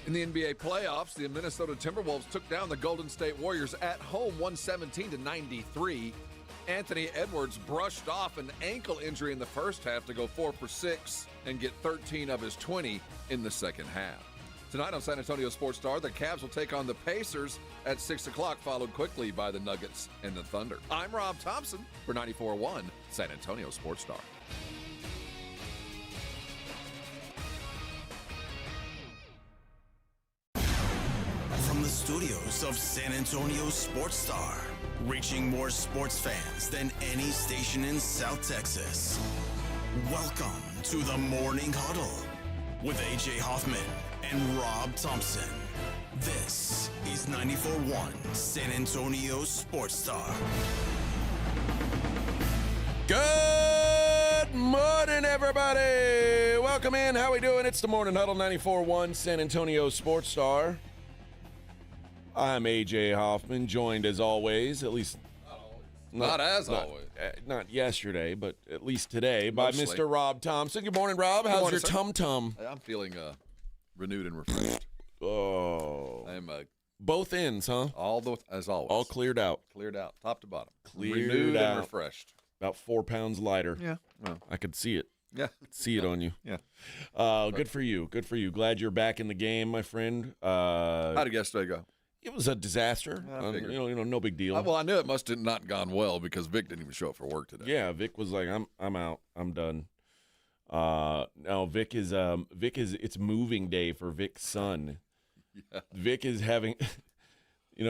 In the NBA playoffs, the Minnesota Timberwolves took down the Golden State Warriors at home 117-93. Anthony Edwards brushed off an ankle injury in the first half to go 4 for 6 and get 13 of his 20 in the second half. Tonight on San Antonio Sports Star, the Cavs will take on the Pacers at 6 o'clock, followed quickly by the Nuggets and the Thunder. I'm Rob Thompson for 94.1 San Antonio Sports Star. From the studios of San Antonio Sports Star, reaching more sports fans than any station in South Texas. Welcome to the Morning Huddle with A.J. Hoffman and Rob Thompson. This is 94.1 San Antonio Sports Star. Good morning, everybody. Welcome in. How we doing? It's the Morning Huddle, 94.1 San Antonio Sports Star. I'm A.J. Hoffman, joined as always, at least Not always. Not yesterday, but at least today, by Mostly. Mr. Rob Thompson. Good morning, Rob. How's morning, your sir. tum-tum? I'm feeling renewed and refreshed. Oh. I'm Both ends, huh? as always. All cleared out. Cleared out, top to bottom. Cleared renewed out. and refreshed. About 4 pounds lighter. Yeah. Well, I could see it. yeah. See it on you. Yeah. Good for you. Good for you. Glad you're back in the game, my friend. How did yesterday go? It was a disaster. I figured. No big deal. Well, I knew it must have not gone well because Vic didn't even show up for work today. Yeah, Vic was like, I'm out. I'm done. No, Vic is it's moving day for Vic's son. Yeah. Vic is having, he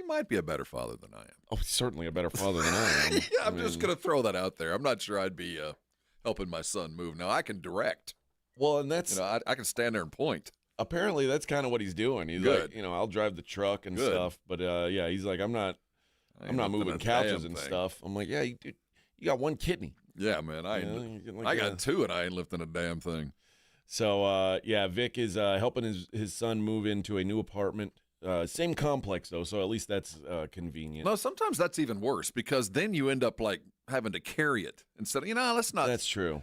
might be a better father than I am. oh, he's certainly a better father than I am. Yeah, I'm just gonna throw that out there. I'm not sure I'd be helping my son move. Now I can direct. Well, and that's I can stand there and point. apparently that's kind of what he's doing. He's Good. like, I'll drive the truck and Good. stuff, but yeah, he's like, I'm not moving couches and stuff. I'm like, yeah, you got one kidney. Yeah, man. I got two and I ain't lifting a damn thing. So, yeah, Vic is helping his son move into a new apartment. Same complex, though, so at least that's convenient. No, sometimes that's even worse because then you end up like having to carry it instead of, let's not. That's true.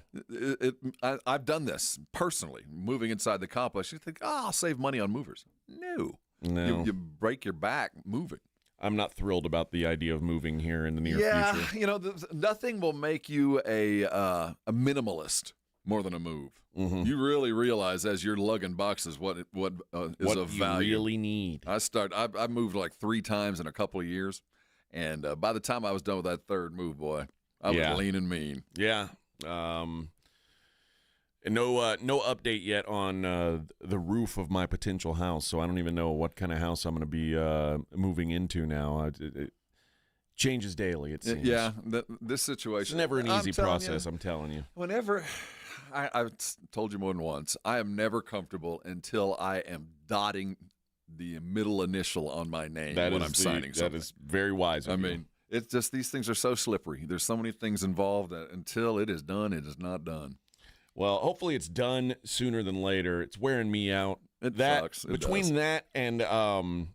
I've done this personally, moving inside the complex. You think, I'll save money on movers. No. You break your back moving. I'm not thrilled about the idea of moving here in the near future. Yeah, nothing will make you a minimalist more than a move. Mm-hmm. You really realize as you're lugging boxes what is of value. You really need. I moved like 3 times in a couple of years, and by the time I was done with that third move, boy, I was lean and mean. Yeah. And no update yet on the roof of my potential house, so I don't even know what kind of house I'm going to be moving into now. It changes daily, it seems. Yeah, this situation. It's never an easy process, I'm telling you. Whenever, I've told you more than once, I am never comfortable until I am dotting the middle initial on my name when I'm signing something. That is very wise of you. I mean, it's just these things are so slippery. There's so many things involved that until it is done, it is not done. Well, hopefully it's done sooner than later. It's wearing me out. It that sucks. It between does. that and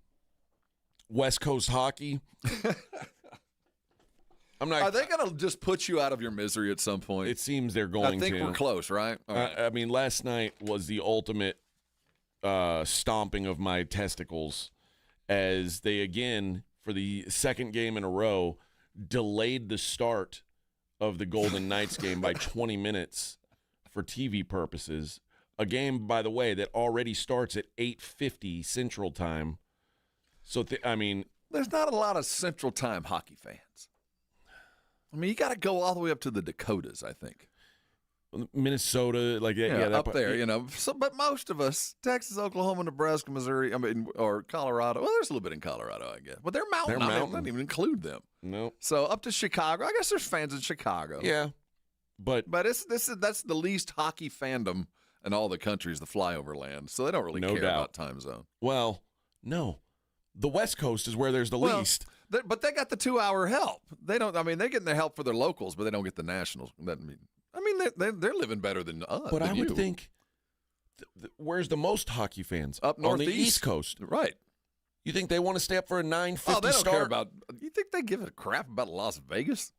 West Coast hockey, I'm not. Are they going to just put you out of your misery at some point? It seems they're going to. I think we're close, right? All right. I mean, last night was the ultimate stomping of my testicles as they, again, for the second game in a row, delayed the start of the Golden Knights game by 20 minutes for TV purposes. A game, by the way, that already starts at 8:50 Central Time. So, there's not a lot of Central Time hockey fans. I mean, you got to go all the way up to the Dakotas, I think. Minnesota, like up there, So, but most of us, Texas, Oklahoma, Nebraska, Missouri, or Colorado. Well, there's a little bit in Colorado, I guess. But they're mountain. They're I mountain. don't even include them. No. So up to Chicago. I guess there's fans in Chicago. Yeah. But that's the least hockey fandom in all the countries, the flyover land. So they don't really care about time zone. Well, no. The West Coast is where there's the least. But they got the 2-hour help. They don't. I mean, they're getting the help for their locals, but they don't get the nationals. They're living better than us. But I would think, where's the most hockey fans? Up northeast. On the East Coast. Right. You think they want to stay up for a 9:50 Oh, they don't start? care about. You think they give a crap about Las Vegas?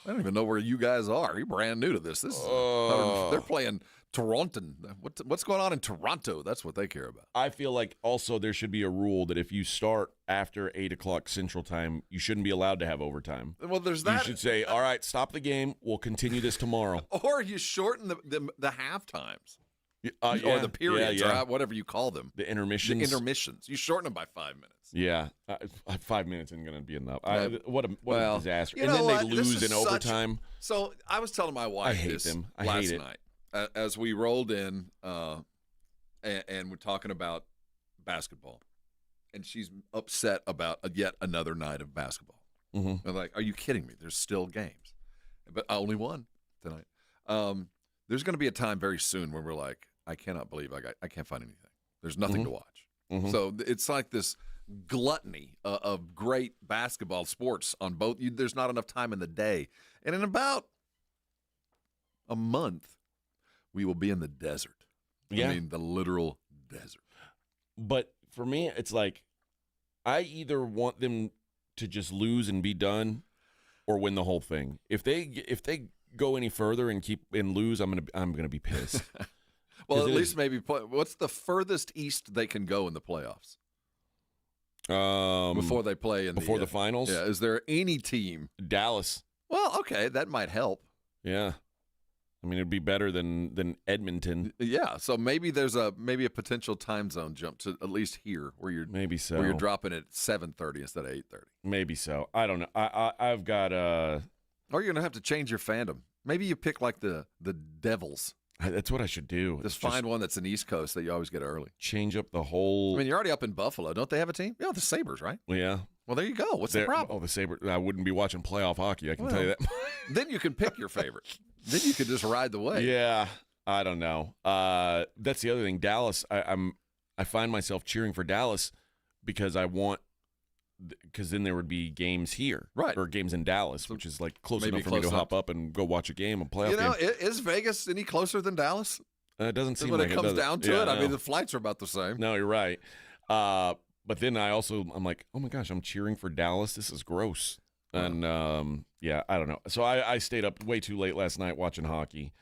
I don't even know where you guys are. You're brand new to this. They're playing Toronto. What's going on in Toronto? That's what they care about. I feel like also there should be a rule that if you start after 8 o'clock Central Time, you shouldn't be allowed to have overtime. Well, there's that. You should say, all right, stop the game. We'll continue this tomorrow. Or you shorten the half times. Or the periods, or whatever you call them. The intermissions. The intermissions. You shorten them by 5 minutes. Yeah. 5 minutes isn't going to be enough. What a disaster. You and know then what? they lose in overtime. So I was telling my wife last night as we rolled in and we're talking about basketball. And she's upset about yet another night of basketball. Mm-hmm. I'm like, are you kidding me? There's still games. But only one tonight. There's going to be a time very soon where we're like, I cannot believe I can't find anything. There's nothing to watch. Mm-hmm. So it's like this gluttony of great basketball sports on both. There's not enough time in the day. And in about a month, we will be in the desert. Yeah. I mean, the literal desert. But for me, it's like I either want them to just lose and be done or win the whole thing. If they go any further and lose, I'm gonna be pissed. Well, at least maybe what's the furthest east they can go in the playoffs? Before they play before the finals? Yeah. Is there any team? Dallas. Well, okay, that might help. Yeah. I mean, it'd be better than Edmonton. Yeah. So maybe there's a potential time zone jump to at least here where you're maybe so where you're dropping it at 7:30 instead of 8:30. Maybe so. I don't know. I've got Or you're gonna have to change your fandom. Maybe you pick like the Devils. That's what I should do. Just find one that's an East Coast that you always get early. Change up the whole. I mean, you're already up in Buffalo. Don't they have a team? Yeah, the Sabres, right? Yeah. Well, there you go. What's the problem? Oh, the Sabres. I wouldn't be watching playoff hockey. I can tell you that. Then you can pick your favorite. Then you could just ride the wave. Yeah. I don't know. That's the other thing. Dallas. I find myself cheering for Dallas because then there would be games here, right, or games in Dallas, which is like close enough for me me to hop up and go watch a game, a playoff game. Is Vegas any closer than Dallas? It doesn't seem when like it comes does down to it. I mean, the flights are about the same. No, you're right. But then I'm like, oh my gosh, I'm cheering for Dallas. This is gross. And I don't know. So I stayed up way too late last night watching hockey.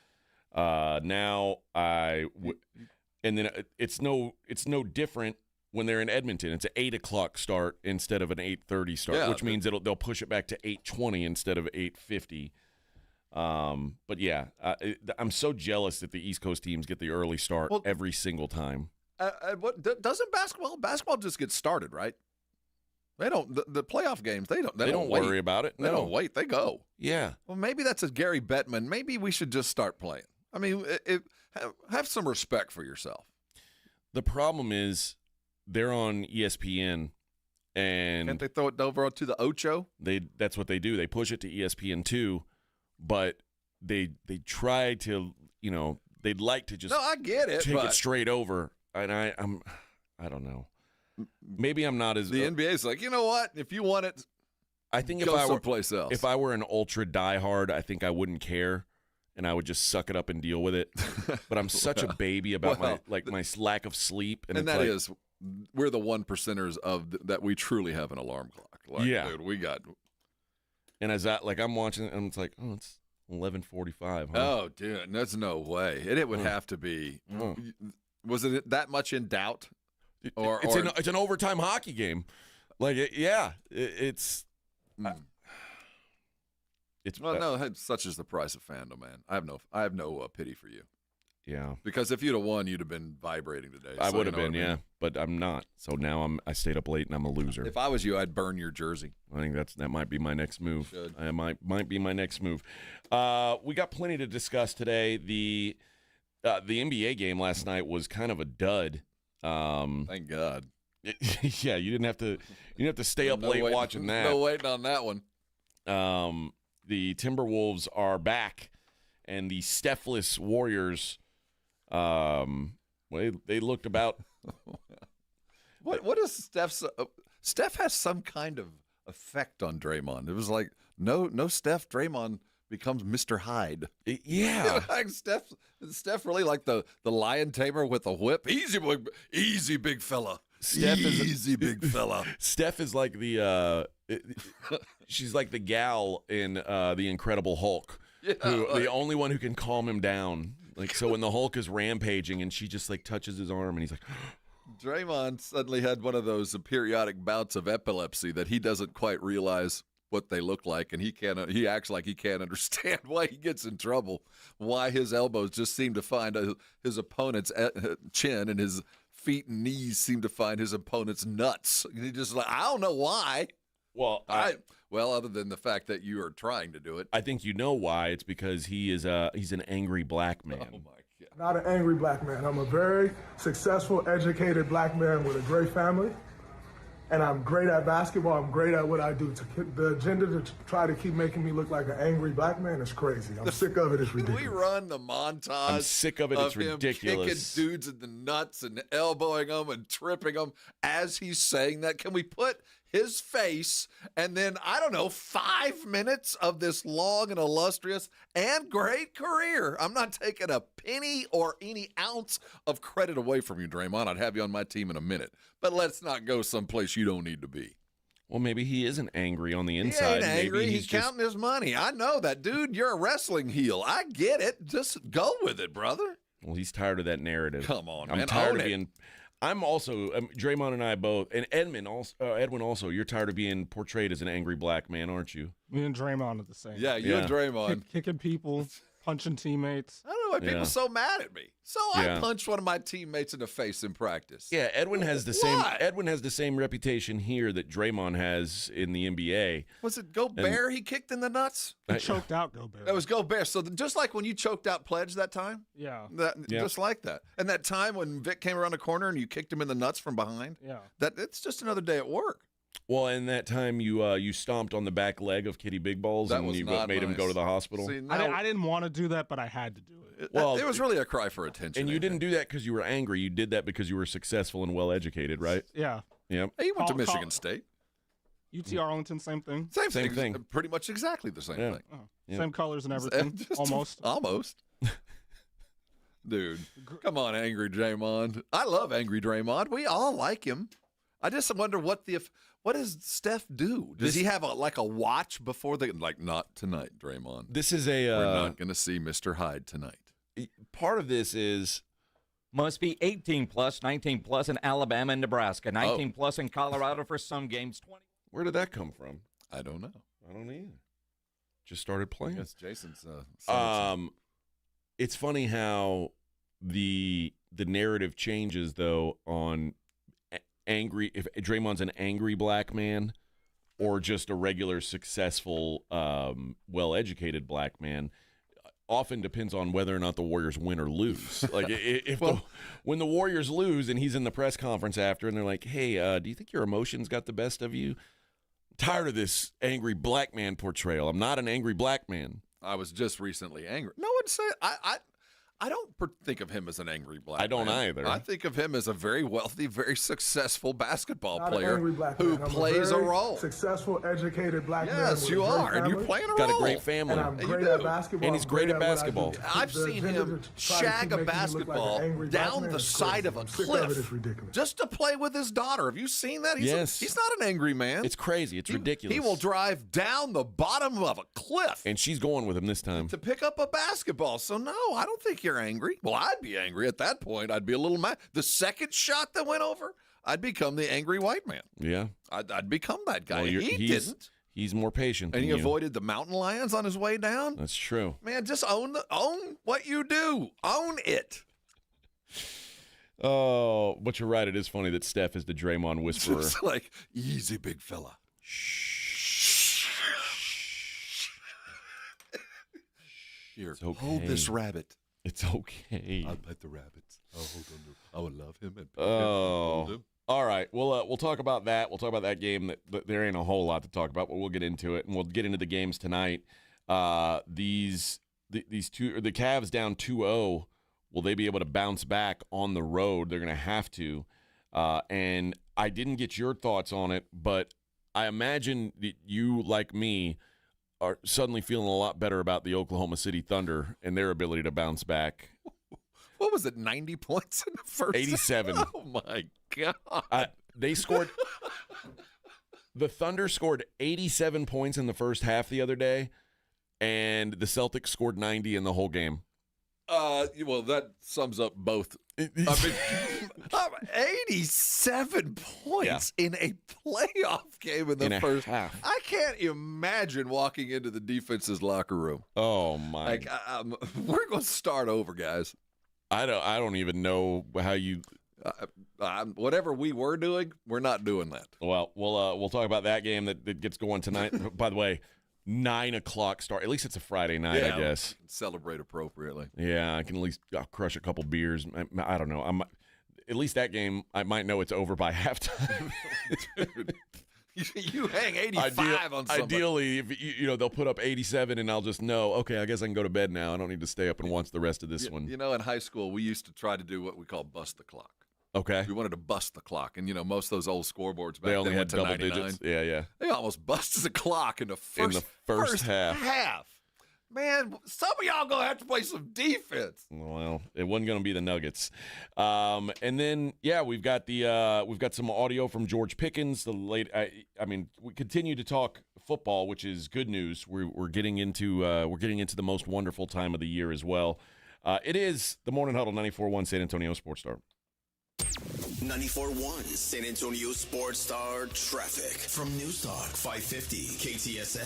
Now and then it's no different when they're in Edmonton. It's an 8 o'clock start instead of an 8:30 start, which means they'll push it back to 8:20 instead of 8:50. But yeah, I'm so jealous that the East Coast teams get the early start every single time. Doesn't basketball just get started, right? They don't the playoff games. They don't worry about it. They don't wait. They go. Yeah. Well, maybe that's a Gary Bettman. Maybe we should just start playing. I mean, have some respect for yourself. The problem is they're on ESPN, and can't they throw it over to the Ocho? That's what they do. They push it to ESPN2, but they try to, they'd like to just I get it, take it straight over, and I don't know. Maybe I'm not as the NBA's like, you know what? If you want it, I think go someplace else. If I were an ultra diehard, I think I wouldn't care. And I would just suck it up and deal with it. But I'm such a baby about my lack of sleep. And that is, we're the 1%ers that we truly have an alarm clock. Like, yeah. Dude, we got. And as I'm watching it, and it's like, oh, it's 11:45. Huh? Oh, dude, that's no way. And it would have to be. Was it that much in doubt? It's an overtime hockey game. Like, it's. Such is the price of fandom, man. I have no pity for you. Yeah. Because if you'd have won, you'd have been vibrating today. I would have been, yeah. But I'm not. So now I stayed up late and I'm a loser. If I was you, I'd burn your jersey. I think that might be my next move. It might be my next move. We got plenty to discuss today. The NBA game last night was kind of a dud. Thank God. Yeah, you didn't have to stay up late watching that. No waiting on that one. The Timberwolves are back, and the Steph-less Warriors, they looked about. What is Steph's? Steph has some kind of effect on Draymond. It was like no Steph, Draymond becomes Mr. Hyde. Yeah, like Steph really like the lion tamer with a whip. Easy big fella. Big fella. Steph is like she's like the gal in The Incredible Hulk, the only one who can calm him down. Like, so when the Hulk is rampaging and she just like touches his arm and he's like, Draymond suddenly had one of those periodic bouts of epilepsy that he doesn't quite realize what they look like, and he acts like he can't understand why he gets in trouble, why his elbows just seem to find his opponent's chin, and his feet and knees seem to find his opponent's nuts. He just like, I don't know why. well, Well, other than the fact that you are trying to do it. I think you know why. It's because he's an angry black man. Oh my God. Not an angry black man. I'm a very successful, educated black man with a great family. And I'm great at basketball. I'm great at what I do. The agenda to try to keep making me look like an angry black man is crazy. I'm sick of it. It's Can ridiculous. we run the montage? I'm sick of it. It's him ridiculous. Kicking dudes in the nuts and elbowing them and tripping them as he's saying that. Can we put his face and then, I don't know, 5 minutes of this long and illustrious and great career? I'm not taking a penny or any ounce of credit away from you, Draymond. I'd have you on my team in a minute. But let's not go someplace you don't need to be. Well, maybe he isn't angry on the inside. He ain't angry. Maybe He's counting his money. I know that, dude. You're a wrestling heel. I get it. Just go with it, brother. Well, he's tired of that narrative. Come on, I'm man. tired Own of it. being. I'm also Draymond and I both, and Edwin also. You're tired of being portrayed as an angry black man, aren't you? Me and Draymond are the same. Yeah, you and Yeah. Draymond. Kicking people, punching teammates. I don't know why people Yeah. are so mad at me. So Yeah. I punched one of my teammates in the face in practice. Yeah, Edwin has the same. Why? Edwin has the same reputation here that Draymond has in the NBA. Was it Gobert he kicked in the nuts? He choked out Gobert. That was Gobert. So just like when you choked out Pledge that time, Yeah. Yeah. just like that. And that time when Vic came around the corner and you kicked him in the nuts from behind, Yeah. it's just another day at work. Well, and that time you stomped on the back leg of Kitty Big Balls That and was you not made him nice. go to the hospital. See, I, now, I didn't want to do that, but I had to do it. Well, it was really a cry for attention. and you didn't do that because you were angry. You did that because you were successful and well educated, right? Yeah. Yep. Hey, you went to Call- Michigan call- State. UT Arlington, same thing. Same thing. Pretty much exactly the same Yeah. thing. Oh, Yeah. Same colors and everything. Just- Almost. Almost. Dude, come on, angry Draymond. I love angry Draymond. We all like him. I just wonder what does Steph do? Does he have a watch before not tonight, Draymond? This is We're not going to see Mr. Hyde tonight. part of this is Must be 18 plus, 19 plus in Alabama and Nebraska, 19 Oh. plus in Colorado for some games, 20. where did that come from? I don't know. I don't either. Just started I playing. guess Jason's saying It's funny how the narrative changes though on angry if Draymond's an angry black man or just a regular successful well-educated black man often depends on whether or not the Warriors win or lose. Like when the Warriors lose and he's in the press conference after and they're like, "Hey, do you think your emotions got the best of you?" I'm tired of this angry black man portrayal. I'm not an angry black man. I was just recently angry. No one say I don't think of him as an angry black I don't man. either. I think of him as a very wealthy, very successful basketball Not an player angry black who man. I'm plays a very role. Successful, educated black man. Yes, with you a great are, and you're family. playing a role. Got a great family. And I'm You great do. at basketball. And he's I'm great at what I do. basketball. I've The seen agenda him to try to shag keep a making me look like an basketball angry black down man the is side crazy. of a I'm sick cliff of it. It's ridiculous. just to play with his daughter. Have you seen that? Yes. He's not an angry man. It's crazy. It's ridiculous. He will drive down the bottom of a cliff And she's going with him this time. to pick up a basketball. So, no, I don't think you're angry. Well, I'd be angry at that point. I'd be a little mad. The second shot that went over, I'd become the angry white man. Yeah. I'd become that guy. Well, He he's didn't. He's more patient And than he you. avoided the mountain lions on his way down. That's true. Man, just own what you do. Own it. Oh, but you're right. It is funny that Steph is the Draymond whisperer. Just like, easy, big fella. Here, It's okay. hold this rabbit. It's okay. I'll pet the rabbits. I'll hold on to. I will love him and Oh. hold him. All right. We'll talk about that. We'll talk about that game. That there ain't a whole lot to talk about, but we'll get into it, and we'll get into the games tonight. These two, the Cavs down 2-0. Will they be able to bounce back on the road? They're going to have to. And I didn't get your thoughts on it, but I imagine that you, like me, are suddenly feeling a lot better about the Oklahoma City Thunder and their ability to bounce back. What was it, 90 points in the first? 87. Oh, my God. They scored – the Thunder scored 87 points in the first half the other day, and the Celtics scored 90 in the whole game. Well, that sums up both. I mean, 87 points in a playoff game in the first half. I can't imagine walking into the defense's locker room. Oh my! Like, we're going to start over, guys. I don't even know how you. Whatever we were doing, we're not doing that. Well, we'll talk about that game that gets going tonight. By the way, 9 o'clock start. At least it's a Friday night, I guess. Celebrate appropriately. Yeah, I can at least crush a couple beers. I don't know. At least that game, I might know it's over by halftime. Dude, you hang 85 on somebody. Ideally, if they'll put up 87, and I'll just know. Okay, I guess I can go to bed now. I don't need to stay up and watch the rest of this one. You know, in high school, we used to try to do what we call bust the clock. Okay. We wanted to bust the clock, and most of those old scoreboards back They only then had went to double 99. digits. Yeah. They almost busted the clock in the first half. Man, some of y'all gonna have to play some defense. Well, it wasn't gonna be the Nuggets. And then we've got some audio from George Pickens. We continue to talk football, which is good news. We're getting into the most wonderful time of the year as well. It is the Morning Huddle, 94.1 San Antonio Sports Star. 94.1 San Antonio Sports Star traffic from News Talk 550 KTSA.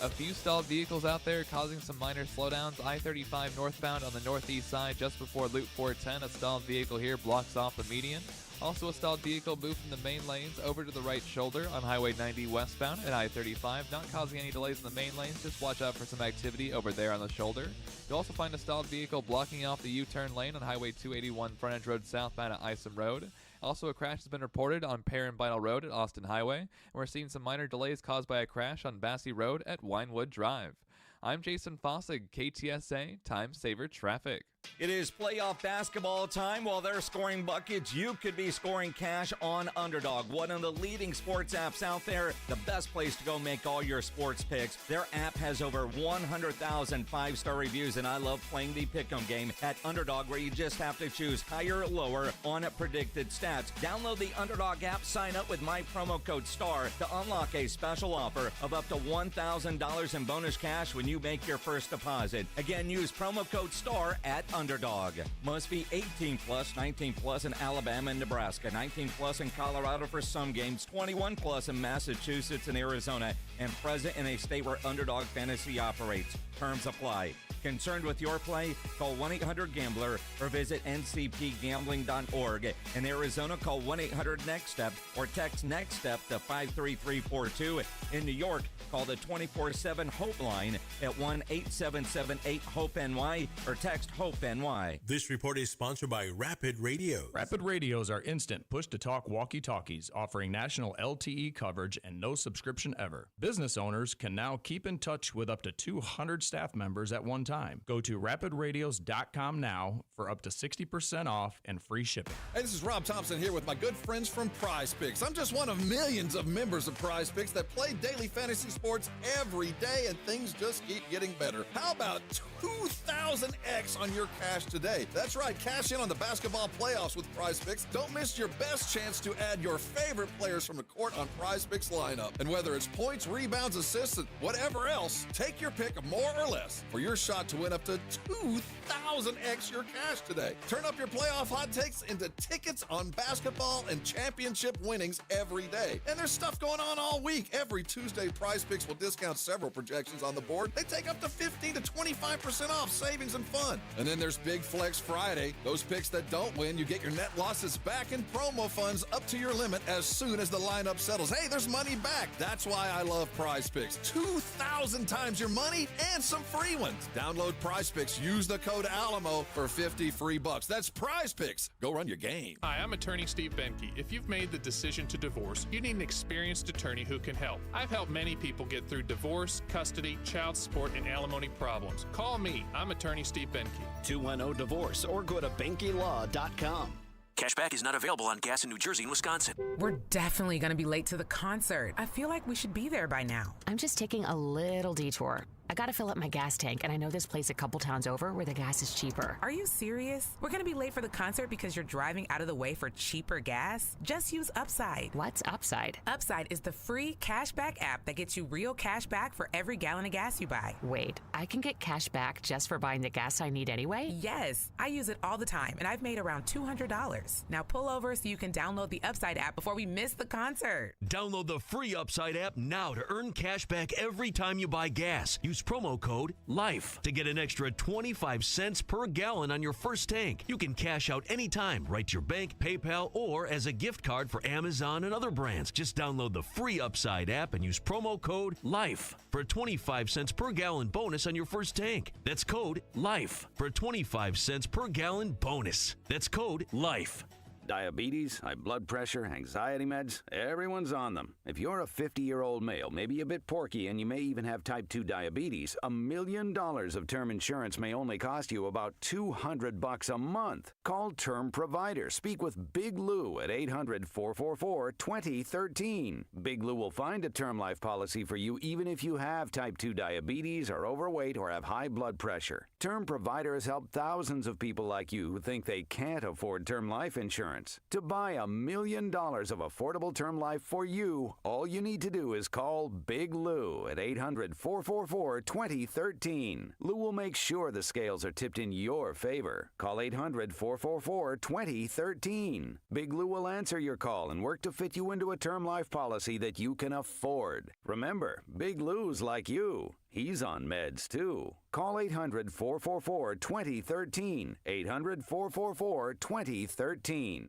A few stalled vehicles out there causing some minor slowdowns. I-35 northbound on the northeast side just before Loop 410. A stalled vehicle here blocks off the median. Also a stalled vehicle moved from the main lanes over to the right shoulder on Highway 90 westbound at I-35. Not causing any delays in the main lanes. Just watch out for some activity over there on the shoulder. You'll also find a stalled vehicle blocking off the U-turn lane on Highway 281 frontage road southbound at Isom Road. Also, a crash has been reported on Pear and Vinyl Road at Austin Highway. And we're seeing some minor delays caused by a crash on Bassey Road at Winewood Drive. I'm Jason Fossig, KTSA Time Saver Traffic. It is playoff basketball time. While they're scoring buckets, you could be scoring cash on Underdog, one of the leading sports apps out there, the best place to go make all your sports picks. Their app has over 100,000 five-star reviews, and I love playing the pick'em game at Underdog, where you just have to choose higher or lower on predicted stats. Download the Underdog app, sign up with my promo code STAR to unlock a special offer of up to $1,000 in bonus cash when you make your first deposit. Again, use promo code STAR at Underdog. Must be 18 plus, 19 plus in Alabama and Nebraska, 19 plus in Colorado for some games, 21 plus in Massachusetts and Arizona, and present in a state where Underdog Fantasy operates. Terms apply. Concerned with your play? Call 1-800-GAMBLER or visit ncpgambling.org. In Arizona, call 1-800-NEXT-STEP or text NEXT-STEP to 53342. In New York, call the 24/7 Hope line at 1-877-8-HOPE-NY or text HOPE-NY. This report is sponsored by Rapid Radios. Rapid Radios are instant push-to-talk walkie-talkies offering national LTE coverage and no subscription ever. Business owners can now keep in touch with up to 200 staff members at one time. Go to rapidradios.com now for up to 60% off and free shipping. Hey, this is Rob Thompson here with my good friends from Prize Picks. I'm just one of millions of members of Prize Picks that play daily fantasy sports every day, and things just keep getting better. How about 2,000x on your cash today? That's right, cash in on the basketball playoffs with Prize Picks. Don't miss your best chance to add your favorite players from the court on Prize Picks lineup. And whether it's points, rebounds, assists, and whatever else, take your pick of more or less for your shot to win up to 2,000x your cash today. Turn up your playoff hot takes into tickets on basketball and championship winnings every day. And there's stuff going on all week. Every Tuesday, Prize Picks will discount several projections on the board. They take up to 15 to 25% off savings and fun. And then there's Big Flex Friday. Those picks that don't win, you get your net losses back in promo funds up to your limit as soon as the lineup settles. Hey, there's money back. That's why I love Prize Picks. 2,000 times your money and some free ones. Download Prize Picks. Use the code ALAMO for 50 free bucks. That's Prize Picks. Go run your game. Hi, I'm attorney Steve Benke. If you've made the decision to divorce, you need an experienced attorney who can help. I've helped many people get through divorce, custody, child support, and alimony problems. Call me. I'm attorney Steve Benke. 210-DIVORCE or go to BenkeLaw.com. Cashback is not available on gas in New Jersey and Wisconsin. We're definitely going to be late to the concert. I feel like we should be there by now. I'm just taking a little detour. I gotta fill up my gas tank, and I know this place a couple towns over where the gas is cheaper. Are you serious? We're gonna be late for the concert because you're driving out of the way for cheaper gas? Just use Upside. What's Upside? Upside is the free cashback app that gets you real cash back for every gallon of gas you buy. Wait, I can get cash back just for buying the gas I need anyway? Yes, I use it all the time, and I've made around $200. Now pull over so you can download the Upside app before we miss the concert. Download the free Upside app now to earn cash back every time you buy gas. Use promo code LIFE to get an extra 25 cents per gallon on your first tank. You can cash out anytime, right to your bank, PayPal, or as a gift card for Amazon and other brands. Just download the free Upside app and use promo code LIFE for a 25 cents per gallon bonus on your first tank. That's code LIFE for a 25 cents per gallon bonus. That's code LIFE. Diabetes, high blood pressure, anxiety meds, everyone's on them. If you're a 50-year-old male, maybe a bit porky, and you may even have type 2 diabetes, $1 million of term insurance may only cost you about $200 a month. Call Term Provider. Speak with Big Lou at 800-444-2013. Big Lou will find a term life policy for you even if you have type 2 diabetes, are overweight, or have high blood pressure. Term Provider has helped thousands of people like you who think they can't afford term life insurance. To buy $1 million of affordable term life for you, all you need to do is call Big Lou at 800-444-2013. Lou will make sure the scales are tipped in your favor. Call 800-444-2013. Big Lou will answer your call and work to fit you into a term life policy that you can afford. Remember, Big Lou's like you. He's on meds, too. Call 800-444-2013. 800-444-2013.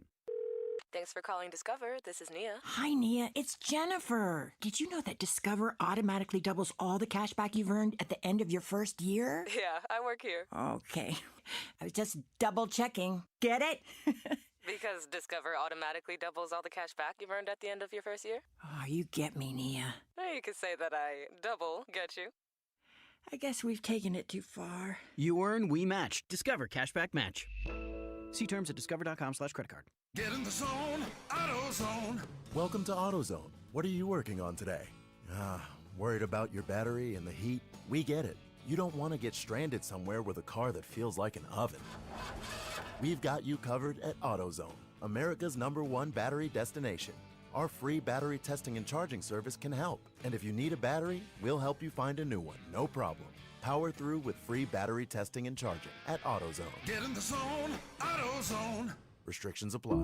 Thanks for calling Discover. This is Nia. Hi, Nia. It's Jennifer. Did you know that Discover automatically doubles all the cash back you've earned at the end of your first year? Yeah, I work here. Okay. I was just double checking. Get it? Because Discover automatically doubles all the cash back you've earned at the end of your first year? Oh, you get me, Nia. You could say that I double get you. I guess we've taken it too far. You earn, we match. Discover Cashback Match. See terms at discover.com/creditcard. Get in the zone, AutoZone. Welcome to AutoZone. What are you working on today? Worried about your battery and the heat? We get it. You don't want to get stranded somewhere with a car that feels like an oven. We've got you covered at AutoZone, America's #1 battery destination. Our free battery testing and charging service can help. And if you need a battery, we'll help you find a new one, no problem. Power through with free battery testing and charging at AutoZone. Get in the zone, AutoZone. Restrictions apply.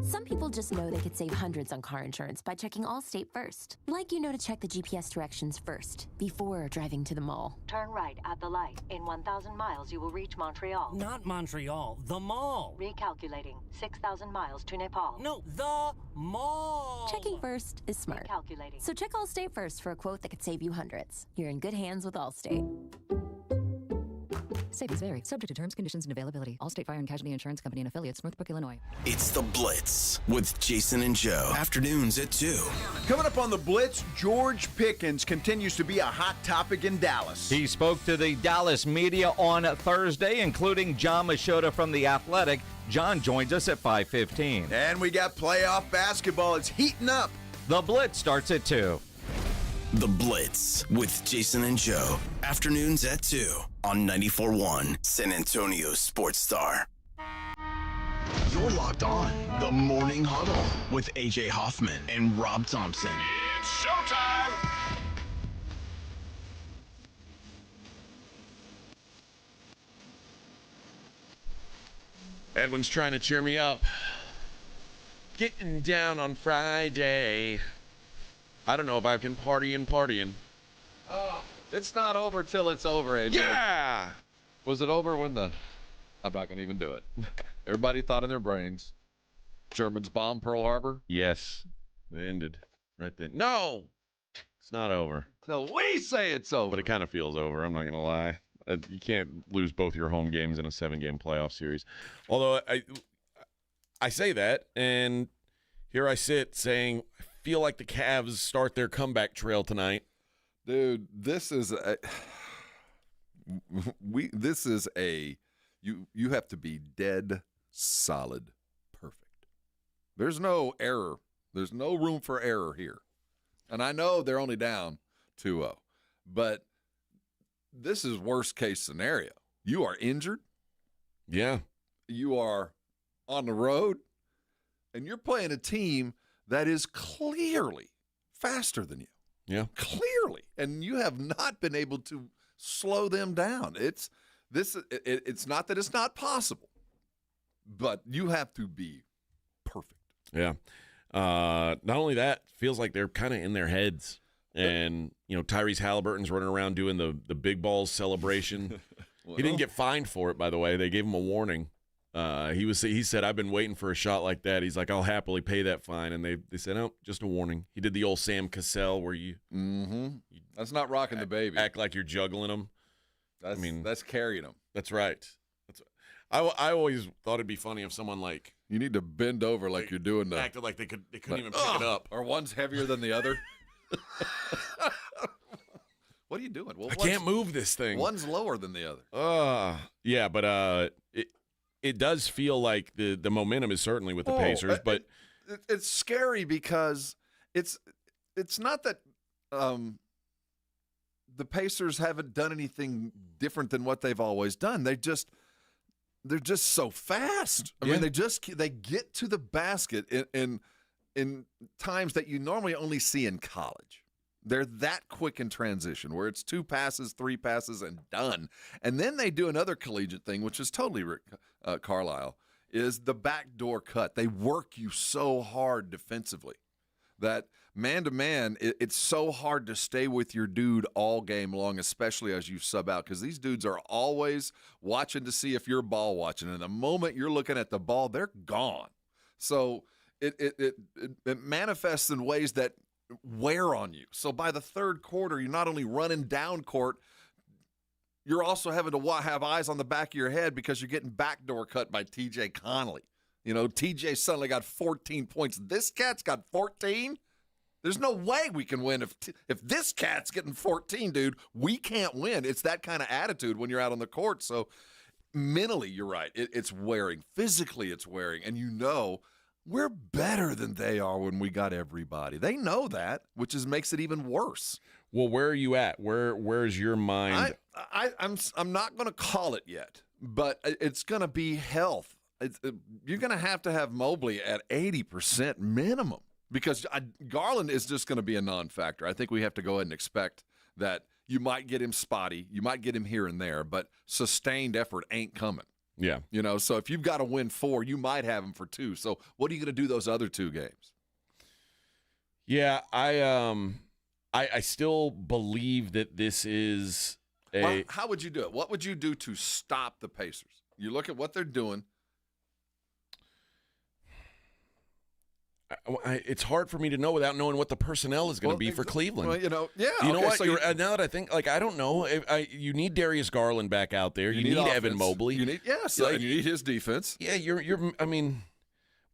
Some people just know they could save hundreds on car insurance by checking Allstate first. Like you know to check the GPS directions first, before driving to the mall. Turn right at the light. In 1,000 miles, you will reach Montreal. Not Montreal, the mall. Recalculating. 6,000 miles to Nepal. No, the mall. Checking first is smart. Recalculating. So check Allstate first for a quote that could save you hundreds. You're in good hands with Allstate. Savings vary. Subject to terms, conditions, and availability. Allstate Fire and Casualty Insurance Company and Affiliates, Northbrook, Illinois. It's The Blitz with Jason and Joe. Afternoons at 2. Coming up on The Blitz, George Pickens continues to be a hot topic in Dallas. He spoke to the Dallas media on Thursday, including John Machota from The Athletic. John joins us at 5:15. And we got playoff basketball. It's heating up. The Blitz starts at 2. The Blitz with Jason and Joe. Afternoons at 2 on 94.1 San Antonio Sports Star. You're locked on The Morning Huddle with AJ Hoffman and Rob Thompson. It's showtime! Edwin's trying to cheer me up. Getting down on Friday. I don't know if I can partying. Oh, it's not over till it's over, AJ. Yeah! Was it over when the... I'm not going to even do it. Everybody thought in their brains. Germans bombed Pearl Harbor? Yes. It ended right then. No! It's not over. No, we say it's over. But it kind of feels over, I'm not going to lie. You can't lose both your home games in a 7-game playoff series. Although I say that, and here I sit saying, I feel like the Cavs start their comeback trail tonight. Dude, this is you have to be dead solid perfect. There's no error. There's no room for error here. And I know they're only down 2-0, but this is worst case scenario. You are injured. Yeah. You are on the road, and you're playing a team that is clearly faster than you. Yeah. Clearly. And you have not been able to slow them down. It's not that it's not possible, but you have to be perfect. Yeah. Not only that, feels like they're kind of in their heads. And, Tyrese Halliburton's running around doing the big balls celebration. He didn't get fined for it, by the way. They gave him a warning. He said, I've been waiting for a shot like that. He's like, I'll happily pay that fine. And they said, oh, just a warning. He did the old Sam Cassell where you That's not rocking the baby. Act like you're juggling them. That's carrying them. That's right. I always thought it'd be funny if someone you need to bend over like you're doing the acted like they couldn't even pick it up. Or one's heavier than the other. What are you doing? Well, I can't move this thing. One's lower than the other. Yeah, but it does feel like the momentum is certainly with the Pacers, but it's scary because it's not that the Pacers haven't done anything different than what they've always done. They're just so fast. I mean, they get to the basket in times that you normally only see in college. They're that quick in transition where it's 2 passes, 3 passes, and done. And then they do another collegiate thing, which is totally Carlisle, is the backdoor cut. They work you so hard defensively that man-to-man, it's so hard to stay with your dude all game long, especially as you sub out, because these dudes are always watching to see if you're ball watching. And the moment you're looking at the ball, they're gone. So it manifests in ways that wear on you. So by the third quarter, you're not only running down court, you're also having to have eyes on the back of your head because you're getting backdoor cut by T.J. Connolly. T.J. suddenly got 14 points. This cat's got 14? There's no way we can win if this cat's getting 14, dude. We can't win. It's that kind of attitude when you're out on the court. So mentally, you're right. It's wearing. Physically, it's wearing. And we're better than they are when we got everybody. They know that, which makes it even worse. Well, where are you at? Where's your mind? I'm not going to call it yet, but it's going to be health. You're going to have Mobley at 80% minimum because Garland is just going to be a non-factor. I think we have to go ahead and expect that you might get him spotty, you might get him here and there, but sustained effort ain't coming. Yeah. So if you've got to win 4, you might have him for 2. So what are you going to do those other 2 games? Yeah, I still believe that this is how would you do it? What would you do to stop the Pacers? You look at what they're doing. It's hard for me to know without knowing what the personnel is going to be for Cleveland. Well, yeah. You know what? So now that I think, I don't know. You need Darius Garland back out there. You need Evan Mobley. You need you need his defense. Yeah,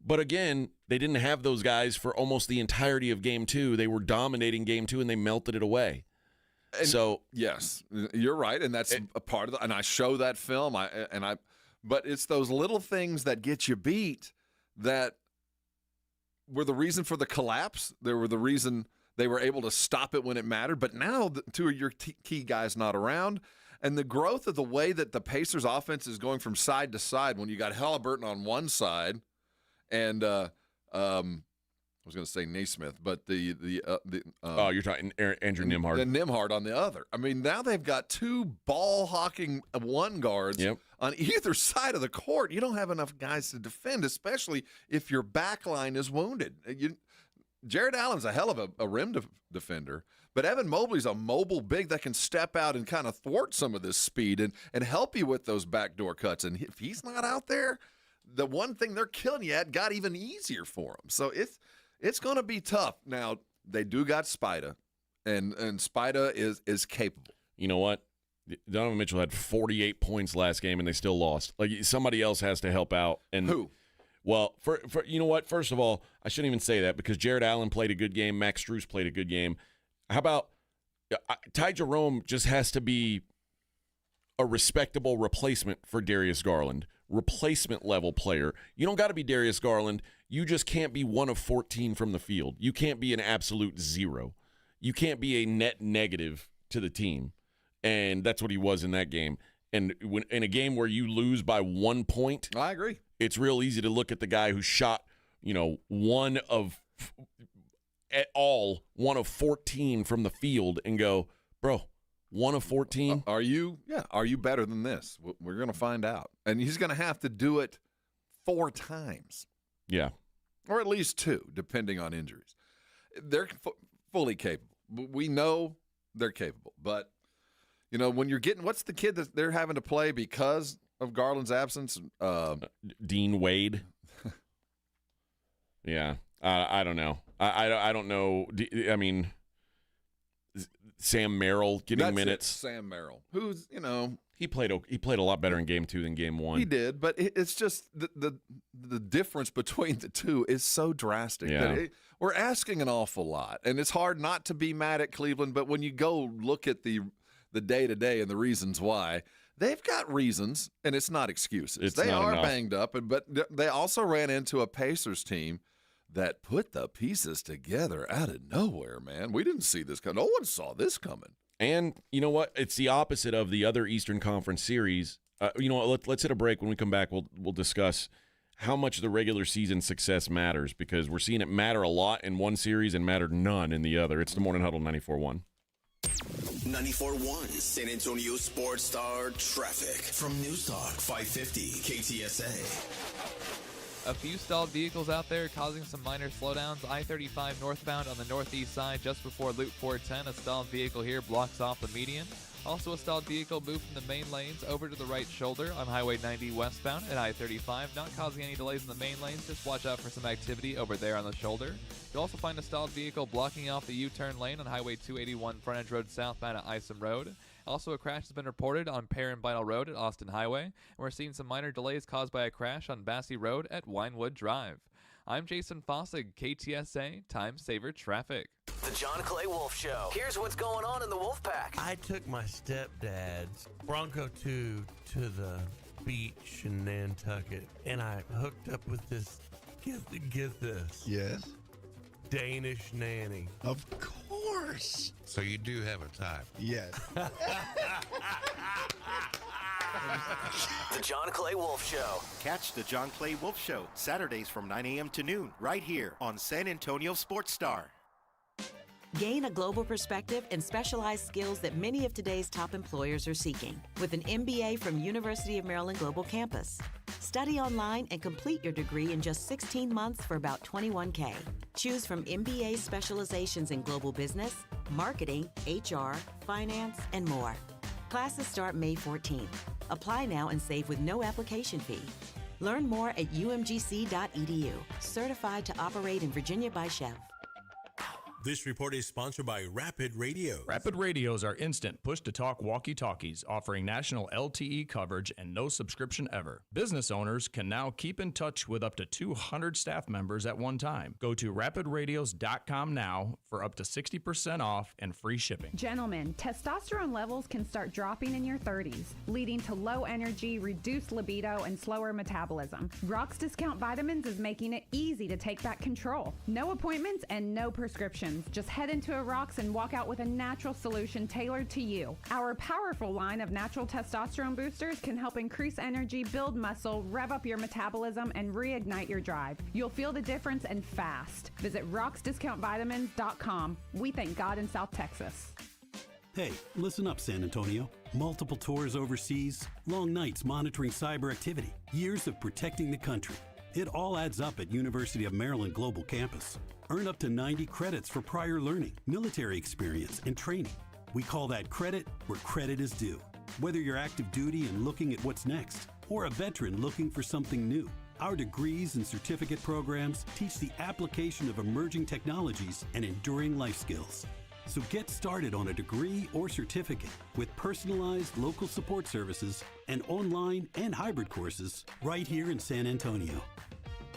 but again, they didn't have those guys for almost the entirety of Game 2. They were dominating Game 2, and they melted it away. And yes, you're right, and that's a part of and I show that film. But it's those little things that get you beat that were the reason for the collapse. They were the reason they were able to stop it when it mattered. But now 2 of your key guys not around, and the growth of the way that the Pacers offense is going from side to side when you got Halliburton on one side and I was going to say Naismith, but you're talking Andrew Nembhard. And Nembhard on the other. I mean, now they've got 2 ball-hawking one guards on either side of the court. You don't have enough guys to defend, especially if your back line is wounded. Jared Allen's a hell of a rim defender, but Evan Mobley's a mobile big that can step out and kind of thwart some of this speed and help you with those backdoor cuts. And if he's not out there, the one thing they're killing you at got even easier for him. So it's going to be tough. Now, they do got Spida, and Spida is capable. You know what? Donovan Mitchell had 48 points last game, and they still lost. Like, somebody else has to help out. And who? Well, for you know what? First of all, I shouldn't even say that because Jared Allen played a good game. Max Strus played a good game. How about Ty Jerome just has to be a respectable replacement for Darius Garland, replacement level player. You don't got to be Darius Garland. You just can't be 1 of 14 from the field. You can't be an absolute 0. You can't be a net negative to the team. and that's what he was in that game. And when in a game where you lose by 1 point, I agree. It's real easy to look at the guy who shot, one of 14 from the field and go, bro, 1 of 14? Are you better than this? We're going to find out. And he's going to have to do it 4 times. Yeah. Or at least 2, depending on injuries. They're fully capable. We know they're capable. But, when you're getting – what's the kid that they're having to play because of Garland's absence? Dean Wade. Yeah. I don't know. I don't know. I mean, Sam Merrill getting minutes. Sam Merrill, who's, he played a lot better in game 2 than game 1. He did, but it's just the difference between the two is so drastic. Yeah. That we're asking an awful lot, and it's hard not to be mad at Cleveland, but when you go look at the day-to-day and the reasons why, they've got reasons, and it's not excuses. They are banged up, but they also ran into a Pacers team that put the pieces together out of nowhere, man. We didn't see this coming. No one saw this coming. And you know what? It's the opposite of the other Eastern Conference series. Let's hit a break. When we come back, we'll discuss how much the regular season success matters, because we're seeing it matter a lot in one series and matter none in the other. It's the Morning Huddle 94.1. 94.1 San Antonio Sports Star traffic from News Talk 550 KTSA. A few stalled vehicles out there causing some minor slowdowns. I-35 northbound on the northeast side just before Loop 410. A stalled vehicle here blocks off the median. Also a stalled vehicle moved from the main lanes over to the right shoulder on Highway 90 westbound at I-35. Not causing any delays in the main lanes. Just watch out for some activity over there on the shoulder. You'll also find a stalled vehicle blocking off the U-turn lane on Highway 281 Frontage Road southbound at Isom Road. Also, a crash has been reported on Pear and Vinyl Road at Austin Highway, and we're seeing some minor delays caused by a crash on Bassey Road at Winewood Drive. I'm Jason Fossig, KTSA Time Saver Traffic. The John Clay Wolf Show. Here's what's going on in the Wolf Pack. I took my stepdad's Bronco 2 to the beach in Nantucket, and I hooked up with this, get this. Yes? Danish nanny. Of course. So you do have a type. Yes. The John Clay Wolf Show. Catch the John Clay Wolf Show Saturdays from 9 a.m. to noon right here on San Antonio Sports Star. Gain a global perspective and specialized skills that many of today's top employers are seeking with an MBA from University of Maryland Global Campus. Study online and complete your degree in just 16 months for about $21K. Choose from MBA specializations in global business, marketing, HR, finance, and more. Classes start May 14th. Apply now and save with no application fee. Learn more at umgc.edu. Certified to operate in Virginia by Chev. This report is sponsored by Rapid Radio. Rapid Radios are instant push-to-talk walkie-talkies offering national LTE coverage and no subscription ever. Business owners can now keep in touch with up to 200 staff members at one time. Go to rapidradios.com now for up to 60% off and free shipping. Gentlemen, testosterone levels can start dropping in your 30s, leading to low energy, reduced libido, and slower metabolism. Rock's Discount Vitamins is making it easy to take back control. No appointments and no prescriptions. Just head into a Rock's and walk out with a natural solution tailored to you. Our powerful line of natural testosterone boosters can help increase energy, build muscle, rev up your metabolism, and reignite your drive. You'll feel the difference and fast. Visit rocksdiscountvitamins.com. We thank God in South Texas. Hey, listen up, San Antonio. Multiple tours overseas, long nights monitoring cyber activity, years of protecting the country. It all adds up at University of Maryland Global Campus. Earn up to 90 credits for prior learning, military experience, and training. We call that credit where credit is due. Whether you're active duty and looking at what's next, or a veteran looking for something new, our degrees and certificate programs teach the application of emerging technologies and enduring life skills. So get started on a degree or certificate with personalized local support services and online and hybrid courses right here in San Antonio.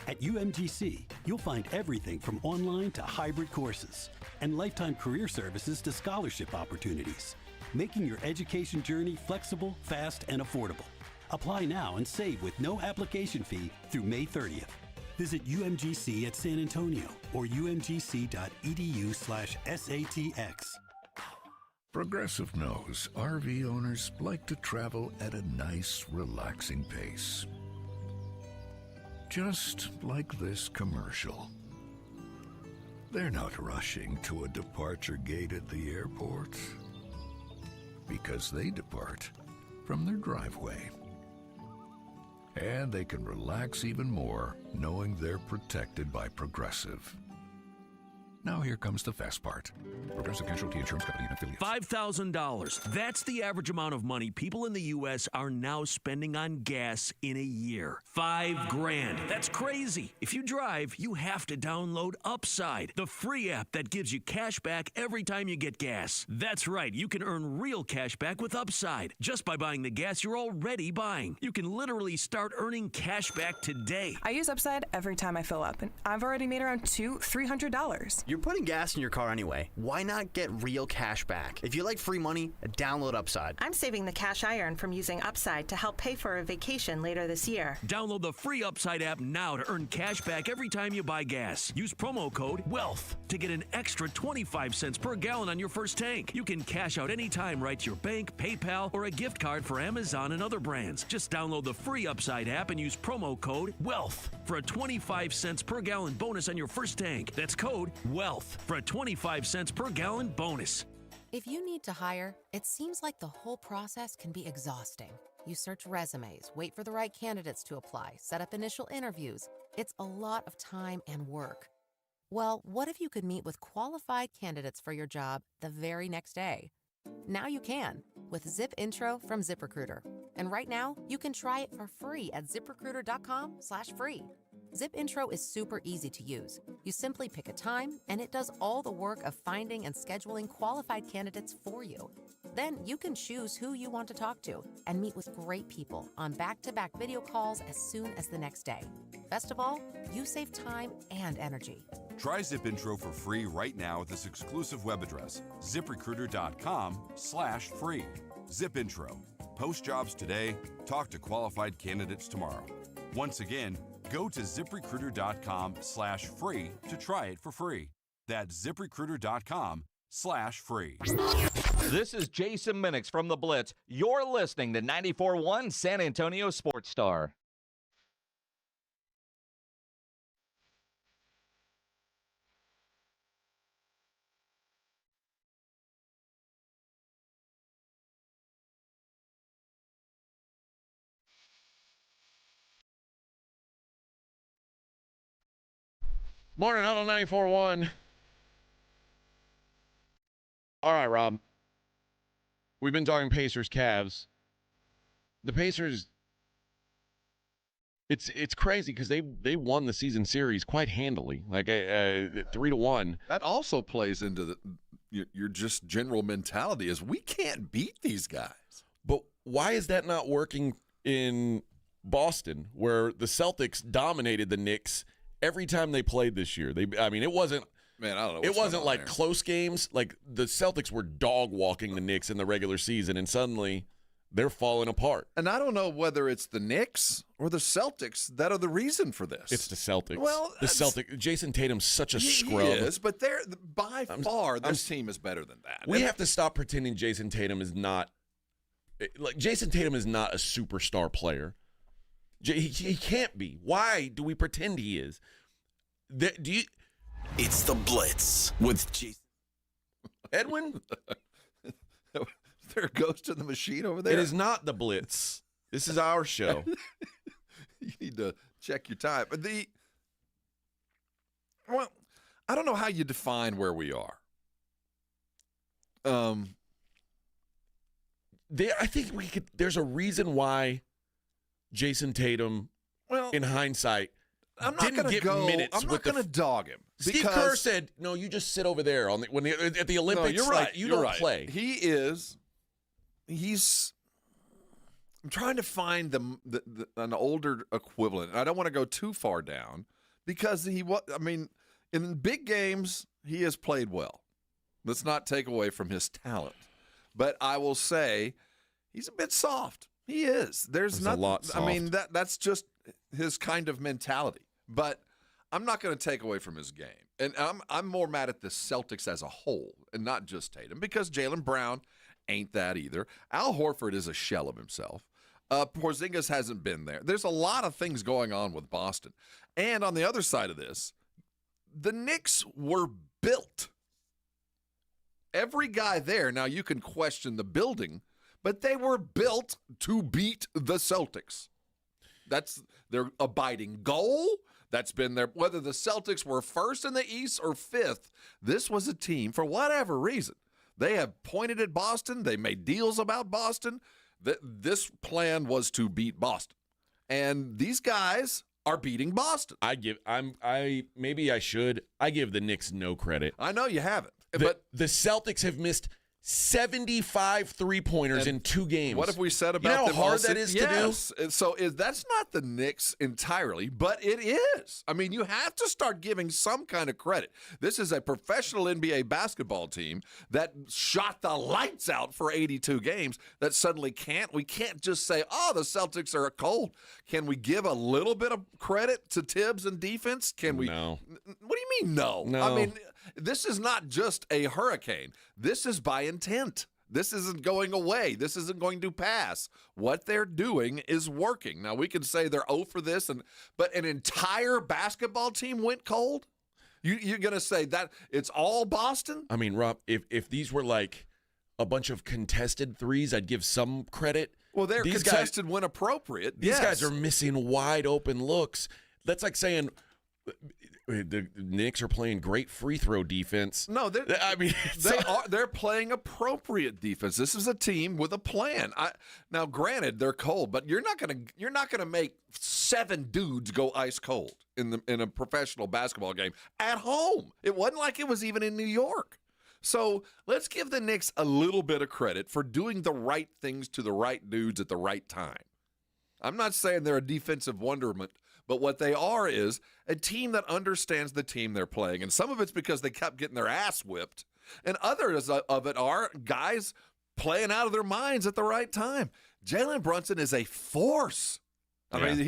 At UMGC, you'll find everything from online to hybrid courses and lifetime career services to scholarship opportunities, making your education journey flexible, fast, and affordable. Apply now and save with no application fee through May 30th. Visit UMGC at San Antonio or umgc.edu/SATX. Progressive knows RV owners like to travel at a nice, relaxing pace. Just like this commercial. They're not rushing to a departure gate at the airport because they depart from their driveway. And they can relax even more knowing they're protected by Progressive. Now here comes the fast part. Progressive Casualty Insurance Company and affiliates. $5,000. That's the average amount of money people in the U.S. are now spending on gas in a year. $5,000. That's crazy. If you drive, you have to download Upside, the free app that gives you cash back every time you get gas. That's right. You can earn real cash back with Upside just by buying the gas you're already buying. You can literally start earning cash back today. I use Upside every time I fill up, and I've already made around $300. You're putting gas in your car anyway. Why not get real cash back? If you like free money, download Upside. I'm saving the cash I earn from using Upside to help pay for a vacation later this year. Download the free Upside app now to earn cash back every time you buy gas. Use promo code WEALTH to get an extra 25 cents per gallon on your first tank. You can cash out anytime right to your bank, PayPal, or a gift card for Amazon and other brands. Just download the free Upside app and use promo code WEALTH for a 25 cents per gallon bonus on your first tank. That's code WEALTH for a 25 cents per gallon bonus. If you need to hire, it seems like the whole process can be exhausting. You search resumes, wait for the right candidates to apply, set up initial interviews. It's a lot of time and work. Well, what if you could meet with qualified candidates for your job the very next day? Now you can with Zip Intro from ZipRecruiter. And right now, you can try it for free at ZipRecruiter.com/free. Zip Intro is super easy to use. You simply pick a time, and it does all the work of finding and scheduling qualified candidates for you. Then you can choose who you want to talk to and meet with great people on back-to-back video calls as soon as the next day. Best of all, you save time and energy. Try Zip Intro for free right now at this exclusive web address, ZipRecruiter.com/free. Zip Intro. Post jobs today, talk to qualified candidates tomorrow. Once again, go to ZipRecruiter.com/free to try it for free. That's ZipRecruiter.com/free. This is Jason Minix from The Blitz. You're listening to 94.1 San Antonio Sports Star. Morning Huddle 94.1. All right, Rob. We've been talking Pacers, Cavs. The Pacers, it's crazy because they won the season series quite handily, like 3-1. That also plays into your just general mentality is we can't beat these guys. But why is that not working in Boston, where the Celtics dominated the Knicks every time they played this year? It wasn't. Man, I don't know. It wasn't like close games. Like the Celtics were dog walking the Knicks in the regular season, and suddenly they're falling apart. And I don't know whether it's the Knicks or the Celtics that are the reason for this. It's the Celtics. Well, the Celtics. Jason Tatum's such a scrub. He is, but by far this team is better than that. We have to stop pretending Jason Tatum is not. Like Jason Tatum is not a superstar player. He can't be. Why do we pretend he is? It's The Blitz with Jason. Edwin? There a ghost in the machine over there? It is not The Blitz. This is our show. You need to check your time. Well, I don't know how you define where we are. I think there's a reason why Jason Tatum, in hindsight, I'm not going to go. I'm not going to dog him. Steve Kerr said, "No, you just sit over there at the Olympics. No, you're right. You don't right. play." He's. I'm trying to find an older equivalent. I don't want to go too far down because in big games he has played well. Let's not take away from his talent, but I will say he's a bit soft. He is. There's not a lot soft. That's just his kind of mentality. But I'm not going to take away from his game. And I'm more mad at the Celtics as a whole and not just Tatum because Jaylen Brown ain't that either. Al Horford is a shell of himself. Porzingis hasn't been there. There's a lot of things going on with Boston. And on the other side of this, the Knicks were built. Every guy there, now you can question the building, but they were built to beat the Celtics. That's their abiding goal. That's been their, whether the Celtics were first in the East or fifth, this was a team, for whatever reason, they have pointed at Boston. They made deals about Boston. This plan was to beat Boston. And these guys are beating Boston. I give the Knicks no credit. I know you haven't. But the Celtics have missed 75 three-pointers in 2 games. What have we said about them? How hard that is to do? So that's not the Knicks entirely, but it is. I mean, you have to start giving some kind of credit. This is a professional NBA basketball team that shot the lights out for 82 games that suddenly we can't just say, oh, the Celtics are cold. Can we give a little bit of credit to Tibbs and defense? Can we? No. What do you mean no? I mean, this is not just a hurricane. This is by intent. This isn't going away. This isn't going to pass. What they're doing is working. Now, we can say they're 0 for this, but an entire basketball team went cold? You're going to say that it's all Boston? I mean, Rob, if these were like a bunch of contested threes, I'd give some credit. Well, they're contested when appropriate. These guys are missing wide open looks. That's like saying the Knicks are playing great free throw defense. No, they're playing appropriate defense. This is a team with a plan. Now, granted, they're cold, but you're not gonna make 7 dudes go ice cold in a professional basketball game at home. It wasn't like it was even in New York. So let's give the Knicks a little bit of credit for doing the right things to the right dudes at the right time. I'm not saying they're a defensive wonderment, but what they are is a team that understands the team they're playing. And some of it's because they kept getting their ass whipped. And others of it are guys playing out of their minds at the right time. Jalen Brunson is a force. I mean,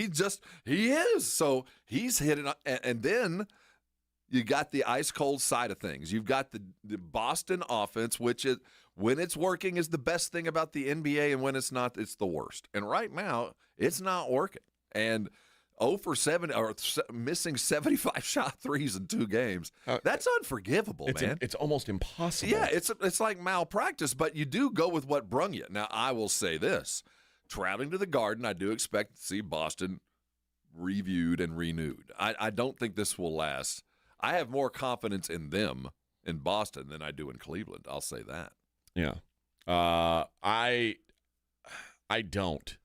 he is. So he's hitting. And then you got the ice cold side of things. You've got the Boston offense, which is, when it's working, is the best thing about the NBA, and when it's not, it's the worst. And right now, it's not working. And 0 for 7 or missing 75 shot threes in 2 games. That's unforgivable, man. It's almost impossible. Yeah, it's like malpractice, but you do go with what brung you. Now, I will say this. Traveling to the Garden, I do expect to see Boston reviewed and renewed. I don't think this will last. I have more confidence in them in Boston than I do in Cleveland. I'll say that. Yeah. I don't.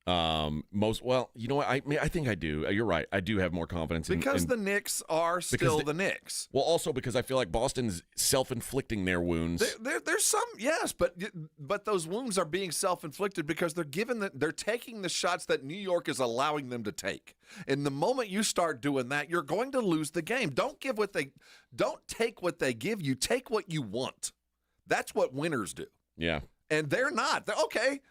You know what? I think I do. You're right. I do have more confidence because the Knicks are still the Knicks. Well, also because I feel like Boston's self-inflicting their wounds. There's some, yes, but those wounds are being self-inflicted because they're taking the shots that New York is allowing them to take. And the moment you start doing that, you're going to lose the game. Don't take what they give you. Take what you want. That's what winners do. Yeah. And they're not. They're okay.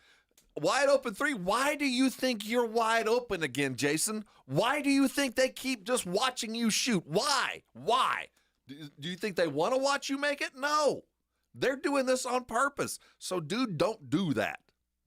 Wide open 3. Why do you think you're wide open again, Jason? Why do you think they keep just watching you shoot? Why? Do you think they want to watch you make it? No. They're doing this on purpose. So, dude, don't do that.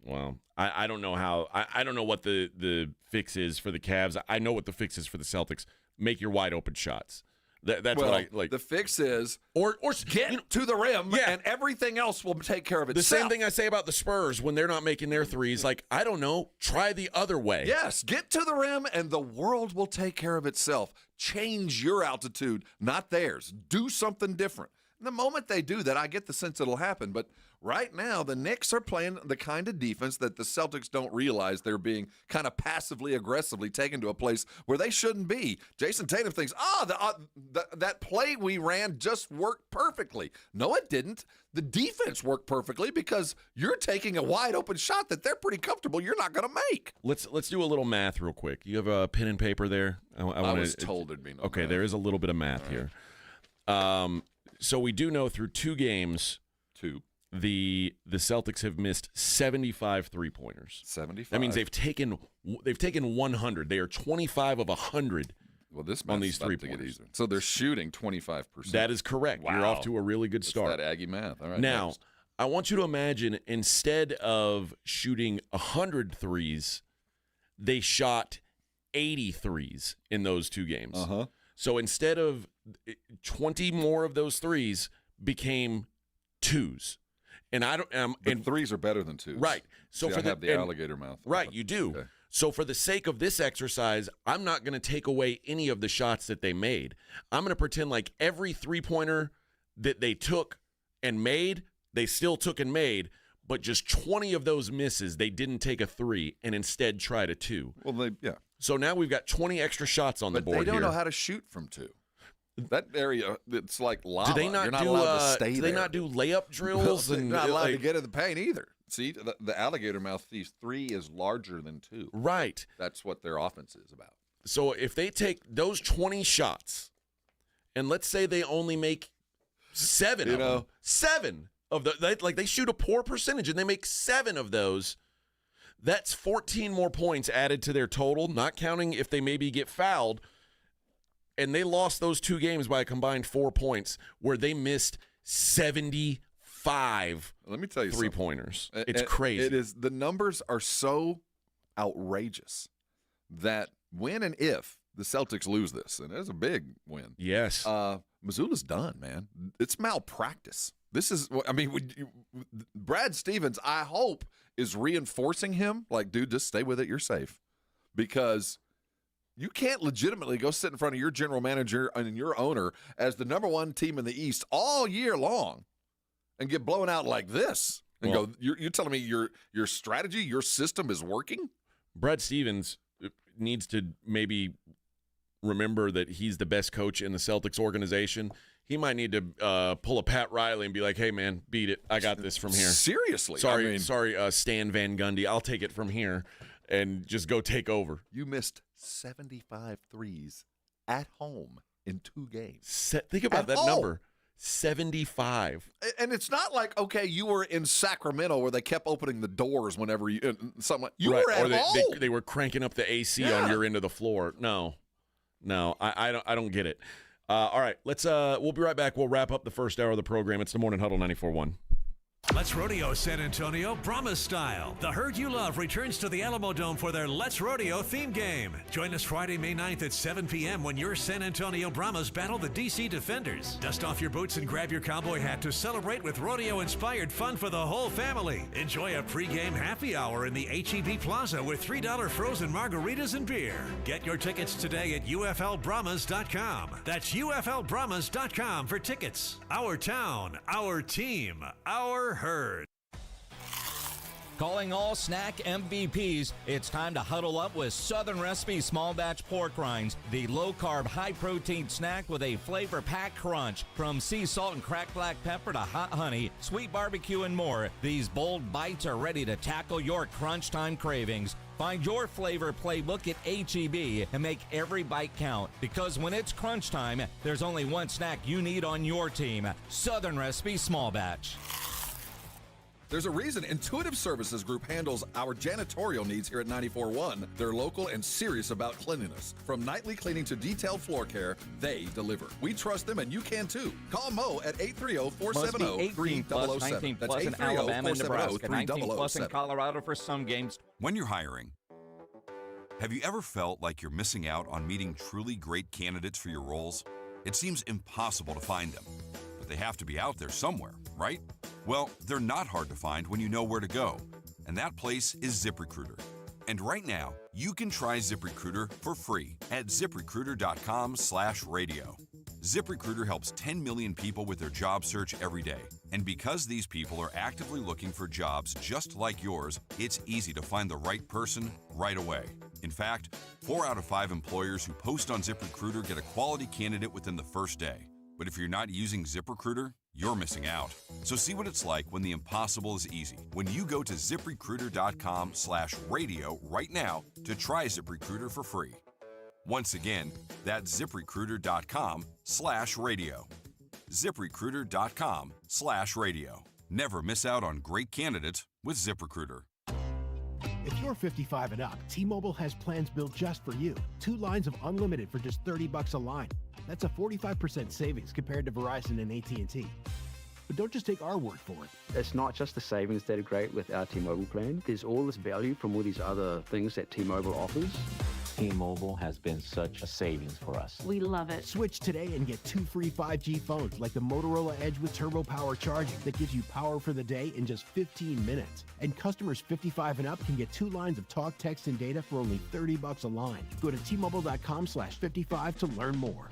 Well, I don't know how. I don't know what the fix is for the Cavs. I know what the fix is for the Celtics. Make your wide open shots. That's what I like. The fix is or get to the rim, and everything else will take care of itself. The same thing I say about the Spurs when they're not making their threes. Like, I don't know, try the other way. Yes, get to the rim, and the world will take care of itself. Change your altitude, not theirs. Do something different. And the moment they do that, I get the sense it'll happen. But right now, the Knicks are playing the kind of defense that the Celtics don't realize they're being kind of passively aggressively taken to a place where they shouldn't be. Jason Tatum thinks, that play we ran just worked perfectly. No, it didn't. The defense worked perfectly because you're taking a wide open shot that they're pretty comfortable you're not going to make. Let's do a little math real quick. You have a pen and paper there? I was told there'd be no Okay, math. there is a little bit of math here. So we do know through 2 games, the Celtics have missed 75 three-pointers. 75. That means they've taken 100. They are 25 of 100 Well, this on these math's about to get 3-pointers. easier. So they're shooting 25%. That is correct. Wow. You're off to a really good start. That's that Aggie math. All right. Now, next. I want you to imagine instead of shooting 100 threes, they shot 80 threes in those 2 games. Uh-huh. So instead of 20 more of those threes became 2s. And I don't and 3s are better than 2s. Right. So See, for I have the alligator mouth. Right, you do. Okay. So for the sake of this exercise, I'm not going to take away any of the shots that they made. I'm going to pretend like every 3-pointer that they took and made, they still took and made, but just 20 of those misses, they didn't take a 3 and instead tried a 2. Well, So now we've got 20 extra shots on the board They don't here. know how to shoot from 2. That area, it's like lava. Do they not You're not do? allowed to stay do there. they not do layup drills? They're and not allowed to get in the paint either. See, the alligator mouth thieves 3 is larger than 2. Right. That's what their offense is about. So if they take those 20 shots, and let's say they only make 7 of them, 7 of they shoot a poor percentage and they make 7 of those. That's 14 more points added to their total, not counting if they maybe get fouled. And they lost those 2 games by a combined 4 points, where they missed 75. Let me tell you 3-pointers. something. It's crazy. It is. The numbers are so outrageous that when and if the Celtics lose this, and it's a big win. Yes. Missoula's done, man. It's malpractice. This is, Brad Stevens, I hope, is reinforcing him. Like, dude, just stay with it. You're safe. Because you can't legitimately go sit in front of your general manager and your owner as the number 1 team in the East all year long and get blown out like this and go, you're telling me your strategy, your system is working? Brad Stevens needs to maybe remember that he's the best coach in the Celtics organization. He might need to pull a Pat Riley and be like, hey, man, beat it. I got this from here. Seriously. Sorry, Stan Van Gundy. I'll take it from here and just go take over. You missed 75 threes at home in 2 games. Think about that number. 75. And it's not like, okay, you were in Sacramento where they kept opening the doors whenever something like, you were at home. They were cranking up the AC on your end of the floor. No, I don't get it. All right, we'll be right back. We'll wrap up the first hour of the program. It's the Morning Huddle 94.1. Let's Rodeo San Antonio Brahma style. The herd you love returns to the Alamo Dome for their Let's Rodeo theme game. Join us Friday, May 9th at 7 p.m. when your San Antonio Brahmas battle the DC Defenders. Dust off your boots and grab your cowboy hat to celebrate with rodeo-inspired fun for the whole family. Enjoy a pregame happy hour in the H-E-B Plaza with $3 frozen margaritas and beer. Get your tickets today at UFLbrahmas.com. That's UFLbrahmas.com for tickets. Our town, our team, our herd. Calling all snack MVPs, it's time to huddle up with Southern Recipe Small Batch Pork Rinds, the low-carb, high-protein snack with a flavor-packed crunch. From sea salt and cracked black pepper to hot honey, sweet barbecue, and more, these bold bites are ready to tackle your crunch time cravings. Find your flavor playbook at H-E-B and make every bite count. Because when it's crunch time, there's only one snack you need on your team. Southern Recipe Small Batch. There's a reason Intuitive Services Group handles our janitorial needs here at 94.1. They're local and serious about cleanliness. From nightly cleaning to detailed floor care, they deliver. We trust them, and you can too. Call Mo at 830-470-3007. 19 That's plus in Alabama and Nebraska, 19 plus in 830-470-3007. Colorado for some games. When you're hiring, have you ever felt like you're missing out on meeting truly great candidates for your roles? It seems impossible to find them, but they have to be out there somewhere, right? Well, they're not hard to find when you know where to go, and that place is ZipRecruiter. And right now, you can try ZipRecruiter for free at ZipRecruiter.com/radio. ZipRecruiter helps 10 million people with their job search every day. And because these people are actively looking for jobs just like yours, it's easy to find the right person right away. In fact, 4 out of 5 employers who post on ZipRecruiter get a quality candidate within the first day. But if you're not using ZipRecruiter, you're missing out. So see what it's like when the impossible is easy. When you go to ZipRecruiter.com/radio right now to try ZipRecruiter for free. Once again, that's ZipRecruiter.com/radio. ZipRecruiter.com/radio. Never miss out on great candidates with ZipRecruiter. If you're 55 and up, T-Mobile has plans built just for you. 2 lines of unlimited for just $30 a line. That's a 45% savings compared to Verizon and AT&T. But don't just take our word for it. It's not just the savings that are great with our T-Mobile plan. There's all this value from all these other things that T-Mobile offers. T-Mobile has been such a savings for us. We love it. Switch today and get 2 free 5G phones like the Motorola Edge with Turbo Power charging that gives you power for the day in just 15 minutes. And customers 55 and up can get 2 lines of talk, text, and data for only $30 a line. Go to T-Mobile.com/55 to learn more.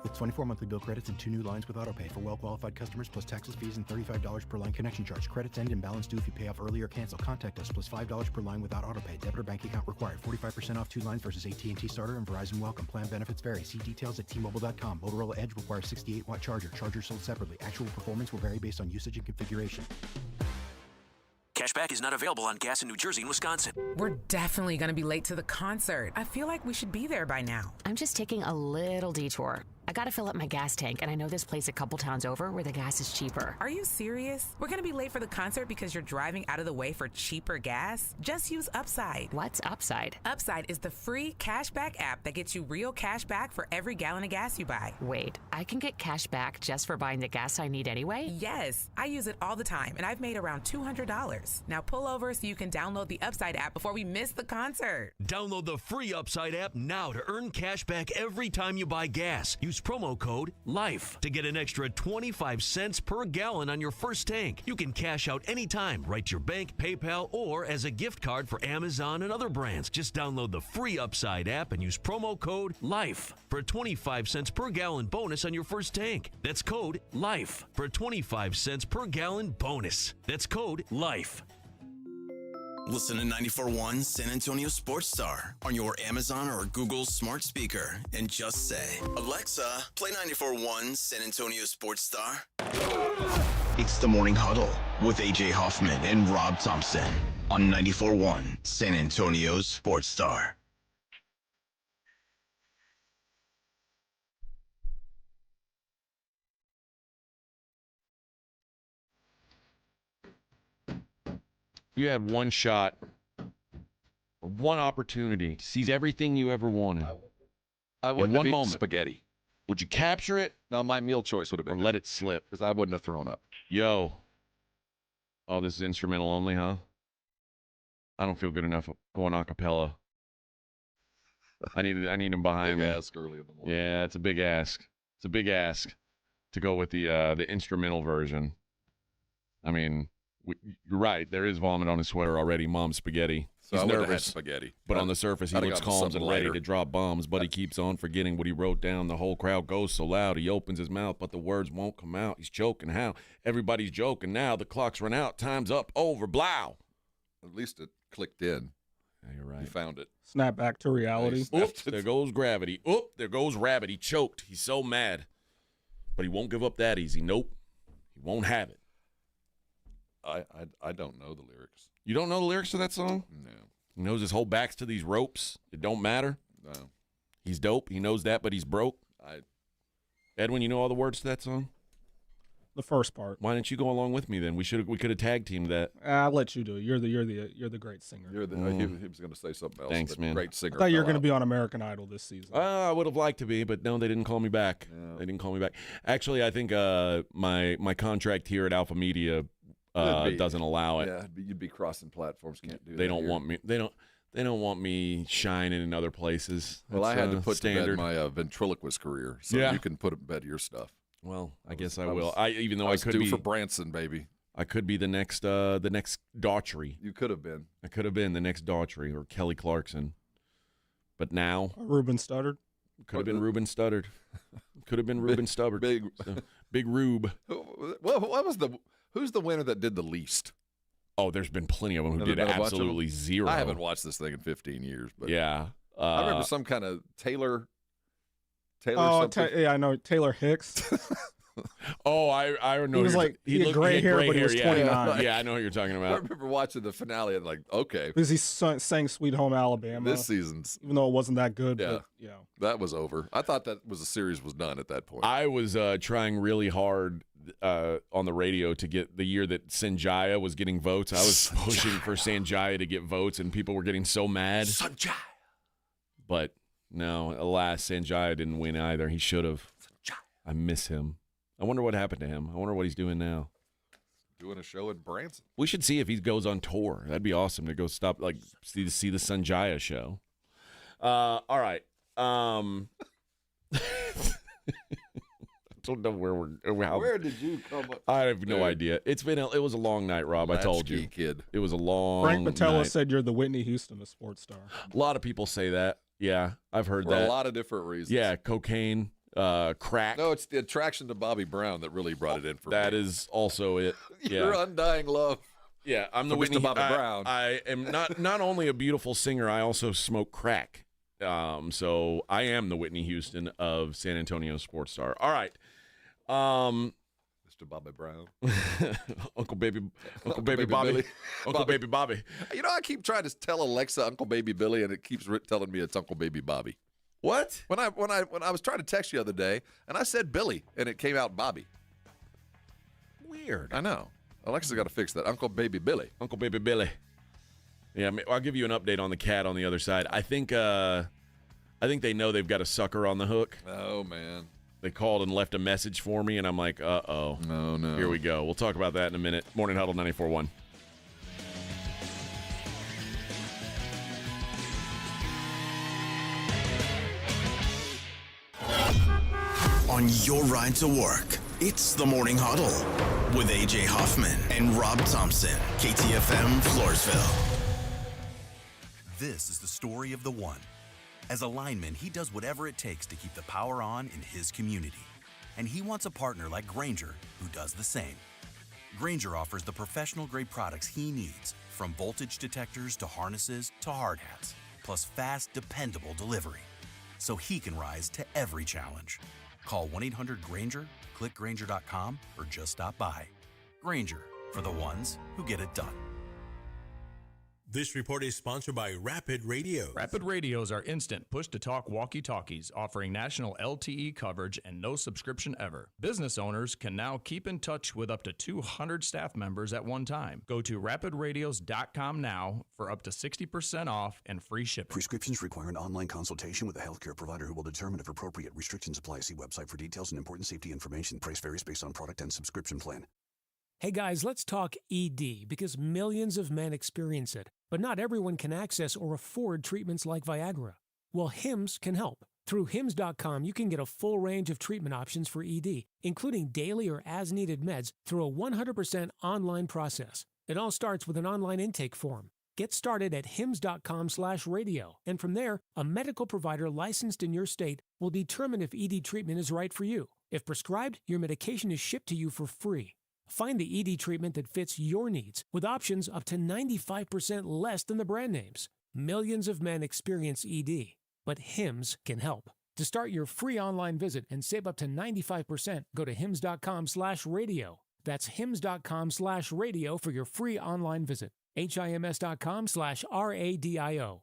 With 24 monthly bill credits and 2 new lines with autopay for well-qualified customers plus taxes, fees, and $35 per line connection charge. Credits end and balance due if you pay off early or cancel. Contact us plus $5 per line without autopay. Debit or bank account required. 45% off 2 lines versus AT&T Starter and Verizon Welcome. Plan benefits vary. See details at T-Mobile.com. Motorola Edge requires 68-watt charger. Charger sold separately. Actual performance will vary based on usage and configuration. Cashback is not available on gas in New Jersey and Wisconsin. We're definitely going to be late to the concert. I feel like we should be there by now. I'm just taking a little detour. I gotta fill up my gas tank, and I know this place a couple towns over where the gas is cheaper. Are you serious? We're gonna be late for the concert because you're driving out of the way for cheaper gas? Just use Upside. What's Upside? Upside is the free cashback app that gets you real cash back for every gallon of gas you buy. Wait, I can get cash back just for buying the gas I need anyway? Yes, I use it all the time, and I've made around $200. Now pull over so you can download the Upside app before we miss the concert. Download the free Upside app now to earn cash back every time you buy gas. Use promo code LIFE to get an extra 25 cents per gallon on your first tank. You can cash out anytime, right to your bank, PayPal, or as a gift card for Amazon and other brands. Just download the free Upside app and use promo code LIFE for a 25 cents per gallon bonus on your first tank. That's code LIFE for a 25 cents per gallon bonus. That's code LIFE. Listen to 94.1 San Antonio Sports Star on your Amazon or Google smart speaker and just say, Alexa, play 94.1 San Antonio Sports Star. It's the Morning Huddle with AJ Hoffman and Rob Thompson on 94.1 San Antonio Sports Star. You had one shot, or one opportunity to seize everything you ever wanted. I wouldn't in one have eaten moment. spaghetti. Would you capture it? No, my meal choice would have been or let it slip? because I wouldn't have thrown up. Yo. Oh, this is instrumental only, huh? I don't feel good enough going a cappella. I need him behind Big me. ask early in the morning. Yeah, it's a big ask. It's a big ask to go with the instrumental version. I mean, you're right. There is vomit on his sweater already. Mom's spaghetti. So He's I would have had nervous, spaghetti. but on the surface he I'd have looks gotten calm something and ready lighter. to drop bombs. But he keeps on forgetting what he wrote down. The whole crowd goes so loud. He opens his mouth, but the words won't come out. He's choking. How? Everybody's joking now. The clock's run out. Time's up. Over. Blow. At least it clicked in. Yeah, you're right. You found it. Snap back to reality. Oops, there goes gravity. Oop, there goes rabbit. He choked. He's so mad. But he won't give up that easy. Nope. He won't have it. I don't know the lyrics. You don't know the lyrics to that song? No. He knows his whole back's to these ropes. It don't matter. No. He's dope. He knows that, but he's broke. Edwin, you know all the words to that song? The first part. Why didn't you go along with me then? We could have tag teamed that. I'll let you do it. You're the great singer. He was going to say something else. Thanks, but man. Great singer. I thought you were fell going to out. be on American Idol this season. I would have liked to be, but no, they didn't call me back. No. They didn't call me back. Actually, I think my contract here at Alpha Media doesn't allow it. Yeah, you'd be crossing platforms. Can't do that. They don't here. want me. They don't want me shining in other places. Well, I That's, had to put standard. to bed my ventriloquist career, so Yeah. you can put to bed your stuff. Well, I guess I will. Even though I I was could due be for Branson, baby. I could be the next Daughtry. You could have been. I could have been the next Daughtry or Kelly Clarkson. But now Ruben Studdard. Could have been Ruben Studdard. Could have been Ruben Studdard. Big Rube. Who's the winner that did the least? Oh, there's been plenty of them who Have did you been watching them? absolutely zero. I haven't watched this thing in 15 years, but yeah. I remember some kind of Taylor Oh, something. yeah, I know Taylor Hicks. Oh, I know. He was like he had gray hair, but he was 29. Yeah, I know what you're talking I about. remember watching the finale and like, okay, Because he sang "Sweet Home Alabama" this season's, even though it wasn't that good. yeah, But, that was over. I thought the series was done at that point. I was trying really hard on the radio to get the year that Sanjaya was getting votes. I was pushing for Sanjaya to get votes, and people were getting so mad. Sanjaya. But no, alas, Sanjaya didn't win either. He should have. I miss him. I wonder what happened to him. I wonder what he's doing now. Doing a show in Branson. We should see if he goes on tour. That'd be awesome to go see the Sanjaya show. All right. I don't know Where did you come up? I have no idea. It was a long night, Rob. I told you. Kid. It was a long Frank Patella night. said you're the Whitney Houston of Sports Star. A lot of people say that. Yeah, I've heard For that. a lot of different reasons. Yeah, cocaine, crack. No, it's the attraction to Bobby Brown that really brought it in for me. That is also it. Your undying love. Yeah, I'm the for Whitney Mr. Bobby Brown. I am not only a beautiful singer, I also smoke crack. So I am the Whitney Houston of San Antonio Sports Star. All right. Mr. Bobby Brown. Uncle Baby Bobby. Billy. Uncle Baby Bobby. You know, I keep trying to tell Alexa Uncle Baby Billy, and it keeps telling me it's Uncle Baby Bobby. What? When I was trying to text you the other day, and I said Billy, and it came out Bobby. Weird. I know. Alexa's got to fix that. Uncle Baby Billy. Uncle Baby Billy. Yeah, I'll give you an update on the cat on the other side. I think they know they've got a sucker on the hook. Oh, man. They called and left a message for me, and I'm like, uh-oh. Oh, no. Here we go. We'll talk about that in a minute. Morning Huddle 94.1. On your ride to work, it's the Morning Huddle with A.J. Hoffman and Rob Thompson, KTFM Floresville. This is the story of the one. As a lineman, he does whatever it takes to keep the power on in his community. And he wants a partner like Grainger who does the same. Grainger offers the professional-grade products he needs, from voltage detectors to harnesses to hard hats, plus fast, dependable delivery, so he can rise to every challenge. Call 1-800-GRAINGER, click Grainger.com, or just stop by. Grainger, for the ones who get it done. This report is sponsored by Rapid Radios. Rapid Radios are instant push-to-talk walkie-talkies offering national LTE coverage and no subscription ever. Business owners can now keep in touch with up to 200 staff members at one time. Go to rapidradios.com now for up to 60% off and free shipping. Prescriptions require an online consultation with a healthcare provider who will determine if appropriate. Restrictions apply. See website for details and important safety information. Price varies based on product and subscription plan. Hey guys, let's talk ED because millions of men experience it, but not everyone can access or afford treatments like Viagra. Well, Hims can help. Through Hims.com, you can get a full range of treatment options for ED, including daily or as-needed meds through a 100% online process. It all starts with an online intake form. Get started at hims.com/radio, and from there, a medical provider licensed in your state will determine if ED treatment is right for you. If prescribed, your medication is shipped to you for free. Find the ED treatment that fits your needs with options up to 95% less than the brand names. Millions of men experience ED, but Hims can help. To start your free online visit and save up to 95%, go to hims.com/radio. That's hims.com/radio for your free online visit. HIMS.com/RADIO.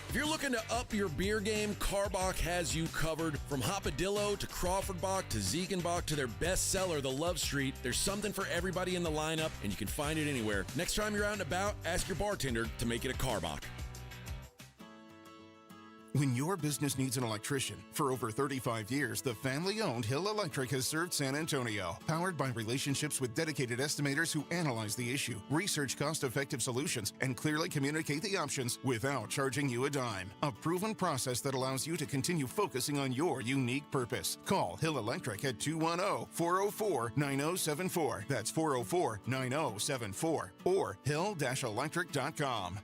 If you're looking to up your beer game, Karbach has you covered. From Hopadillo to Crawford Bock to Ziegenbach to their best seller, the Love Street, there's something for everybody in the lineup, and you can find it anywhere. Next time you're out and about, ask your bartender to make it a Karbach. When your business needs an electrician, for over 35 years, the family-owned Hill Electric has served San Antonio. Powered by relationships with dedicated estimators who analyze the issue, research cost-effective solutions, and clearly communicate the options without charging you a dime. A proven process that allows you to continue focusing on your unique purpose. Call Hill Electric at 210-404-9074. That's 404-9074. Or hill-electric.com.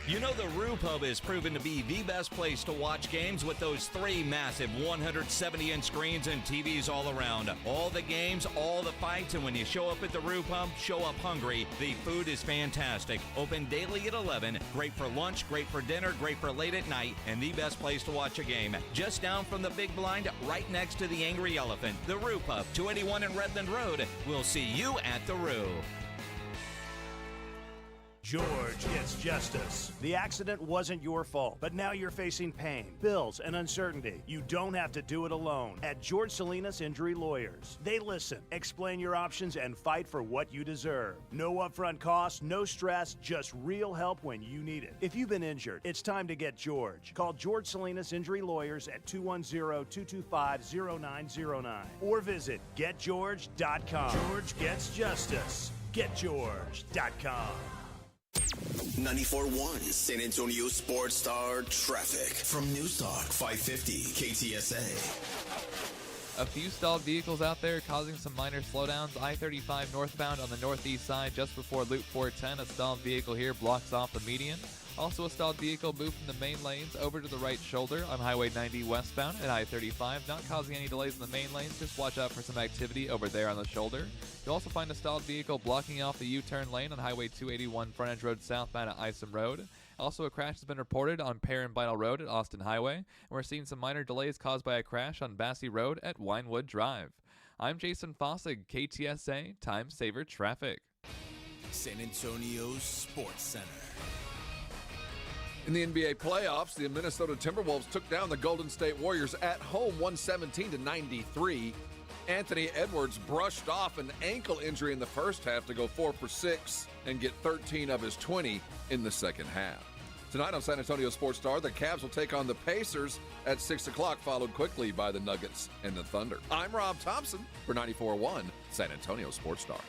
You know the Roo Pub is proven to be the best place to watch games with those 3 massive 170-inch screens and TVs all around. All the games, all the fights, and when you show up at the Roo Pub, show up hungry. The food is fantastic. Open daily at 11. Great for lunch, great for dinner, great for late at night, and the best place to watch a game. Just down from the big blind, right next to the Angry Elephant. The Roo Pub, 281 in Redland Road. We'll see you at the Roo. George gets justice. The accident wasn't your fault, but now you're facing pain, bills, and uncertainty. You don't have to do it alone. At George Salinas Injury Lawyers, they listen, explain your options, and fight for what you deserve. No upfront costs, no stress, just real help when you need it. If you've been injured, it's time to get George. Call George Salinas Injury Lawyers at 210-225-0909 or visit getgeorge.com. George gets justice. Getgeorge.com. 94.1 San Antonio Sports Star traffic from News Talk 550 KTSA. A few stalled vehicles out there causing some minor slowdowns. I-35 northbound on the northeast side just before Loop 410. A stalled vehicle here blocks off the median. Also a stalled vehicle moved from the main lanes over to the right shoulder on Highway 90 westbound at I-35. Not causing any delays in the main lanes. Just watch out for some activity over there on the shoulder. You'll also find a stalled vehicle blocking off the U-turn lane on Highway 281 frontage road southbound at Isom Road. Also, a crash has been reported on Pear and Vinyl Road at Austin Highway. And we're seeing some minor delays caused by a crash on Bassey Road at Winewood Drive. I'm Jason Fossig, KTSA Time Saver Traffic. San Antonio Sports Center. In the NBA playoffs, the Minnesota Timberwolves took down the Golden State Warriors at home 117-93. Anthony Edwards brushed off an ankle injury in the first half to go 4 for 6 and get 13 of his 20 in the second half. Tonight on San Antonio Sports Star, the Cavs will take on the Pacers at 6 o'clock, followed quickly by the Nuggets and the Thunder. I'm Rob Thompson for 94.1 San Antonio Sports Star.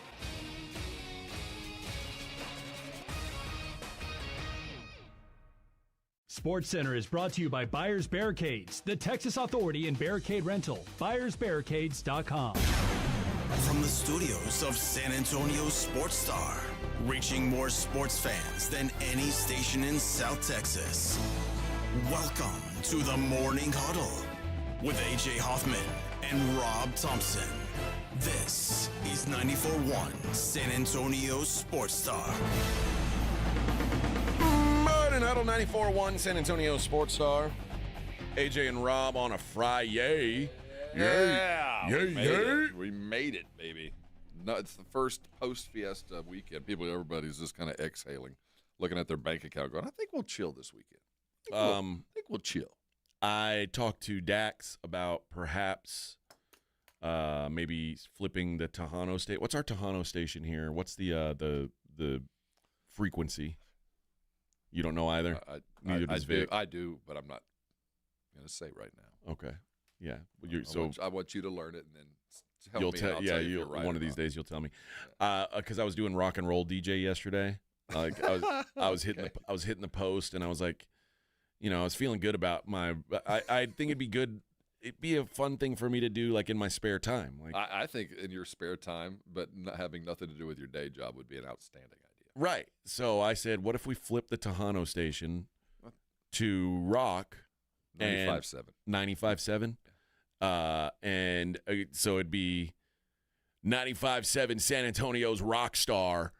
Sports Center is brought to you by Buyers Barricades, the Texas authority in barricade rental. BuyersBarricades.com. From the studios of San Antonio Sports Star, reaching more sports fans than any station in South Texas. Welcome to the Morning Huddle with AJ Hoffman and Rob Thompson. This is 94.1 San Antonio Sports Star. Morning Huddle 94.1 San Antonio Sports Star. AJ and Rob on a Friday. Yeah. Yay. We made it, baby. No, it's the first post-fiesta weekend. Everybody's just kind of exhaling, looking at their bank account going, I think we'll chill this weekend. I think we'll chill. I talked to Dax about perhaps maybe flipping the Tejano state. What's our Tejano station here? What's the frequency? You don't know either? Neither does Vic. I do, but I'm not going to say right now. Okay. Yeah. I want you to learn it and then tell me. I'll tell you if you're right one of these days you'll tell me. Because I was doing rock and roll DJ yesterday. Like I was hitting the post, and I was like, I was feeling good about my. I think it'd be good. It'd be a fun thing for me to do, like in my spare time. Like I think in your spare time, but not having nothing to do with your day job would be an outstanding idea. Right. So I said, what if we flip the Tejano station to rock 95.7. 95.7. So it'd be 95.7 San Antonio's rock star.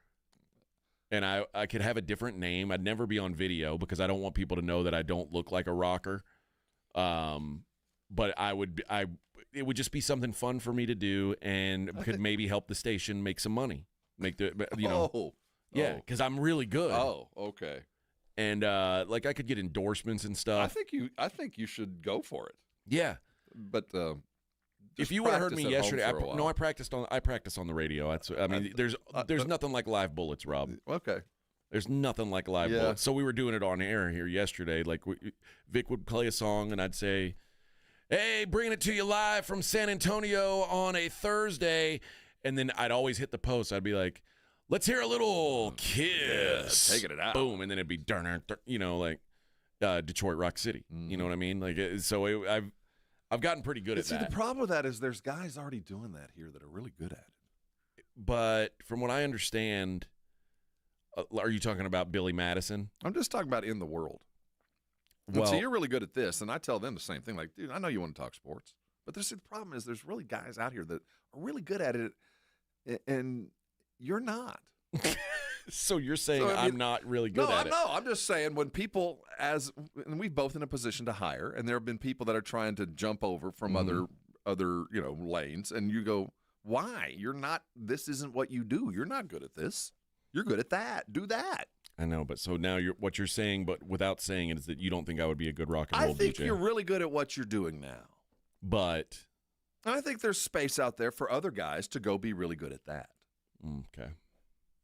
And I could have a different name. I'd never be on video because I don't want people to know that I don't look like a rocker. But it would just be something fun for me to do, and could maybe help the station make some money. Yeah, because I'm really good. Oh, okay. And I could get endorsements and stuff. I think you should go for it. Yeah, but if you would have heard me yesterday, I practiced on the radio. There's nothing like live bullets, Rob. Okay. There's nothing like live bullets. So we were doing it on air here yesterday. Like Vic would play a song, and I'd say, "Hey, bringing it to you live from San Antonio on a Thursday," and then I'd always hit the post. I'd be like, "Let's hear a little Kiss." Yeah, taking it out. Boom, and then it'd be Detroit Rock City. Mm-hmm. You know what I mean? I've gotten pretty good at that. The problem with that is there's guys already doing that here that are really good at it. But from what I understand, are you talking about Billy Madison? I'm just talking about in the world. Well, so you're really good at this, and I tell them the same thing. Like, dude, I know you want to talk sports, but the problem is there's really guys out here that are really good at it, and you're not. So you're saying I'm not really good at it? No, I'm just saying when people, and we've both in a position to hire, and there have been people that are trying to jump over from other lanes, and you go, why? You're not. This isn't what you do. You're not good at this. You're good at that. Do that. I know, but so now what you're saying, but without saying it, is that you don't think I would be a good rock and roll DJ. I think you're really good at what you're doing now. But I think there's space out there for other guys to go be really good at that. Okay.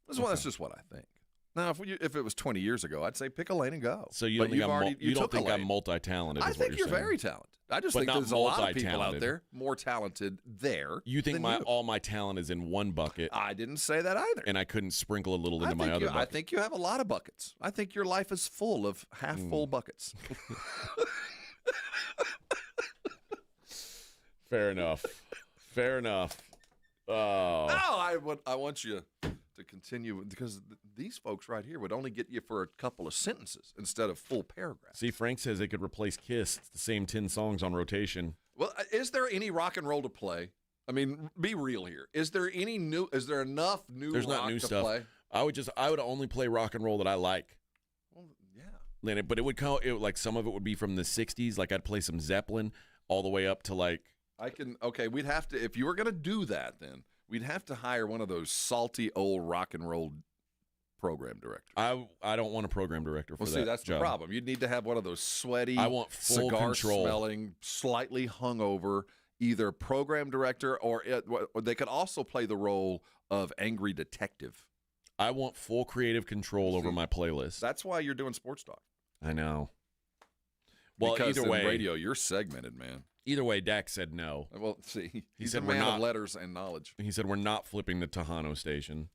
That's just what I think. Now, if it was 20 years ago, I'd say pick a lane and go. So you don't think I'm multi-talented? I think you're very talented. I just think there's a lot of people out there more talented there. You think all my talent is in one bucket? I didn't say that either. And I couldn't sprinkle a little into my other bucket. I think you have a lot of buckets. I think your life is full of half-full buckets. Fair enough. Fair enough. Oh. No, I want you to continue because these folks right here would only get you for a couple of sentences instead of full paragraphs. See, Frank says they could replace Kiss. It's the same 10 songs on rotation. Well, is there any rock and roll to play? I mean, be real here. Is there enough new There's rock not new to stuff. play? I would only play rock and roll that I like. Well, yeah. But it would come like some of it would be from the 60s. Like I'd play some Zeppelin all the way up to like. We'd have to, if you were going to do that, then we'd have to hire one of those salty old rock and roll program directors. I don't want a program director for that. See, that's job. the problem. You'd need to have one of those sweaty, I want full control. cigar-smelling, slightly hungover, either program director or they could also play the role of angry detective. I want full creative control over my playlist. That's why you're doing sports talk. I know. Well, because either in way, radio, you're segmented, man. Either way, Dak said no. Well, see, he said a we're man not of letters and knowledge. He said we're not flipping the Tejano station.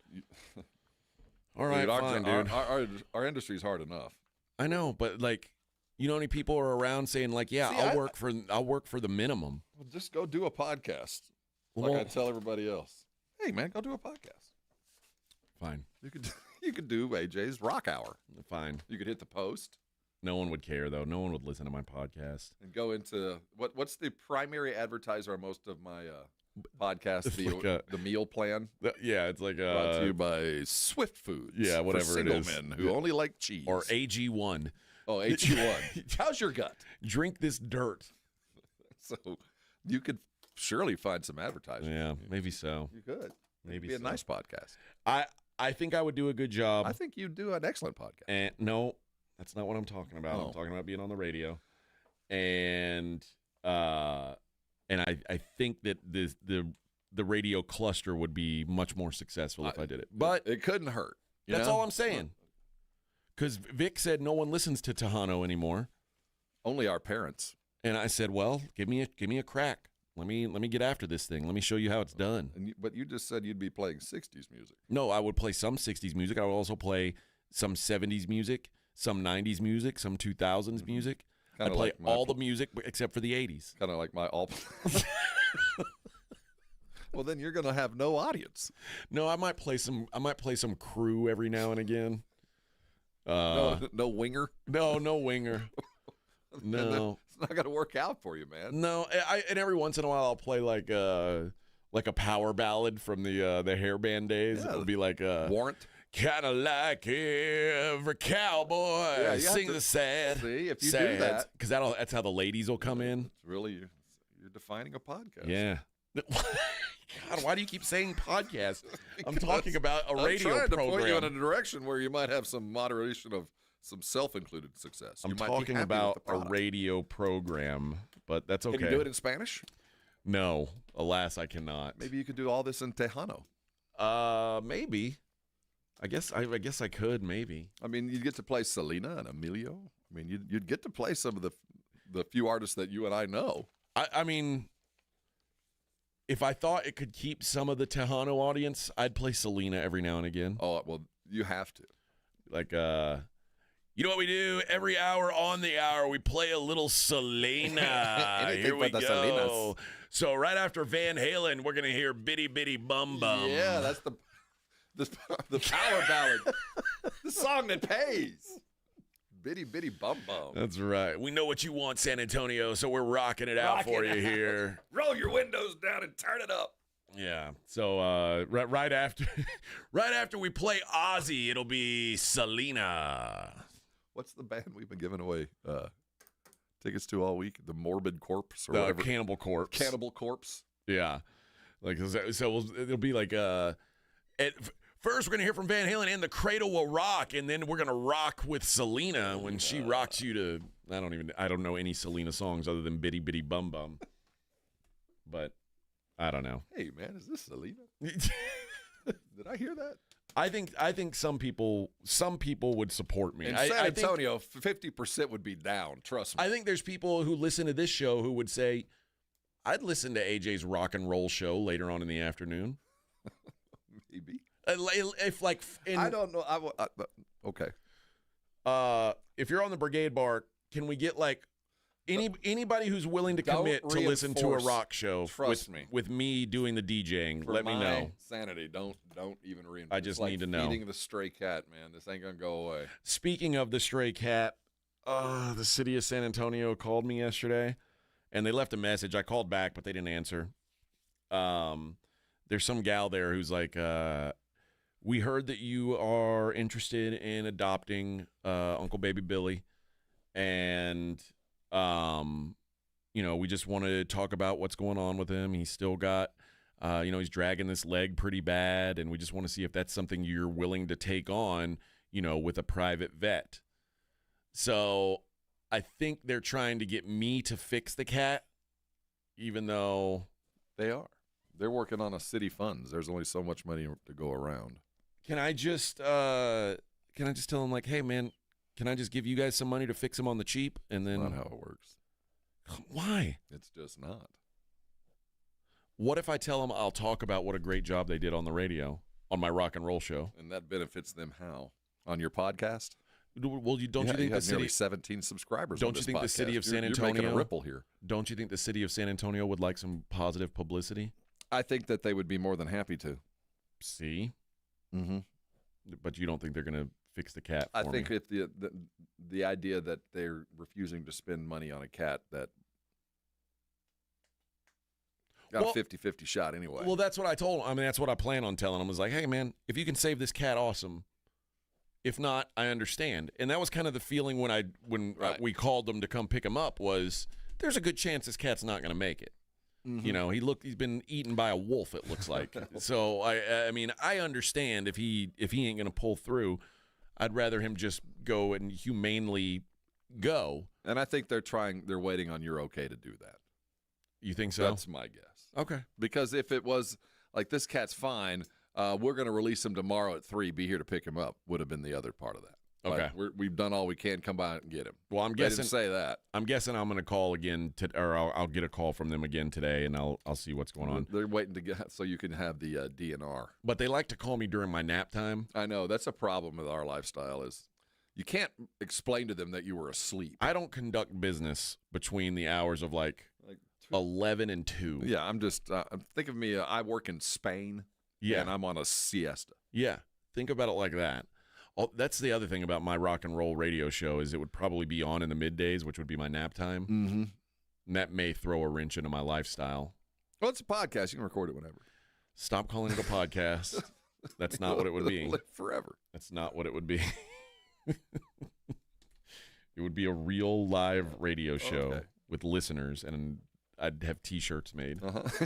All right, dude, fine, dude. Our industry's hard enough. I know, but like, you know, how many people are around saying like, "Yeah, I'll work for the minimum." Well, just go do a podcast. Like I tell everybody else, hey man, go do a podcast. Fine. You could do AJ's Rock Hour. Fine. You could hit the post. No one would care though. No one would listen to my podcast. And go into what's the primary advertiser on most of my podcasts? The meal plan. Yeah, it's like brought to you by Swift Foods. Yeah, whatever for it is. Single men who only like cheese. Or AG1. Oh, AG1. How's your gut? Drink this dirt. So you could surely find some advertising. Yeah, maybe so. You could. Maybe It'd be a nice podcast. I think I would do a good job. I think you'd do an excellent podcast. And no, that's not what I'm talking about. I'm talking about being on the radio. And I think that the radio cluster would be much more successful if I did it. But it couldn't hurt. That's all I'm saying. Because Vic said no one listens to Tejano anymore. Only our parents. And I said, well, give me a crack. Let me get after this thing. Let me show you how it's done. But you just said you'd be playing 60s music. No, I would play some 60s music. I would also play some 70s music, some 90s music, some 2000s music. I'd play all the music except for the 80s. Kind of like my all. Well, then you're going to have no audience. No, I might play some Crew every now and again. No winger. No winger. No, it's not going to work out for you, man. No, and every once in a while I'll play like a power ballad from the hairband days. Yeah, It'll be like Warrant. Kind of like every cowboy sing the sad. See, if you sad, do that, because that's how the ladies will come in. It's really you're defining a podcast. Yeah. God, why do you keep saying podcast? I'm talking about a radio I'm trying program. to point you in a direction where you might have some moderation of some self-included success. I'm talking about a radio program, but that's okay. Can you do it in Spanish? No, alas, I cannot. Maybe you could do all this in Tejano. Maybe. I guess I could. Maybe. I mean, you'd get to play Selena and Emilio. I mean, you'd get to play some of the few artists that you and I know. I mean, if I thought it could keep some of the Tejano audience, I'd play Selena every now and again. Oh well, you have to. Like you know what we do? Every hour on the hour, we play a little Selena. Here we go. Selenas. So right after Van Halen, we're going to hear Bitty Bitty Bum Bum. Yeah, that's the power ballad. The song that pays. Bitty Bitty Bum Bum. That's right. We know what you want, San Antonio, so we're rocking it out for you here. Roll your windows down and turn it up. Yeah. So right after we play Ozzy, it'll be Selena. What's the band we've been giving away tickets to all week? The Morbid Corpse or whatever. Cannibal Corpse. Cannibal Corpse. Yeah. Like so it'll be like First, we're going to hear from Van Halen and The Cradle Will Rock, and then we're going to rock with Selena when she rocks you to, I don't know any Selena songs other than Bitty Bitty Bum Bum. But I don't know. Hey, man, is this Selena? Did I hear that? I think some people would support me. In San Antonio, 50% would be down. Trust me. I think there's people who listen to this show who would say, I'd listen to AJ's rock and roll show later on in the afternoon. Maybe. If I don't know. Okay. If you're on the Brigade Bar, can we get anybody who's willing to commit to listen to a rock show with me doing the DJing? For let me know. Sanity, don't even reinforce. I just need to know. Feeding the stray cat, man. This ain't gonna go away. Speaking of the stray cat, the city of San Antonio called me yesterday, and they left a message. I called back, but they didn't answer. There's some gal there who's like, we heard that you are interested in adopting Uncle Baby Billy, and we just want to talk about what's going on with him. He's still got, he's dragging this leg pretty bad, and we just want to see if that's something you're willing to take on, with a private vet. So I think they're trying to get me to fix the cat, even though they are. They're working on a city funds. There's only so much money to go around. Can I just tell them, like, hey, man, can I just give you guys some money to fix him on the cheap? And then That's not how it works. Why? It's just not. What if I tell them I'll talk about what a great job they did on the radio on my rock and roll show? And that benefits them how? On your podcast? Well, you think you the have city nearly 17 subscribers? Don't you think the city of San Antonio? You're making a ripple here. Don't you think the city of San Antonio would like some positive publicity? I think that they would be more than happy to. See? Mm-hmm. But you don't think they're going to fix the cat for I think me? if the idea that they're refusing to spend money on a cat that got a 50-50 shot anyway. Well, that's what I told them. I mean, that's what I plan on telling them. I was like, hey, man, if you can save this cat, awesome. If not, I understand. And that was kind of the feeling when we called them to come pick him up was there's a good chance this cat's not going to make it. Mm-hmm. He's been eaten by a wolf, it looks like. So I mean, I understand if he ain't going to pull through. I'd rather him just go and humanely go. And I think they're waiting on you're okay to do that. You think so? That's my guess. Okay. Because if it was like this cat's fine, we're going to release him tomorrow at 3, be here to pick him up, would have been the other part of that. Okay. Like, we've done all we can, come by and get him. Well, I'm They guessing didn't say that. I'm guessing I'm going to call again, or I'll get a call from them again today, and I'll see what's going on. They're waiting to get so you can have the DNR. But they like to call me during my nap time. I know that's a problem with our lifestyle is you can't explain to them that you were asleep. I don't conduct business between the hours of like 11 and 2. Yeah, I'm just think of me. I work in Spain. Yeah, and I'm on a siesta. Yeah, think about it like that. Oh, that's the other thing about my rock and roll radio show is it would probably be on in the middays, which would be my nap time. Mm-hmm. And that may throw a wrench into my lifestyle. Well, it's a podcast. You can record it whenever. Stop calling it a podcast. That's not what it would be. Live forever. That's not what it would be. It would be a real live radio show with listeners, and I'd have T-shirts made.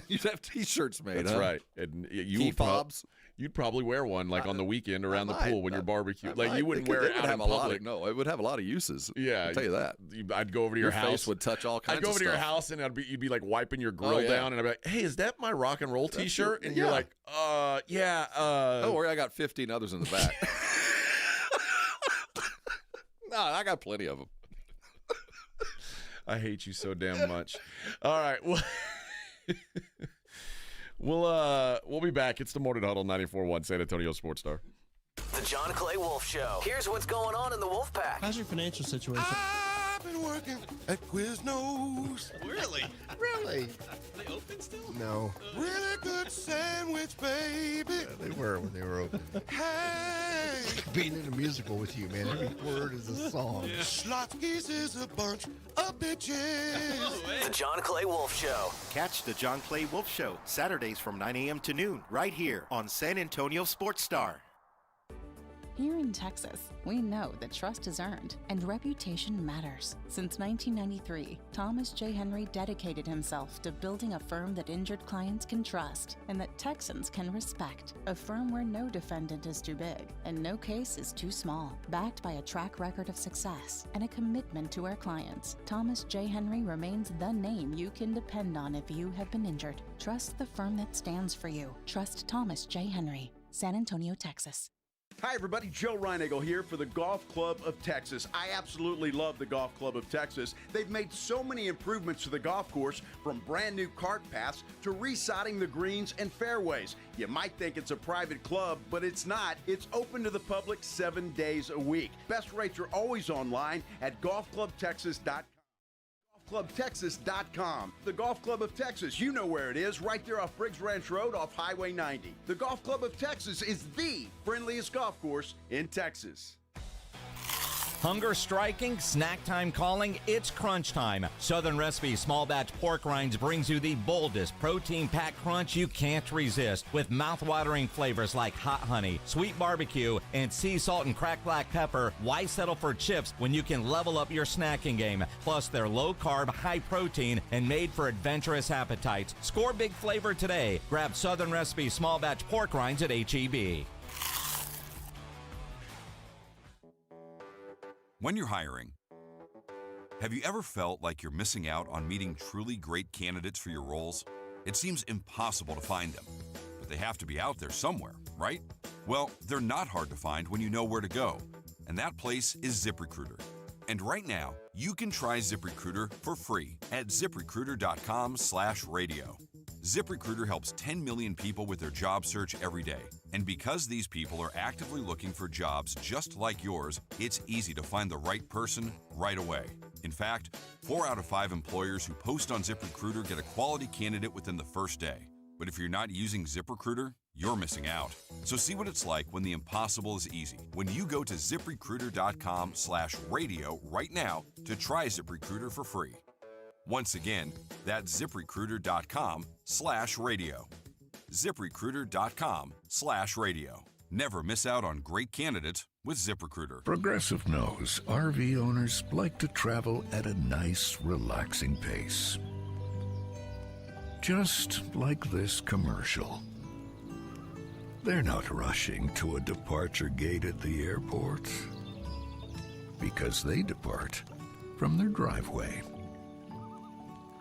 You'd have T-shirts made. That's right. And you would you'd probably wear one like on the weekend around the pool when you're barbecue. Like you wouldn't wear it out in public. No, it would have a lot of uses. Yeah, I'll tell you that. I'd go over to your house. Face would touch all kinds. I'd go of over to stuff. your house and you'd be like wiping your grill down, and I'd be like, "Hey, is that my rock and roll T-shirt?" And you're like, yeah. Don't worry, I got 15 others in the back. No, I got plenty of them. I hate you so damn much. All right, we'll be back. It's the Morning Huddle, 94.1 San Antonio Sports Star. The John Clay Wolf Show. Here's what's going on in the Wolf Pack. How's your financial situation? I've been working at Quiznos. Really? Really? They open still? No. Really good sandwich, baby. Yeah, they were when they were open. Hey! Being in a musical with you, man. Every word is a song. Yeah. Schlotzky's is a bunch of bitches. The John Clay Wolf Show. Catch the John Clay Wolf Show Saturdays from 9 a.m. to noon right here on San Antonio Sports Star. Here in Texas, we know that trust is earned and reputation matters. Since 1993, Thomas J. Henry dedicated himself to building a firm that injured clients can trust and that Texans can respect. A firm where no defendant is too big and no case is too small. Backed by a track record of success and a commitment to our clients, Thomas J. Henry remains the name you can depend on if you have been injured. Trust the firm that stands for you. Trust Thomas J. Henry, San Antonio, Texas. Hi, everybody. Joe Reinagle here for the Golf Club of Texas. I absolutely love the Golf Club of Texas. They've made so many improvements to the golf course, from brand new cart paths to resodding the greens and fairways. You might think it's a private club, but it's not. It's open to the public 7 days a week. Best rates are always online at golfclubtexas.com. GolfClubTexas.com. The Golf Club of Texas, you know where it is, right there off Briggs Ranch Road off Highway 90. The Golf Club of Texas is the friendliest golf course in Texas. Hunger striking, snack time calling, it's crunch time. Southern Recipe Small Batch Pork Rinds brings you the boldest protein-packed crunch you can't resist, with mouth-watering flavors like hot honey, sweet barbecue, and sea salt and cracked black pepper. Why settle for chips when you can level up your snacking game? Plus, they're low-carb, high-protein, and made for adventurous appetites. Score big flavor today. Grab Southern Recipe Small Batch Pork Rinds at H-E-B. When you're hiring, have you ever felt like you're missing out on meeting truly great candidates for your roles? It seems impossible to find them, but they have to be out there somewhere, right? Well, they're not hard to find when you know where to go, and that place is ZipRecruiter. And right now, you can try ZipRecruiter for free at ZipRecruiter.com/radio. ZipRecruiter helps 10 million people with their job search every day. And because these people are actively looking for jobs just like yours, it's easy to find the right person right away. In fact, 4 out of 5 employers who post on ZipRecruiter get a quality candidate within the first day. But if you're not using ZipRecruiter, you're missing out. So see what it's like when the impossible is easy. When you go to ZipRecruiter.com/radio right now to try ZipRecruiter for free. Once again, that's ZipRecruiter.com/radio. ZipRecruiter.com/radio. Never miss out on great candidates with ZipRecruiter. Progressive knows RV owners like to travel at a nice, relaxing pace. Just like this commercial. They're not rushing to a departure gate at the airport because they depart from their driveway.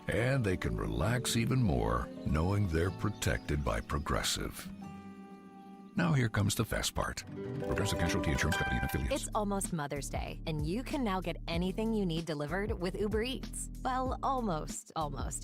And they can relax even more knowing they're protected by Progressive. Now here comes the fast part. Progressive Casualty Insurance Company and Affiliates. It's almost Mother's Day, and you can now get anything you need delivered with Uber Eats. Well, almost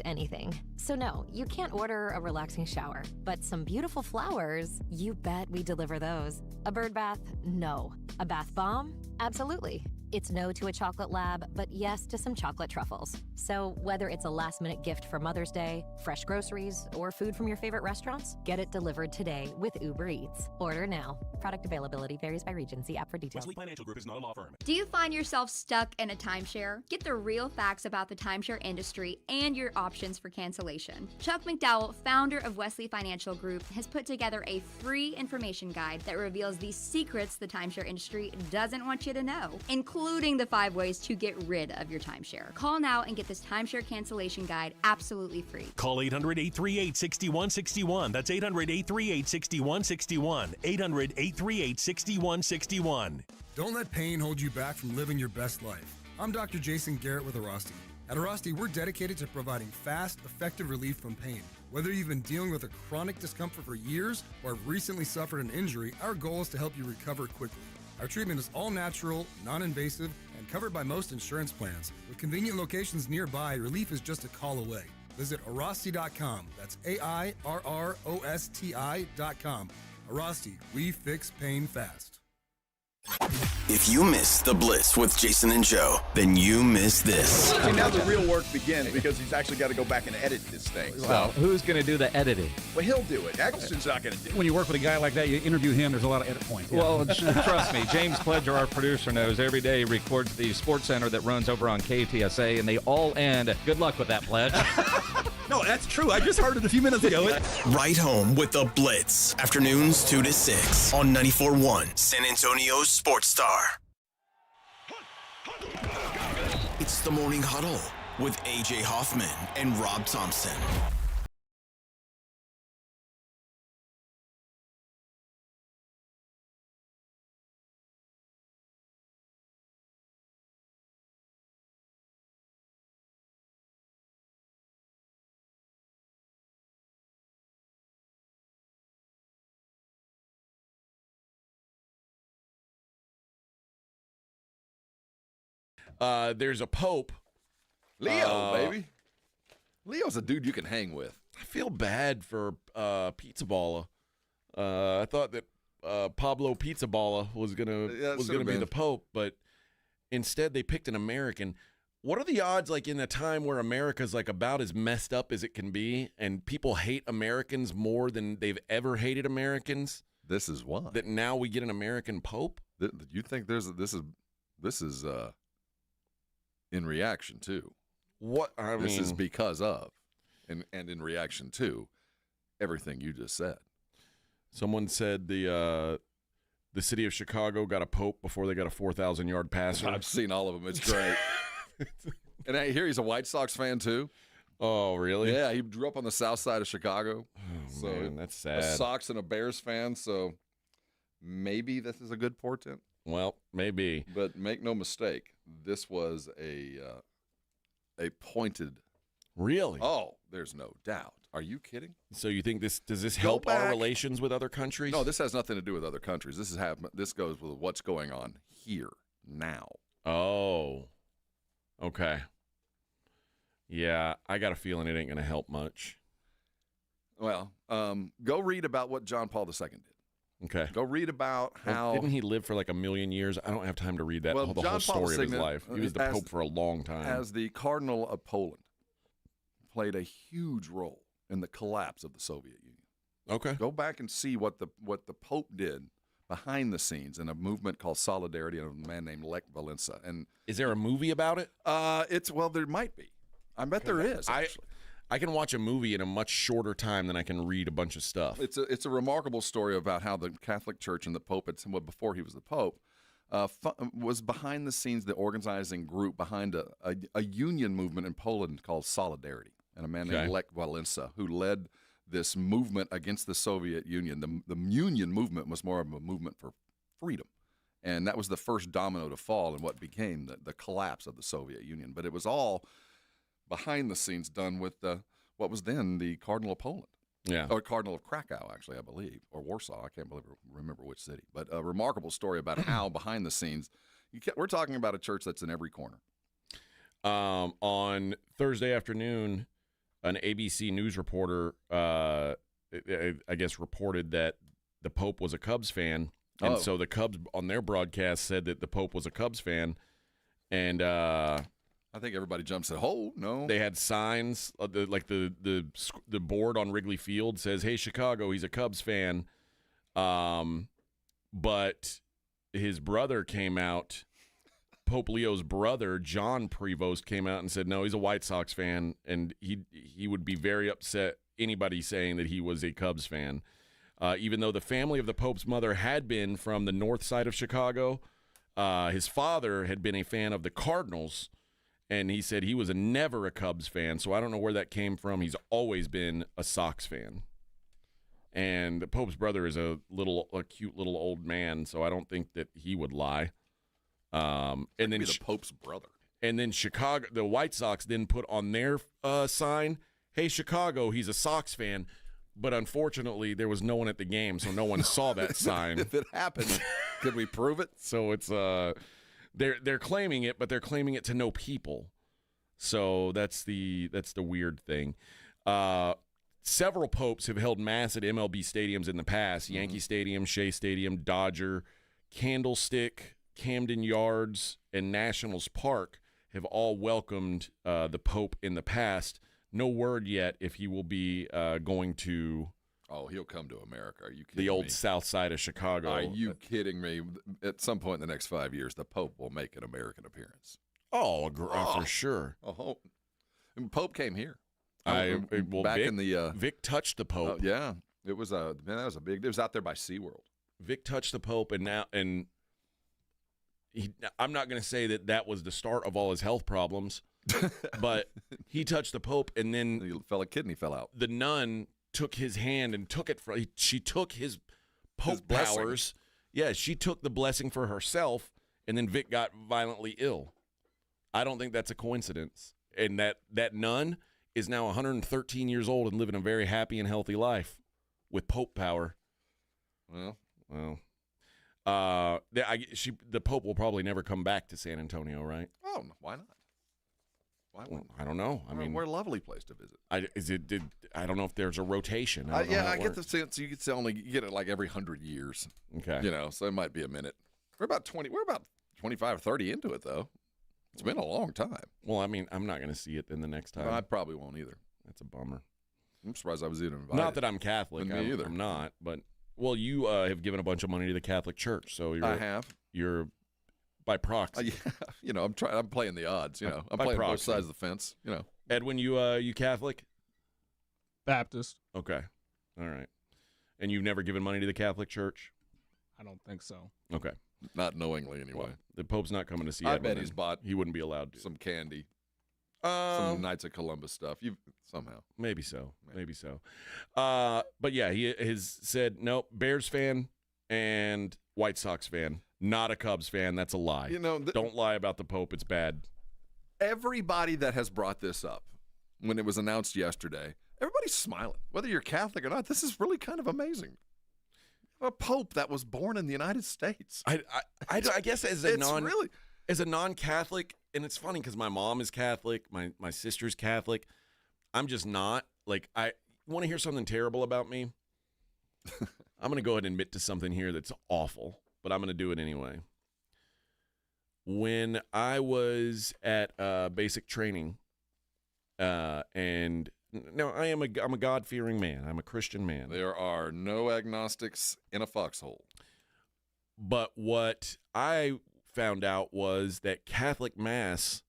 anything. So no, you can't order a relaxing shower, but some beautiful flowers, you bet we deliver those. A bird bath? No. A bath bomb? Absolutely. It's no to a chocolate lab, but yes to some chocolate truffles. So whether it's a last-minute gift for Mother's Day, fresh groceries, or food from your favorite restaurants, get it delivered today with Uber Eats. Order now. Product availability varies by region. See app for details. Wesley Financial Group is not a law firm. Do you find yourself stuck in a timeshare? Get the real facts about the timeshare industry and your options for cancellation. Chuck McDowell, founder of Wesley Financial Group, has put together a free information guide that reveals the secrets the timeshare industry doesn't want you to know, including the 5 ways to get rid of your timeshare. Call now and get this timeshare cancellation guide absolutely free. Call 800-838-6161. That's 800-838-6161. 800-838-6161. Don't let pain hold you back from living your best life. I'm Dr. Jason Garrett with Arasti. At Arasti, we're dedicated to providing fast, effective relief from pain. Whether you've been dealing with a chronic discomfort for years or have recently suffered an injury, our goal is to help you recover quickly. Our treatment is all natural, non-invasive, and covered by most insurance plans. With convenient locations nearby, relief is just a call away. Visit Arasti.com. That's AIRROSTI.com. Arasti, we fix pain fast. If you missed the Blitz with Jason and Joe, then you missed this. See, now the real work begins because he's actually got to go back and edit this thing. So. Well, who's going to do the editing? Well, he'll do it. Eggleston's not going to do it. When you work with a guy like that, you interview him, there's a lot of edit points. Yeah. Well, trust me, James Pledger, our producer, knows every day he records the Sports Center that runs over on KTSA, and they all end. Good luck with that, Pledge. No, that's true. I just heard it a few minutes ago. Right home with the Blitz. Afternoons 2 to 6 on 94.1 San Antonio's Sports Star. It's the Morning Huddle with A.J. Hoffman and Rob Thompson. There's a pope. Leo, baby. Leo's a dude you can hang with. I feel bad for Pizza Balla. I thought that Pablo Pizza Balla was gonna be the pope, but instead they picked an American. What are the odds, like in a time where America's like about as messed up as it can be, and people hate Americans more than they've ever hated Americans? This is why. That now we get an American pope. You think this is in reaction to what? This is because of, and in reaction to everything you just said. Someone said the city of Chicago got a pope before they got a 4,000-yard passer. I've seen all of them. It's great. And I hear he's a White Sox fan too. Oh, really? Yeah, he grew up on the south side of Chicago. Oh, so man, that's sad. A Sox and a Bears fan, so maybe this is a good portent. Well, maybe. But make no mistake, this was a pointed. Really? Oh, there's no doubt. Are you kidding? So you think does this help our relations with other countries? No, this has nothing to do with other countries. This goes with what's going on here now. Oh. Okay. Yeah, I got a feeling it ain't going to help much. Well, go read about what John Paul II did. Okay. Go read about how... Didn't he live for like 1,000,000 years? I don't have time to read that, well, the John whole story Paul of his life. He was the Pope for a long time. As the Cardinal of Poland, played a huge role in the collapse of the Soviet Union. Okay. Go back and see what the Pope did behind the scenes in a movement called Solidarity and a man named Lech Walesa. And is there a movie about it? There might be. I bet there is, actually. I can watch a movie in a much shorter time than I can read a bunch of stuff. It's a remarkable story about how the Catholic Church and the Pope, before he was the Pope, was behind the scenes the organizing group behind a union movement in Poland called Solidarity, and a man named Lech Walesa, who led this movement against the Soviet Union. The union movement was more of a movement for freedom, and that was the first domino to fall in what became the collapse of the Soviet Union. But it was all behind the scenes done with what was then the Cardinal of Poland. Yeah. Or Cardinal of Krakow, actually, I believe, or Warsaw. I can't remember which city. But a remarkable story about how behind the scenes, we're talking about a church that's in every corner. On Thursday afternoon, an ABC News reporter, I guess, reported that the Pope was a Cubs fan. And so the Cubs on their broadcast said that the Pope was a Cubs fan. And I think everybody jumps at, oh, no. They had signs, the board on Wrigley Field says, hey, Chicago, he's a Cubs fan. But his brother came out, Pope Leo's brother, John Prevost, came out and said, no, he's a White Sox fan, and he would be very upset anybody saying that he was a Cubs fan. Even though the family of the Pope's mother had been from the north side of Chicago, his father had been a fan of the Cardinals. And he said he was never a Cubs fan, so I don't know where that came from. He's always been a Sox fan. And the Pope's brother is a cute little old man, so I don't think that he would lie. And then the Pope's brother. And then Chicago, the White Sox then put on their sign, hey, Chicago, he's a Sox fan. But unfortunately, there was no one at the game, so no one saw that sign. If it happened, could we prove it? So it's They're claiming it, but they're claiming it to no people. So that's the weird thing. Several popes have held mass at MLB stadiums in the past. Yankee Stadium, Shea Stadium, Dodger, Candlestick, Camden Yards, and Nationals Park have all welcomed the Pope in the past. No word yet if he will be going to. Oh, he'll come to America. Are you kidding the old me? south side of Chicago? Are you kidding me? At some point in the next 5 years, the Pope will make an American appearance. For sure. Oh, and Pope came here. Back in the Vic touched the Pope. Yeah, it was that was a big. It was out there by SeaWorld. Vic touched the Pope, and I'm not going to say that was the start of all his health problems, but he touched the Pope, and then a kidney fell out. The nun took his hand and took it from. She took his Pope blessing. powers. Yeah, she took the blessing for herself, and then Vic got violently ill. I don't think that's a coincidence, and that nun is now 113 years old and living a very happy and healthy life with Pope power. Well. The Pope will probably never come back to San Antonio, right? Oh, why not? Why? I don't know. I mean, we're a lovely place to visit. I don't know if there's a rotation. I get the sense you get it like every 100 years. Okay. So it might be a minute. We're about 25 or 30 into it, though. It's been a long time. Well, I mean, I'm not going to see it then the next time. No, I probably won't either. That's a bummer. I'm surprised I was even invited. Not that I'm Catholic. Me either. I'm not, but well, you have given a bunch of money to the Catholic Church, so I have. You're by proxy. Yeah, I'm playing the odds. I'm by playing both proxy. sides of the fence. Edwin, you Catholic? Baptist. Okay, all right. And you've never given money to the Catholic Church? I don't think so. Okay. Not knowingly, anyway. Well, the Pope's not coming to see I Edwin, bet he's bought. He wouldn't be allowed to. Some candy. Some Knights of Columbus stuff. Somehow. Maybe so. But yeah, he has said, nope, Bears fan and White Sox fan. Not a Cubs fan. That's a lie. Don't lie about the Pope. It's bad. Everybody that has brought this up when it was announced yesterday, everybody's smiling. Whether you're Catholic or not, this is really kind of amazing. A Pope that was born in the United States. I guess as a non-Catholic, and it's funny because my mom is Catholic, my sister's Catholic. I'm just not. Like, I want to hear something terrible about me. I'm going to go ahead and admit to something here that's awful, but I'm going to do it anyway. When I was at basic training, and now I'm a God-fearing man. I'm a Christian man. There are no agnostics in a foxhole. But what I found out was that Catholic Mass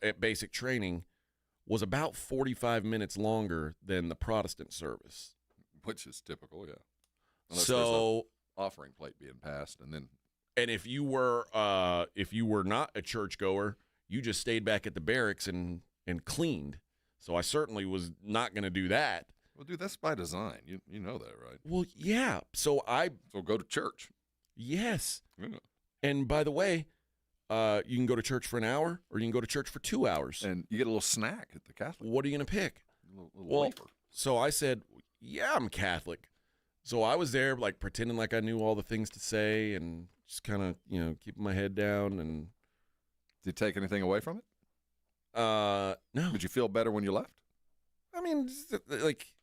at basic training was about 45 minutes longer than the Protestant service. Which is typical, yeah. Unless there's an offering plate being passed, and if you were not a churchgoer, you just stayed back at the barracks and cleaned. So I certainly was not going to do that. Well, dude, that's by design. You know that, right? Well, yeah. So go to church. Yes. Yeah. And by the way, you can go to church for an hour, or you can go to church for 2 hours, and you get a little snack at the Catholic. What are you going to pick? A little wafer. So I said, yeah, I'm Catholic. So I was there, like, pretending like I knew all the things to say, and just kind of, keeping my head down. And did you take anything away from it? No. Did you feel better when you left? I mean, like,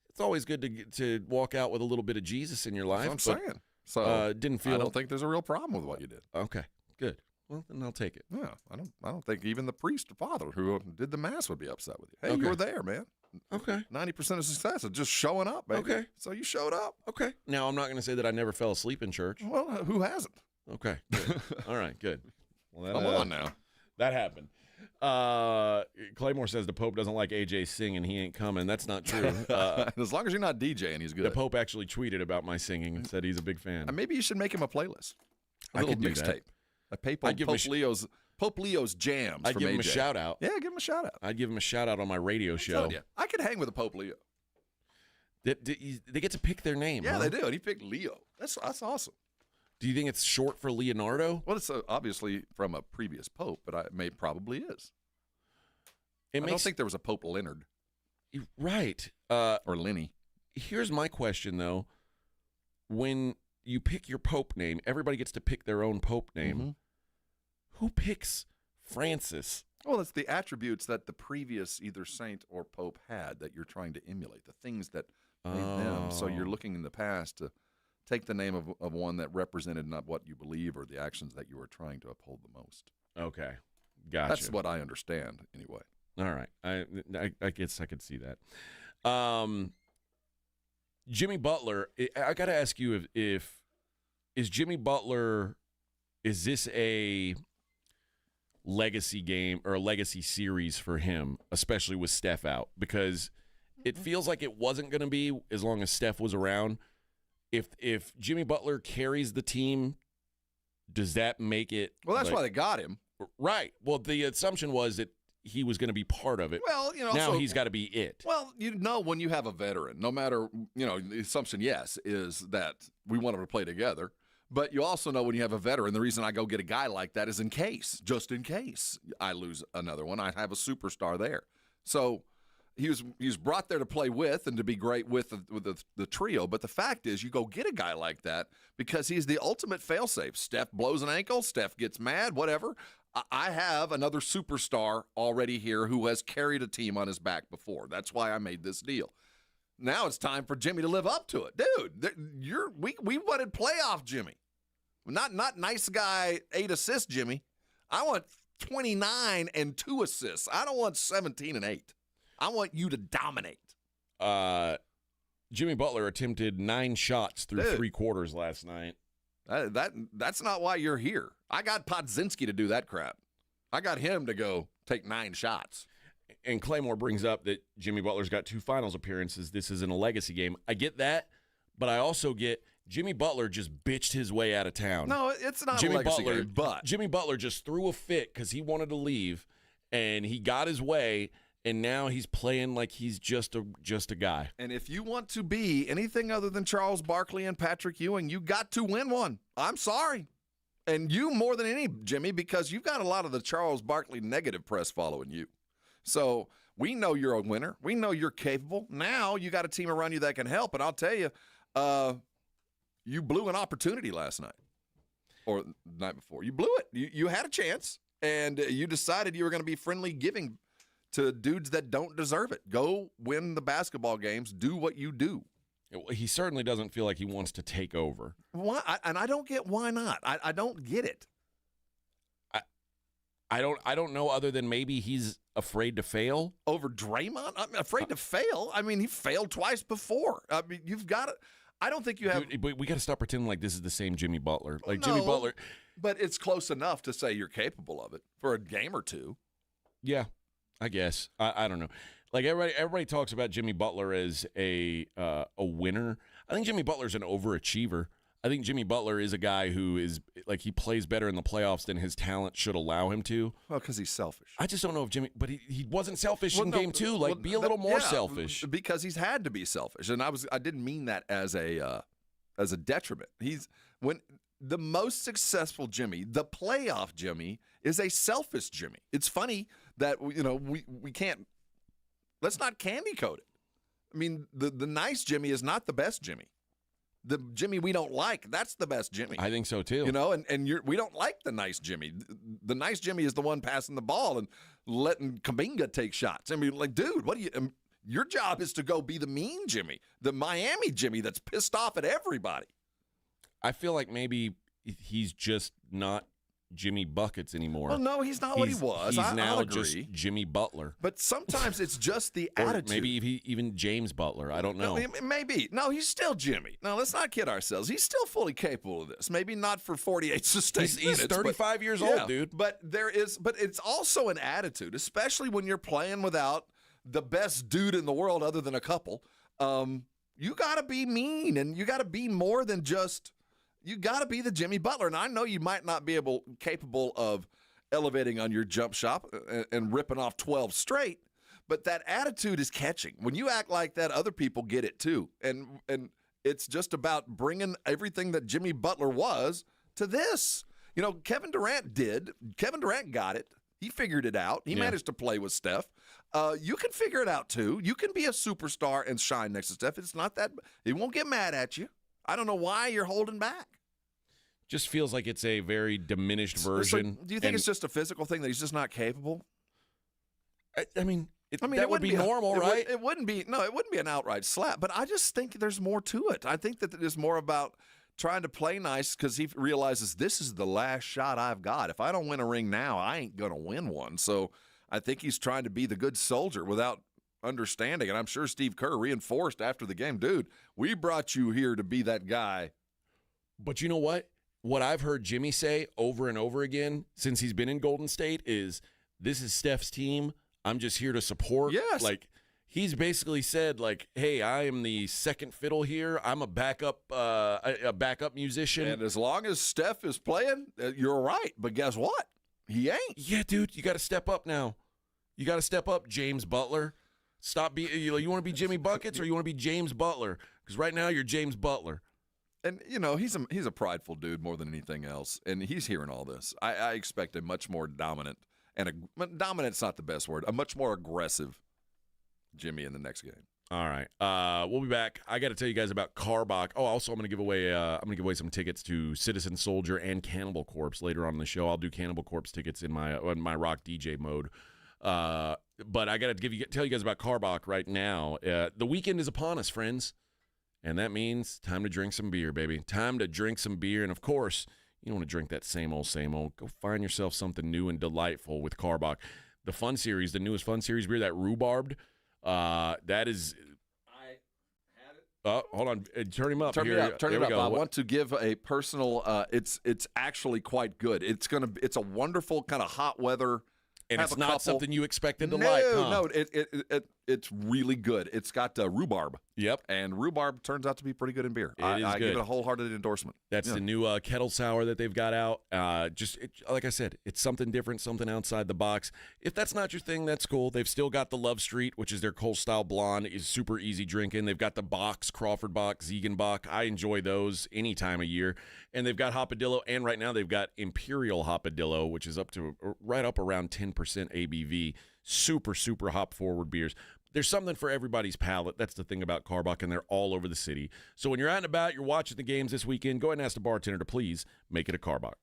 it's always good to walk out with a little bit of Jesus in your life. That's what I'm saying. So didn't feel. I don't think there's a real problem with what you did. Okay, good. Well, then I'll take it. Yeah, I don't think even the priest or father who did the mass would be upset with you. Hey, Okay. you were there, man. Okay. 90% of success is just showing up, baby. Okay. So you showed up. Okay. Now, I'm not going to say that I never fell asleep in church. Well, who hasn't? Okay. Good. All right, good. Well, Come on now. That happened. Claymore says the Pope doesn't like AJ singing. He ain't coming. That's not true. As long as you're not DJing, he's good. The Pope actually tweeted about my singing and said he's a big fan. Maybe you should make him a playlist. A I little could do that. mixtape. Pope Leo's jams. I'd from give him a AJ. shout out. Yeah, give him a shout out. I'd give him a shout out on my radio show. Telling you, I could hang with a Pope Leo. They get to pick their name. Yeah, huh? they do. And he picked Leo. That's awesome. Do you think it's short for Leonardo? Well, it's obviously from a previous pope, but it probably is. I don't think there was a Pope Leonard. Right. Or Lenny. Here's my question, though. When you pick your pope name, everybody gets to pick their own pope name. Mm-hmm. Who picks Francis? Well, it's the attributes that the previous either saint or pope had that you're trying to emulate, the things that made them. So you're looking in the past to take the name of one that represented not what you believe or the actions that you were trying to uphold the most. Okay. Gotcha. That's what I understand, anyway. All right. I guess I could see that. Jimmy Butler, I got to ask you if is Jimmy Butler, is this a legacy game or a legacy series for him, especially with Steph out? Because it feels like it wasn't going to be as long as Steph was around. If Jimmy Butler carries the team, does that make it? Well, that's why they got him. Right. Well, the assumption was that he was going to be part of it. Well, now he's got to be it. Well, when you have a veteran, no matter, the assumption, yes, is that we want them to play together. But you also know when you have a veteran, the reason I go get a guy like that is just in case I lose another one, I have a superstar there. So he was brought there to play with and to be great with the trio. But the fact is, you go get a guy like that because he's the ultimate failsafe. Steph blows an ankle, Steph gets mad, whatever. I have another superstar already here who has carried a team on his back before. That's why I made this deal. Now it's time for Jimmy to live up to it. Dude, we wanted playoff Jimmy. Not nice guy, 8 assists Jimmy. I want 29 and 2 assists. I don't want 17 and 8. I want you to dominate. Jimmy Butler attempted 9 shots through 3 quarters last night. That's not why you're here. I got Podzinski to do that crap. I got him to go take 9 shots. And Claymore brings up that Jimmy Butler's got 2 finals appearances. This isn't a legacy game. I get that, but I also get Jimmy Butler just bitched his way out of town. No, it's not a legacy game, but Jimmy Butler just threw a fit because he wanted to leave, and he got his way, and now he's playing like he's just a guy. And if you want to be anything other than Charles Barkley and Patrick Ewing, you got to win one. I'm sorry. And you more than any, Jimmy, because you've got a lot of the Charles Barkley negative press following you. So we know you're a winner. We know you're capable. Now you got a team around you that can help. And I'll tell you, you blew an opportunity last night or the night before. You blew it. You had a chance, and you decided you were going to be friendly giving to dudes that don't deserve it. Go win the basketball games. Do what you do. He certainly doesn't feel like he wants to take over. Why? And I don't get why not. I don't get it. I don't know, other than maybe he's afraid to fail over Draymond. I'm afraid to fail. I mean, he failed twice before. I mean, you've got to. I don't think you have. But we got to stop pretending like this is the same Jimmy Butler. Like no, Jimmy Butler. But it's close enough to say you're capable of it for a game or two. Yeah, I guess. I don't know. Like everybody talks about Jimmy Butler as a winner. I think Jimmy Butler's an overachiever. I think Jimmy Butler is a guy who is like he plays better in the playoffs than his talent should allow him to. Well, because he's selfish. I just don't know if Jimmy, but he wasn't selfish in game 2. Like be a little more selfish because he's had to be selfish, and I didn't mean that as a detriment. When the most successful Jimmy, the playoff Jimmy, is a selfish Jimmy. It's funny that we can't. Let's not candy coat it. I mean, the nice Jimmy is not the best Jimmy. The Jimmy we don't like, that's the best Jimmy. I think so too. We don't like the nice Jimmy. The nice Jimmy is the one passing the ball and letting Kuminga take shots. I mean, like, dude, what do you? Your job is to go be the mean Jimmy, the Miami Jimmy that's pissed off at everybody. I feel like maybe he's just not Jimmy Buckets anymore. Well, no, he's not what he was. He's now agree. just Jimmy Butler. But sometimes it's just the or attitude. Maybe even James Butler. I don't know. No, maybe. No, he's still Jimmy. Now, let's not kid ourselves. He's still fully capable of this. Maybe not for 48 sustained minutes. He's 35 years old, dude. But it's also an attitude, especially when you're playing without the best dude in the world other than a couple. You got to be mean, and you got to be more than just. You got to be the Jimmy Butler. And I know you might not be capable of elevating on your jump shot and ripping off 12 straight, but that attitude is catching. When you act like that, other people get it too. And it's just about bringing everything that Jimmy Butler was to this. Kevin Durant did. Kevin Durant got it. He figured it out. He managed to play with Steph. You can figure it out too. You can be a superstar and shine next to Steph. It's not that. He won't get mad at you. I don't know why you're holding back. Just feels like it's a very diminished version. Do you think it's just a physical thing that he's just not capable? I mean, That would be normal, right? It wouldn't be an outright slap, but I just think there's more to it. I think that it is more about trying to play nice because he realizes this is the last shot I've got. If I don't win a ring now, I ain't going to win one. So I think he's trying to be the good soldier without understanding. And I'm sure Steve Kerr reinforced after the game, dude, we brought you here to be that guy. But you know what? What I've heard Jimmy say over and over again since he's been in Golden State is, this is Steph's team. I'm just here to support. Yes. Like, he's basically said, like, hey, I am the second fiddle here. I'm a backup musician. And as long as Steph is playing, you're right. But guess what? He ain't. Yeah, dude, you got to step up now. You got to step up, James Butler. Stop being, you want to be Jimmy Buckets or you want to be James Butler? Because right now you're James Butler. And, he's a prideful dude more than anything else. And he's hearing all this. I expect a much more dominant, dominant's not the best word, a much more aggressive Jimmy in the next game. All right. We'll be back. I got to tell you guys about Carbach. Oh, also I'm going to give away some tickets to Citizen Soldier and Cannibal Corpse later on in the show. I'll do Cannibal Corpse tickets in my rock DJ mode. But I got to tell you guys about Carbach right now. The weekend is upon us, friends. And that means time to drink some beer, baby. Time to drink some beer. And, of course, you don't want to drink that same old. Go find yourself something new and delightful with Carbach. The Fun Series, the newest Fun Series beer, that rhubarbed, that is – I had it. Hold on. Turn him up. Turn it up. I want to give a personal it's actually quite good. It's a wonderful kind of hot weather. And it's not something you expected to like, huh? No, it's really good. It's got rhubarb. Yep. And rhubarb turns out to be pretty good in beer. I good. give it a wholehearted endorsement. That's the new kettle sour that they've got out. Like I said, it's something different, something outside the box. If that's not your thing, that's cool. They've still got the Love Street, which is their Cold-style blonde. Is super easy drinking. They've got the Box, Crawford Box, Ziegenbach. I enjoy those any time of year. And they've got Hopadillo, and right now they've got Imperial Hopadillo, which is right up around 10% ABV. Super, super hop-forward beers. There's something for everybody's palate. That's the thing about Carbach, and they're all over the city. So when you're out and about, you're watching the games this weekend, go ahead and ask the bartender to please make it a Carbach.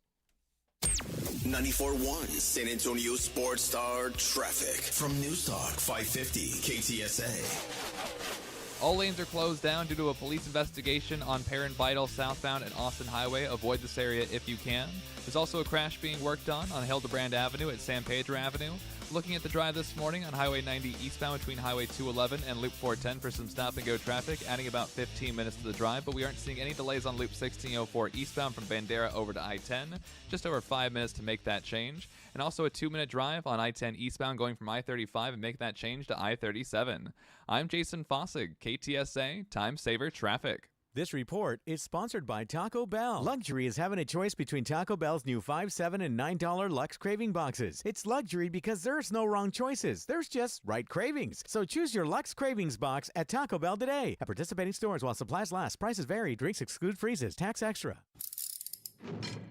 94.1 San Antonio Sports Star traffic from News Talk 550 KTSA. All lanes are closed down due to a police investigation on Perrin Vital southbound and Austin Highway. Avoid this area if you can. There's also a crash being worked on Hildebrand Avenue at San Pedro Avenue. Looking at the drive this morning on Highway 90 eastbound between Highway 211 and Loop 410 for some stop-and-go traffic, adding about 15 minutes to the drive, but we aren't seeing any delays on Loop 1604 eastbound from Bandera over to I-10. Just over 5 minutes to make that change. And also a 2-minute drive on I-10 eastbound going from I-35 and make that change to I-37. I'm Jason Fossig, KTSA Time Saver Traffic. This report is sponsored by Taco Bell. Luxury is having a choice between Taco Bell's new $5, $7, and $9 Lux Craving Boxes. It's luxury because there's no wrong choices. There's just right cravings. So choose your Lux Cravings box at Taco Bell today. At participating stores while supplies last. Prices vary. Drinks exclude freezes. Tax extra.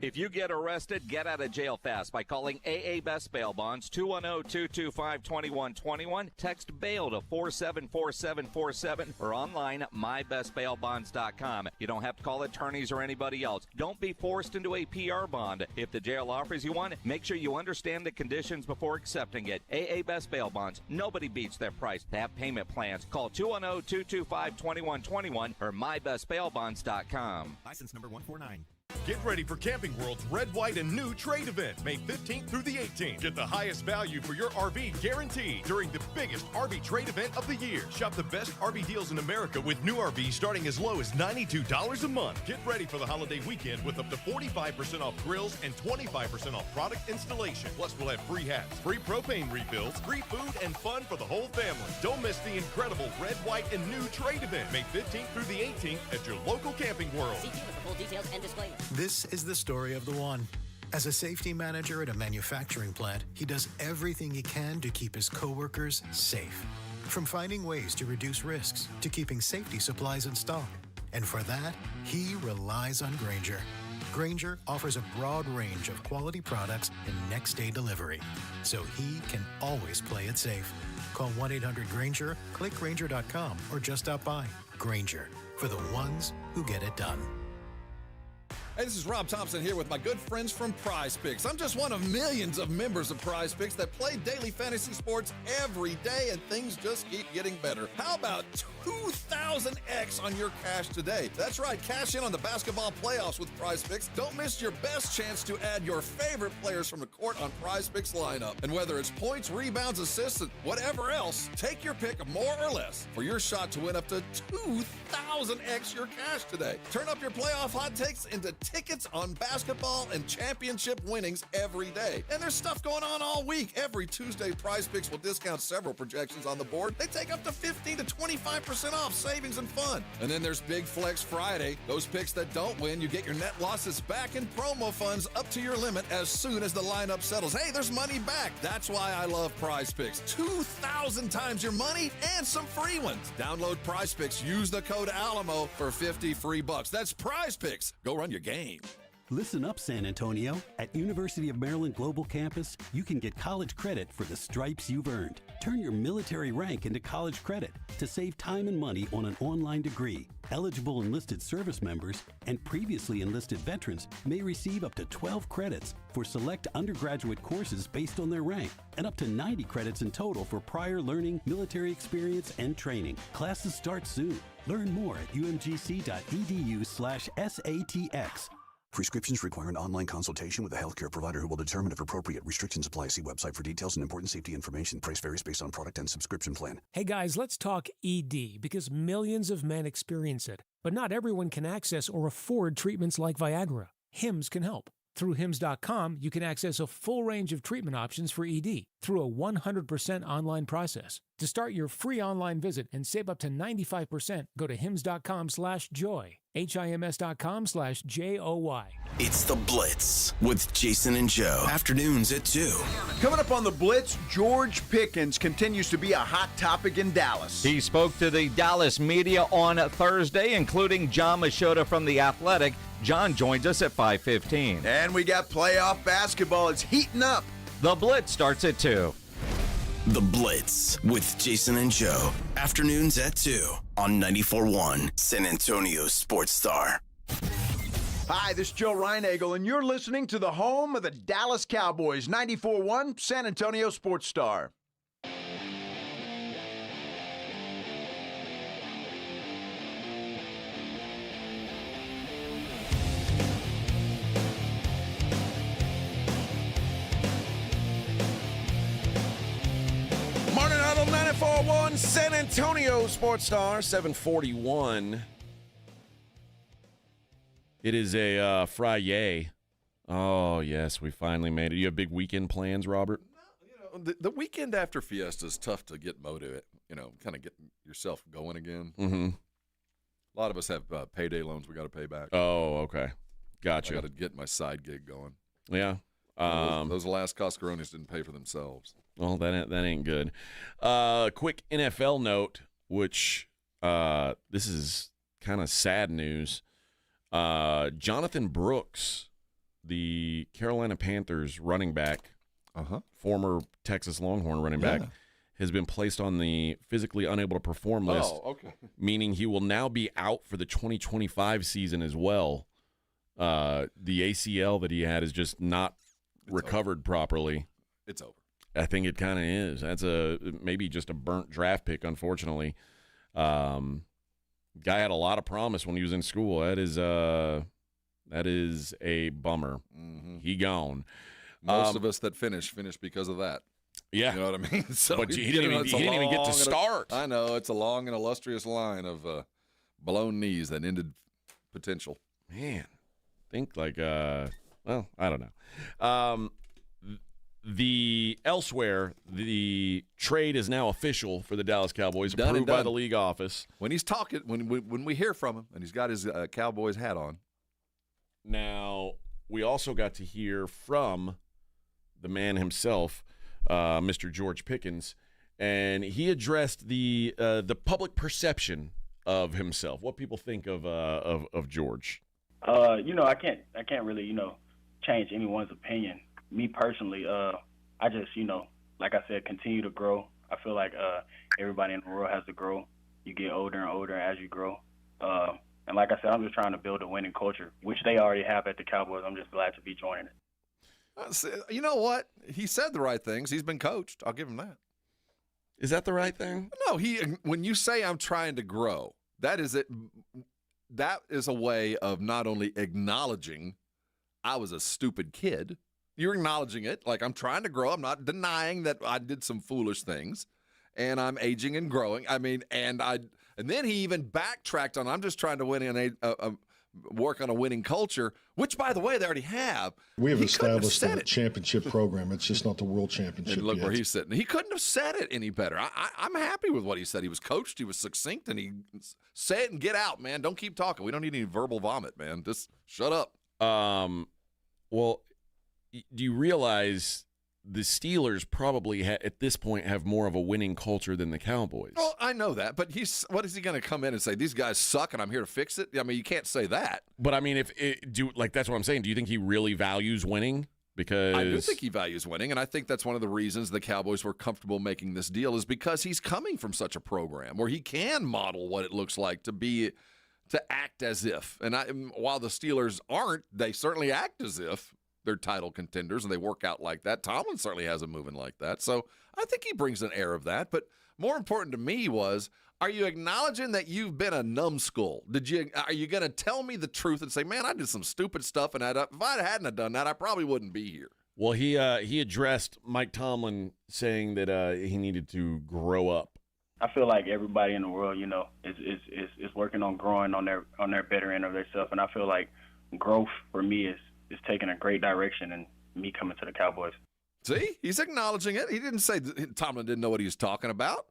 If you get arrested, get out of jail fast by calling AA Best Bail Bonds, 210-225-2121. Text BAIL to 474747 or online at mybestbailbonds.com. You don't have to call attorneys or anybody else. Don't be forced into a PR bond. If the jail offers you one, make sure you understand the conditions before accepting it. AA Best Bail Bonds. Nobody beats their price. They have payment plans. Call 210-225-2121 or mybestbailbonds.com. License number 149. Get ready for Camping World's Red, White, and New Trade Event, May 15th through the 18th. Get the highest value for your RV guaranteed during the biggest RV trade event of the year. Shop the best RV deals in America with new RVs starting as low as $92 a month. Get ready for the holiday weekend with up to 45% off grills and 25% off product installation. Plus, we'll have free hats, free propane refills, free food, and fun for the whole family. Don't miss the incredible Red, White, and New Trade Event, May 15th through the 18th at your local Camping World. See with the full details and disclaimer. This is the story of the one. As a safety manager at a manufacturing plant, he does everything he can to keep his coworkers safe. From finding ways to reduce risks to keeping safety supplies in stock. And for that, he relies on Grainger. Grainger offers a broad range of quality products and next-day delivery, so he can always play it safe. Call 1-800-GRAINGER, click Grainger.com, or just stop by. Grainger, for the ones who get it done. Hey, this is Rob Thompson here with my good friends from Prize Picks. I'm just one of millions of members of Prize Picks that play daily fantasy sports every day, and things just keep getting better. How about 2,000x on your cash today? That's right, cash in on the basketball playoffs with Prize Picks. Don't miss your best chance to add your favorite players from the court on Prize Picks lineup. And whether it's points, rebounds, assists, and whatever else, take your pick more or less for your shot to win up to 2,000x your cash today. Turn up your playoff hot takes into tickets on basketball and championship winnings every day. And there's stuff going on all week. Every Tuesday, Prize Picks will discount several projections on the board. They take up to 15 to 25% off savings and fun. And then there's Big Flex Friday. Those picks that don't win, you get your net losses back in promo funds up to your limit as soon as the lineup settles. Hey, there's money back. That's why I love Prize Picks. 2,000 times your money and some free ones. Download Prize Picks. Use the code Alamo for 50 free bucks. That's Prize Picks. Go run your game. Listen up, San Antonio. At University of Maryland Global Campus, you can get college credit for the stripes you've earned. Turn your military rank into college credit to save time and money on an online degree. Eligible enlisted service members and previously enlisted veterans may receive up to 12 credits for select undergraduate courses based on their rank, and up to 90 credits in total for prior learning, military experience, and training. Classes start soon. Learn more at umgc.edu/SATX. Prescriptions require an online consultation with a healthcare provider who will determine if appropriate. Restrictions apply. See website for details and important safety information. Price varies based on product and subscription plan. Hey guys, let's talk ED, because millions of men experience it. But not everyone can access or afford treatments like Viagra. Hims can help. Through Hims.com, you can access a full range of treatment options for ED through a 100% online process. To start your free online visit and save up to 95%, go to Hims.com/joy. HIMS.com/JOY. It's The Blitz with Jason and Joe. Afternoons at 2. Coming up on The Blitz, George Pickens continues to be a hot topic in Dallas. He spoke to the Dallas media on Thursday, including John Machota from The Athletic. John joins us at 5:15. And we got playoff basketball. It's heating up. The Blitz starts at 2. The Blitz with Jason and Joe. Afternoons at 2 on 94.1 San Antonio Sports Star. Hi, this is Joe Reinagel, and you're listening to the home of the Dallas Cowboys, 94.1 San Antonio Sports Star. Morning Huddle 94.1 San Antonio Sports Star 741. It is a Friday. Oh, yes, we finally made it. You have big weekend plans, Robert? The weekend after Fiesta is tough to get motivated, kind of get yourself going again. Mm-hmm. A lot of us have payday loans we got to pay back. Oh, okay. Gotcha. I got to get my side gig going. Yeah. Those last Coscaronis didn't pay for themselves. Well, that ain't good. Quick NFL note, which this is kind of sad news. Jonathan Brooks, the Carolina Panthers running back, former Texas Longhorn running back, has been placed on the physically unable to perform list. Oh, okay. Meaning he will now be out for the 2025 season as well. The ACL that he had is just not recovered properly. It's over. I think it kind of is. That's maybe just a burnt draft pick, unfortunately. Guy had a lot of promise when he was in school. That is a bummer. Mm-hmm. He gone. Most of us that finish because of that. Yeah. You know what I mean? So but he didn't even get to start. I know. It's a long and illustrious line of blown knees that ended potential. Man, think like, I don't know. Elsewhere, the trade is now official for the Dallas Cowboys, approved by the league office. When he's talking, when we hear from him, and he's got his Cowboys hat on. Now, we also got to hear from the man himself, Mr. George Pickens, and he addressed the public perception of himself, what people think of George. I can't really, change anyone's opinion. Me personally, I just, like I said, continue to grow. I feel like everybody in the world has to grow. You get older and older as you grow. And like I said, I'm just trying to build a winning culture, which they already have at the Cowboys. I'm just glad to be joining it. You know what? He said the right things. He's been coached. I'll give him that. Is that the right thing? No, when you say I'm trying to grow, that is it. That is a way of not only acknowledging I was a stupid kid. You're acknowledging it. Like, I'm trying to grow. I'm not denying that I did some foolish things, and I'm aging and growing. I mean, and then he even backtracked on, I'm just trying to win in work on a winning culture, which, by the way, they already have. We have He established couldn't have a championship program. It's just not the world championship and look yet. where he's sitting. He couldn't have said it any better. I'm happy with what he said. He was coached. He was succinct, and he said it and get out, man. Don't keep talking. We don't need any verbal vomit, man. Just shut up. Well, do you realize the Steelers probably at this point have more of a winning culture than the Cowboys? Well, I know that, but what is he going to come in and say? These guys suck, and I'm here to fix it. I mean, you can't say that. But I mean, that's what I'm saying. Do you think he really values winning? Because I do think he values winning, and I think that's one of the reasons the Cowboys were comfortable making this deal is because he's coming from such a program where he can model what it looks like to act as if. And while the Steelers aren't, they certainly act as if they're title contenders, and they work out like that. Tomlin certainly has them moving like that. So I think he brings an air of that. But more important to me was, are you acknowledging that you've been a numbskull? Are you going to tell me the truth and say, man, I did some stupid stuff, and if I hadn't have done that, I probably wouldn't be here? Well, he addressed Mike Tomlin saying that he needed to grow up. I feel like everybody in the world, is working on growing on their better end of themselves, and I feel like growth for me is taking a great direction and me coming to the Cowboys. See, he's acknowledging it. He didn't say Tomlin didn't know what he was talking about.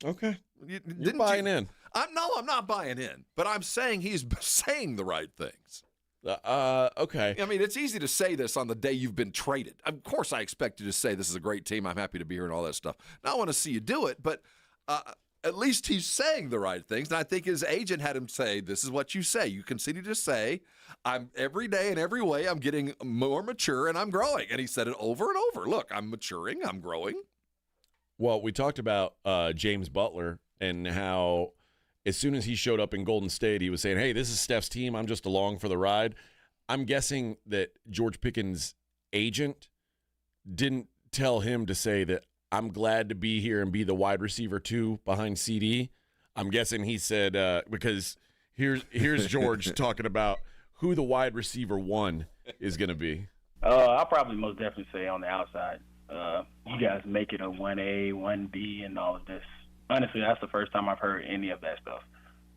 Okay. You're buying in. I'm not buying in, but I'm saying he's saying the right things. Okay. I mean, it's easy to say this on the day you've been traded. Of course, I expect you to say this is a great team. I'm happy to be here and all that stuff. Now, I want to see you do it, but at least he's saying the right things. And I think his agent had him say, this is what you say. You continue to say, I'm every day in every way, I'm getting more mature and I'm growing. And he said it over and over. Look, I'm maturing, I'm growing. Well, we talked about James Butler and how as soon as he showed up in Golden State, he was saying, hey, this is Steph's team. I'm just along for the ride. I'm guessing that George Pickens' agent didn't tell him to say that I'm glad to be here and be the wide receiver 2 behind CD. I'm guessing he said, because here's George talking about who the wide receiver 1 is going to be. I'll probably most definitely say on the outside. You guys make it a 1A, 1B, and all of this. Honestly, that's the first time I've heard any of that stuff.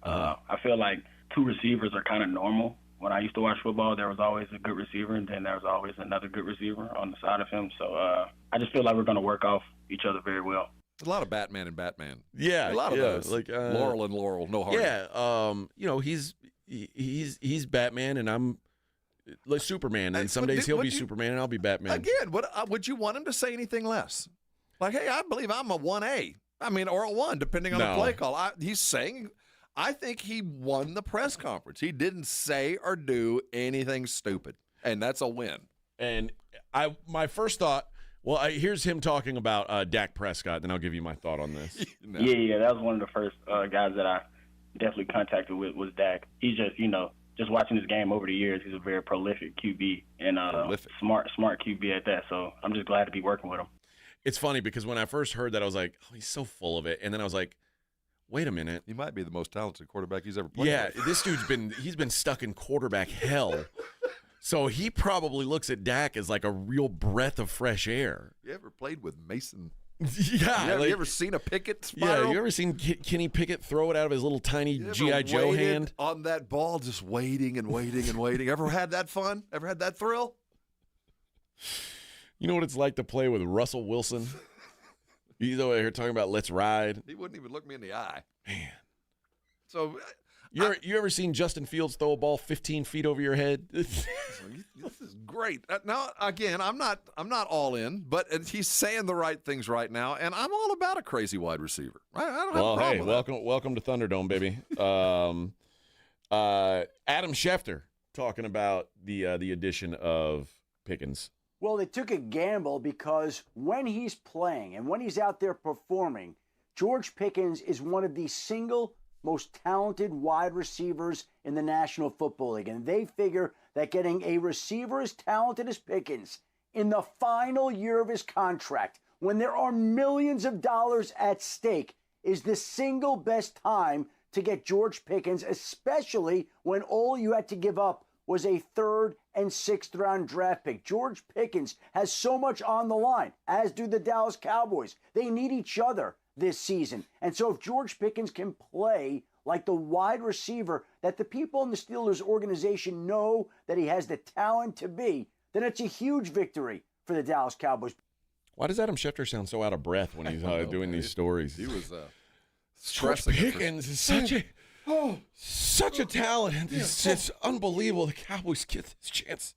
I feel like 2 receivers are kind of normal. When I used to watch football, there was always a good receiver, and then there was always another good receiver on the side of him. So I just feel like we're going to work off each other very well. There's a lot of Batman and Batman. Yeah, a lot of those. Like Laurel and Laurel, no harm. Yeah, he's Batman, and I'm like Superman, and some days he'll be Superman, and I'll be Batman. Again, would you want him to say anything less? Like, hey, I believe I'm a 1A. I mean, or a 1, depending on the play call. He's saying, I think he won the press conference. He didn't say or do anything stupid, and that's a win. And my first thought, here's him talking about Dak Prescott, then I'll give you my thought on this. Yeah, that was one of the first guys that I definitely contacted with was Dak. He's just, just watching his game over the years, he's a very prolific QB and smart QB at that. So I'm just glad to be working with him. It's funny because when I first heard that, I was like, oh, he's so full of it. And then I was like, wait a minute. He might be the most talented quarterback he's ever played. Yeah, this dude's been stuck in quarterback hell. So he probably looks at Dak as like a real breath of fresh air. You ever played with Mason? Yeah. You ever seen a Pickett spiral? Yeah, you ever seen Kenny Pickett throw it out of his little tiny G.I. Joe hand? On that ball, just waiting and waiting and waiting. Ever had that fun? Ever had that thrill? You know what it's like to play with Russell Wilson? He's over here talking about let's ride. He wouldn't even look me in the eye. Man. So you ever seen Justin Fields throw a ball 15 feet over your head? This is great. Now, again, I'm not all in, but he's saying the right things right now, and I'm all about a crazy wide receiver. I don't have a problem with welcome to Thunderdome, baby. Adam Schefter talking about the addition of Pickens. Well, they took a gamble because when he's playing and when he's out there performing, George Pickens is one of the single most talented wide receivers in the National Football League. And they figure that getting a receiver as talented as Pickens in the final year of his contract, when there are millions of dollars at stake, is the single best time to get George Pickens, especially when all you had to give up was a 3rd and 6th round draft pick. George Pickens has so much on the line, as do the Dallas Cowboys. They need each other this season. And so if George Pickens can play like the wide receiver that the people in the Steelers organization know that he has the talent to be, then it's a huge victory for the Dallas Cowboys. Why does Adam Schefter sound so out of breath when he's doing these stories? He was George stressing. Pickens is such a talent. It's unbelievable. The Cowboys get this chance.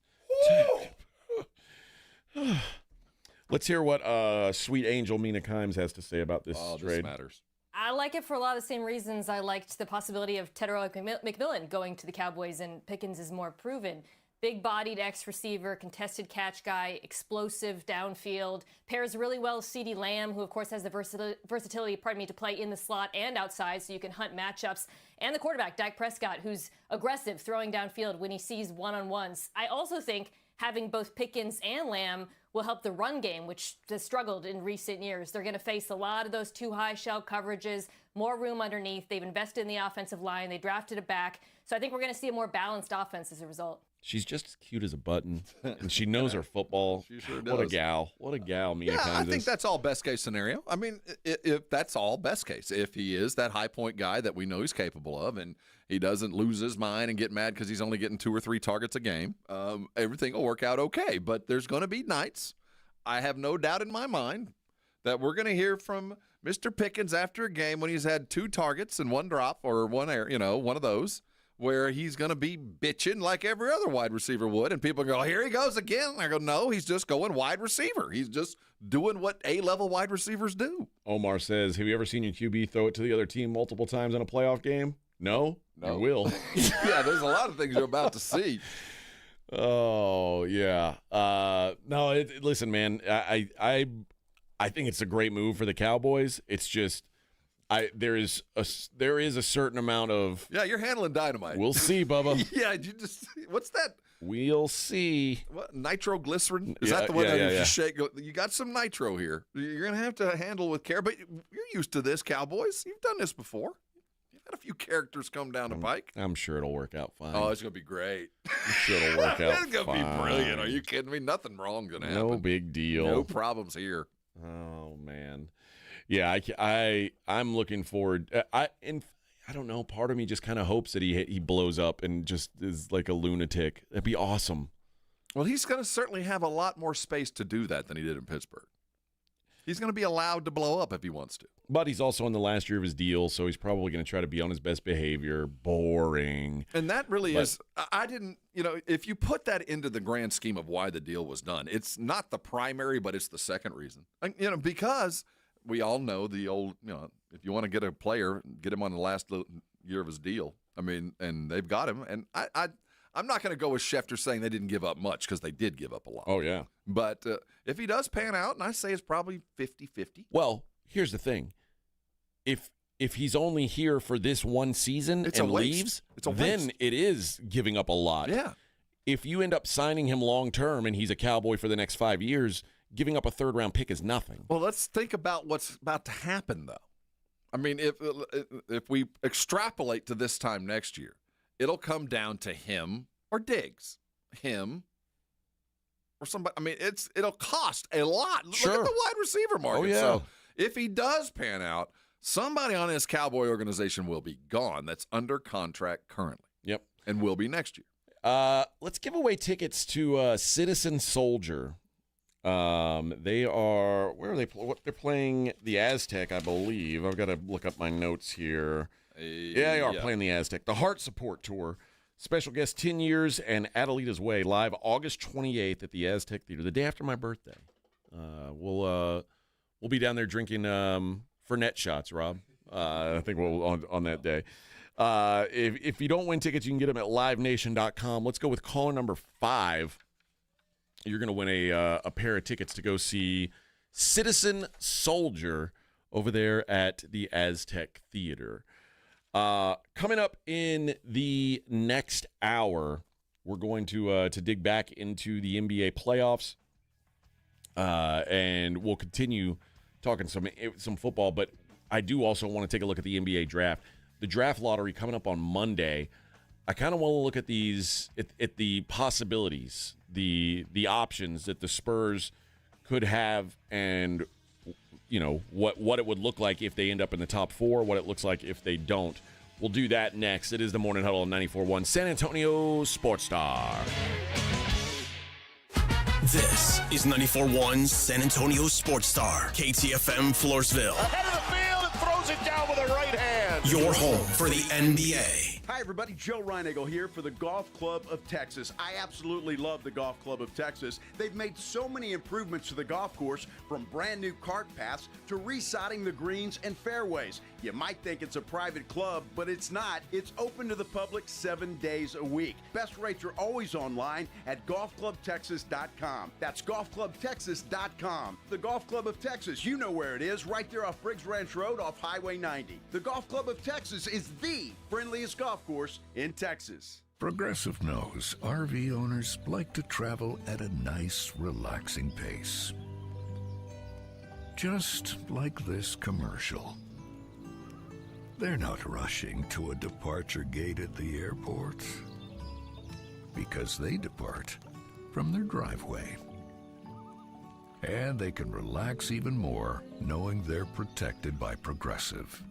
Let's hear what sweet angel Mina Kimes has to say about this trade. This matters. I like it for a lot of the same reasons I liked the possibility of Tedrick McMillan going to the Cowboys, and Pickens is more proven. Big-bodied X-receiver, contested catch guy, explosive downfield, pairs really well with CeeDee Lamb, who, of course, has the versatility, to play in the slot and outside, so you can hunt matchups. And the quarterback, Dak Prescott, who's aggressive, throwing downfield when he sees one-on-ones. I also think having both Pickens and Lamb will help the run game, which has struggled in recent years. They're going to face a lot of those too high shell coverages, more room underneath. They've invested in the offensive line. They drafted a back. So I think we're going to see a more balanced offense as a result. She's just as cute as a button, and she knows her football. She sure What a does. gal. What a gal, Mina Kimes I think is. that's all best case scenario. I mean, if that's all best case, if he is that high point guy that we know he's capable of, and he doesn't lose his mind and get mad because he's only getting 2 or 3 targets a game, everything will work out okay. But there's going to be nights, I have no doubt in my mind, that we're going to hear from Mr. Pickens after a game when he's had 2 targets and 1 drop or one of those, where he's going to be bitching like every other wide receiver would, and people go, here he goes again. I go, no, he's just going wide receiver. He's just doing what A-level wide receivers do. Omar says, have you ever seen your QB throw it to the other team multiple times in a playoff game? No. You will. Yeah, there's a lot of things you're about to see. Oh, yeah. No, listen, man, I think it's a great move for the Cowboys. It's just there is a certain amount of you're handling dynamite. We'll see, Bubba. Yeah, what's that? We'll see. What, nitroglycerin? Is that the one that you shake? You got some nitro here. You're gonna have to handle with care, but you're used to this, Cowboys. You've done this before. You've had a few characters come down the pike. I'm sure it'll work out fine. Oh, it's gonna be great. I'm sure it'll work out It's gonna be brilliant. Are you kidding me? Nothing wrong gonna happen. No big deal. No problems here. Oh man. Yeah, I'm looking forward. I don't know. Part of me just kind of hopes that he blows up and just is like a lunatic. That'd be awesome. Well, he's going to certainly have a lot more space to do that than he did in Pittsburgh. He's going to be allowed to blow up if he wants to. But he's also in the last year of his deal, so he's probably going to try to be on his best behavior. Boring. And that really is. I didn't. If you put that into the grand scheme of why the deal was done, it's not the primary, but it's the second reason. Because we all know the old, if you want to get a player, get him on the last year of his deal. I mean, and they've got him. And I'm not going to go with Schefter saying they didn't give up much, because they did give up a lot. Oh, yeah. But if he does pan out, and I say it's probably 50-50. Well, here's the thing. If he's only here for this one season and leaves, then it is giving up a lot. Yeah. If you end up signing him long-term and he's a Cowboy for the next 5 years, giving up a third-round pick is nothing. Well, let's think about what's about to happen, though. I mean, if we extrapolate to this time next year, it'll come down to him or Diggs. Him or somebody. I mean, it'll cost a lot. Sure. Look at the wide receiver market. Oh, yeah. So if he does pan out, somebody on his Cowboy organization will be gone that's under contract currently. Yep. And will be next year. Let's give away tickets to Citizen Soldier. They are, where are they? They're playing the Aztec, I believe. I've got to look up my notes here. Yeah, they are playing the Aztec. The Heart Support Tour. Special guest 10 Years and Adelita's Way, live August 28th at the Aztec Theater, the day after my birthday. We'll be down there drinking Fernet shots, Rob. I think we'll on that day. If you don't win tickets, you can get them at livenation.com. Let's go with caller number 5. You're going to win a pair of tickets to go see Citizen Soldier over there at the Aztec Theater. Coming up in the next hour, we're going to dig back into the NBA playoffs, and we'll continue talking some football. But I do also want to take a look at the NBA draft. The draft lottery coming up on Monday. I kind of want to look at these at the possibilities, the options that the Spurs could have, and what it would look like if they end up in the top 4, what it looks like if they don't. We'll do that next. It is the Morning Huddle on 94.1 San Antonio Sports Star. This is 94.1 San Antonio Sports Star, KTFM Floresville. Head of the field and throws it down with a right hand. Your home for the NBA. Hi, everybody. Joe Reinagle here for the Golf Club of Texas. I absolutely love the Golf Club of Texas. They've made so many improvements to the golf course, from brand new cart paths to resodding the greens and fairways. You might think it's a private club, but it's not. It's open to the public 7 days a week. Best rates are always online at golfclubtexas.com. That's golfclubtexas.com. The Golf Club of Texas, you know where it is, right there off Briggs Ranch Road off Highway 90. The Golf Club of Texas is the friendliest golf course in Texas. Progressive knows RV owners like to travel at a nice, relaxing pace. Just like this commercial. They're not rushing to a departure gate at the airport, because they depart from their driveway. And they can relax even more knowing they're protected by Progressive.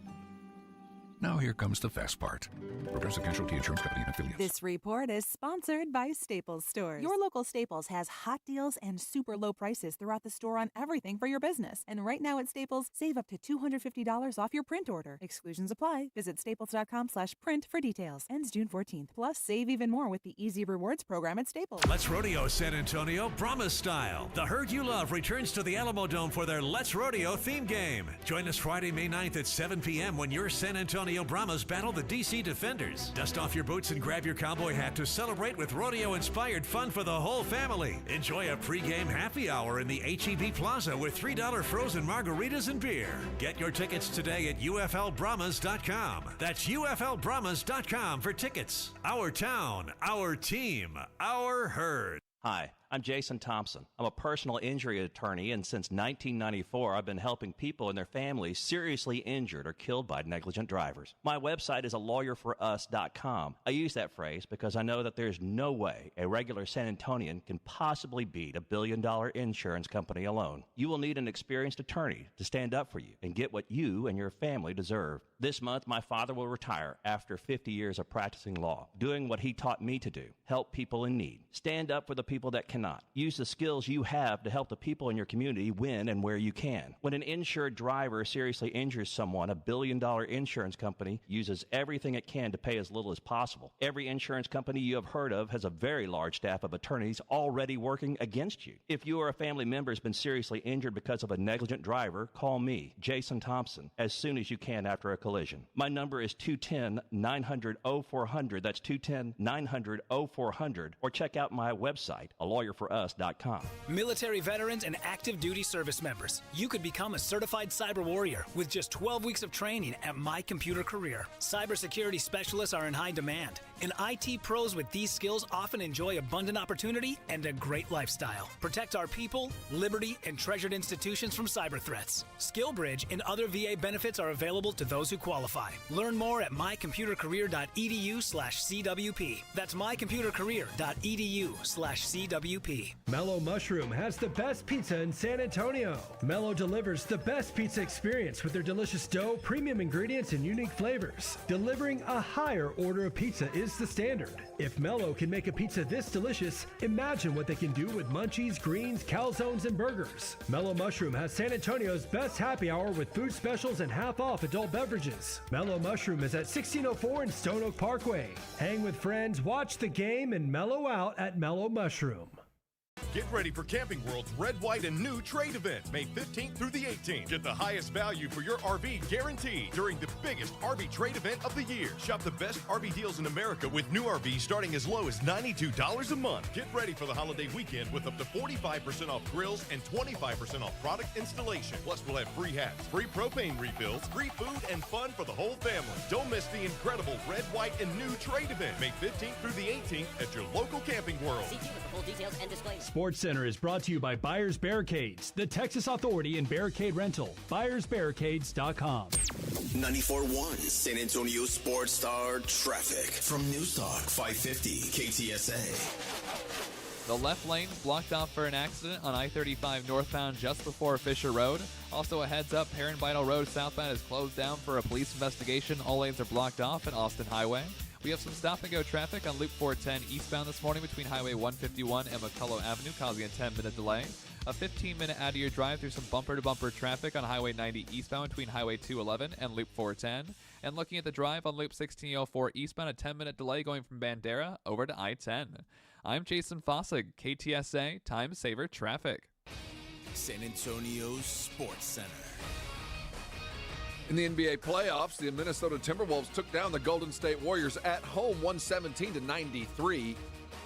Now here comes the fast part. Progressive Casualty Insurance Company and affiliates. This report is sponsored by Staples Stores. Your local Staples has hot deals and super low prices throughout the store on everything for your business. And right now at Staples, save up to $250 off your print order. Exclusions apply. Visit staples.com/print for details. Ends June 14th. Plus, save even more with the Easy Rewards program at Staples. Let's Rodeo San Antonio Brahmas style. The herd you love returns to the Alamo Dome for their Let's Rodeo theme game. Join us Friday, May 9th at 7 p.m. when your San Antonio Brahmas battle the DC Defenders. Dust off your boots and grab your cowboy hat to celebrate with rodeo-inspired fun for the whole family. Enjoy a pregame happy hour in the H-E-B Plaza with $3 frozen margaritas and beer. Get your tickets today at UFLbrahmas.com. That's UFLbrahmas.com for tickets. Our town, our team, our herd. Hi, I'm Jason Thompson. I'm a personal injury attorney, and since 1994, I've been helping people and their families seriously injured or killed by negligent drivers. My website is alawyer4us.com. I use that phrase because I know that there's no way a regular San Antonian can possibly beat a billion-dollar insurance company alone. You will need an experienced attorney to stand up for you and get what you and your family deserve. This month, my father will retire after 50 years of practicing law, doing what he taught me to do, help people in need. Stand up for the people that cannot. Use the skills you have to help the people in your community win and where you can. When an insured driver seriously injures someone, a billion-dollar insurance company uses everything it can to pay as little as possible. Every insurance company you have heard of has a very large staff of attorneys already working against you. If you or a family member has been seriously injured because of a negligent driver, call me, Jason Thompson, as soon as you can after a collision. My number is 210-900-0400. That's 210-900-0400. Or check out my website, alawyer4us.com. Military veterans and active duty service members, you could become a certified cyber warrior with just 12 weeks of training at My Computer Career. Cybersecurity specialists are in high demand, and IT pros with these skills often enjoy abundant opportunity and a great lifestyle. Protect our people, liberty, and treasured institutions from cyber threats. SkillBridge and other VA benefits are available to those who qualify. Learn more at mycomputercareer.edu/CWP. That's mycomputercareer.edu/CWP. Mellow Mushroom has the best pizza in San Antonio. Mellow delivers the best pizza experience with their delicious dough, premium ingredients, and unique flavors. Delivering a higher order of pizza is the standard. If Mellow can make a pizza this delicious, imagine what they can do with munchies, greens, calzones, and burgers. Mellow Mushroom has San Antonio's best happy hour with food specials and half-off adult beverages. Mellow Mushroom is at 1604 in Stone Oak Parkway. Hang with friends, watch the game, and mellow out at Mellow Mushroom. Get ready for Camping World's Red, White, and New trade event, May 15th through the 18th. Get the highest value for your RV guaranteed during the biggest RV trade event of the year. Shop the best RV deals in America with new RVs starting as low as $92 a month. Get ready for the holiday weekend with up to 45% off grills and 25% off product installation. Plus, we'll have free hats, free propane refills, free food, and fun for the whole family. Don't miss the incredible Red, White, and New trade event, May 15th through the 18th at your local Camping World. See with the full details and disclaimers. Sports Center is brought to you by Buyers Barricades, the Texas Authority in Barricade Rental. BuyersBarricades.com. 94.1 San Antonio Sports Star traffic from News Talk 550 KTSA. The left lane's blocked off for an accident on I-35 northbound just before Fisher Road. Also a heads up, Heron Vinyl Road southbound is closed down for a police investigation. All lanes are blocked off at Austin Highway. We have some stop-and-go traffic on Loop 410 eastbound this morning between Highway 151 and McCullough Avenue, causing a 10-minute delay. A 15-minute out-of-your drive through some bumper-to-bumper traffic on Highway 90 eastbound between Highway 211 and Loop 410. And looking at the drive on Loop 1604 eastbound, a 10-minute delay going from Bandera over to I-10. I'm Jason Fossig, KTSA Time Saver Traffic. San Antonio Sports Center. In the NBA playoffs, the Minnesota Timberwolves took down the Golden State Warriors at home 117-93.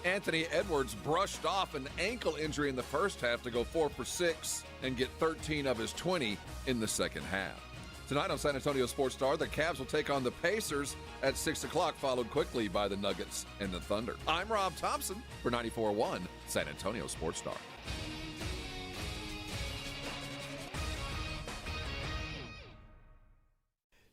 Anthony Edwards brushed off an ankle injury in the first half to go 4 for 6 and get 13 of his 20 in the second half. Tonight on San Antonio Sports Star, the Cavs will take on the Pacers at 6 o'clock, followed quickly by the Nuggets and the Thunder. I'm Rob Thompson for 94.1 San Antonio Sports Star.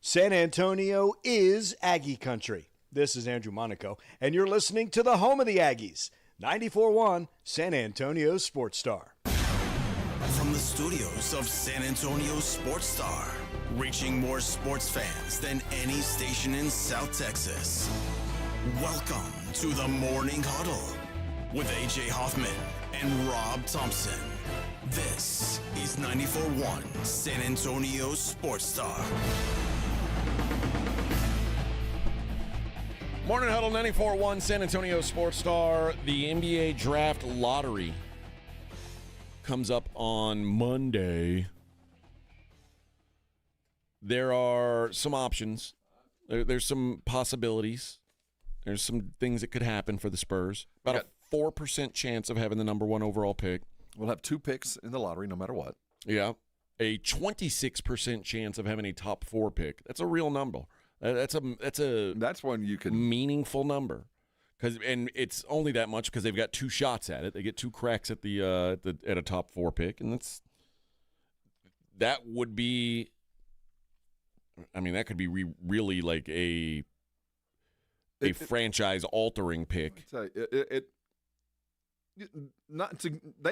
San Antonio is Aggie country. This is Andrew Monaco, and you're listening to the home of the Aggies, 94.1 San Antonio Sports Star. From the studios of San Antonio Sports Star, reaching more sports fans than any station in South Texas. Welcome to the Morning Huddle with AJ Hoffman and Rob Thompson. This is 94.1 San Antonio Sports Star. Morning Huddle 94.1 San Antonio Sports Star. The NBA Draft Lottery comes up on Monday. There are some options. There's some possibilities. There's some things that could happen for the Spurs. About a 4% chance of having the number 1 overall pick. We'll have 2 picks in the lottery no matter what. Yeah. A 26% chance of having a top 4 pick. That's a real number. That's one you can meaningful number, and it's only that much because they've got 2 shots at it. They get 2 cracks at at a top 4 pick, and that would be. I mean, that could be really like a franchise altering pick. They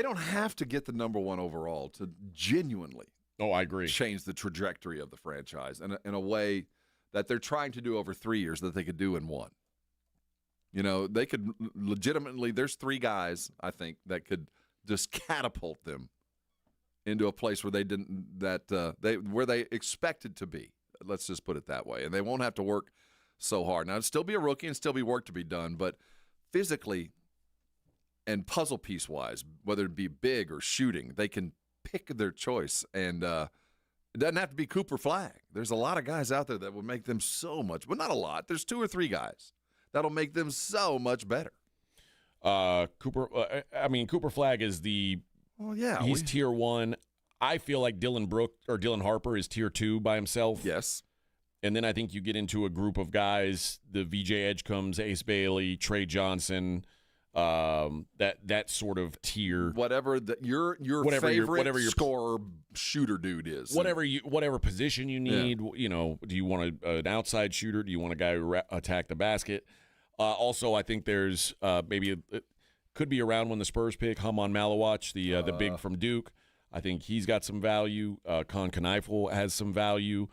don't have to get the number 1 overall to genuinely. Oh, I agree. Change the trajectory of the franchise in a way that they're trying to do over 3 years that they could do in 1. You know, they could legitimately, there's 3 guys, I think, that could just catapult them into a place where where they expected to be. Let's just put it that way. And they won't have to work so hard. Now, it'd still be a rookie and still be work to be done, but physically and puzzle piece-wise, whether it be big or shooting, they can pick their choice. And it doesn't have to be Cooper Flagg. There's a lot of guys out there that would make them so much, but not a lot. There's 2 or 3 guys that'll make them so much better. Cooper Flagg is he's tier 1. I feel like Dylan Harper is tier 2 by himself. Yes. And then I think you get into a group of guys, the VJ Edgecombe, Ace Bailey, Trey Johnson, that sort of tier. Whatever your favorite scorer shooter dude is. Whatever position you need. Yeah. You know, do you want an outside shooter? Do you want a guy who attack the basket? Also, I think there's it could be around when the Spurs pick Haman Malawach, the big from Duke. I think he's got some value. Con Kneifel has some value.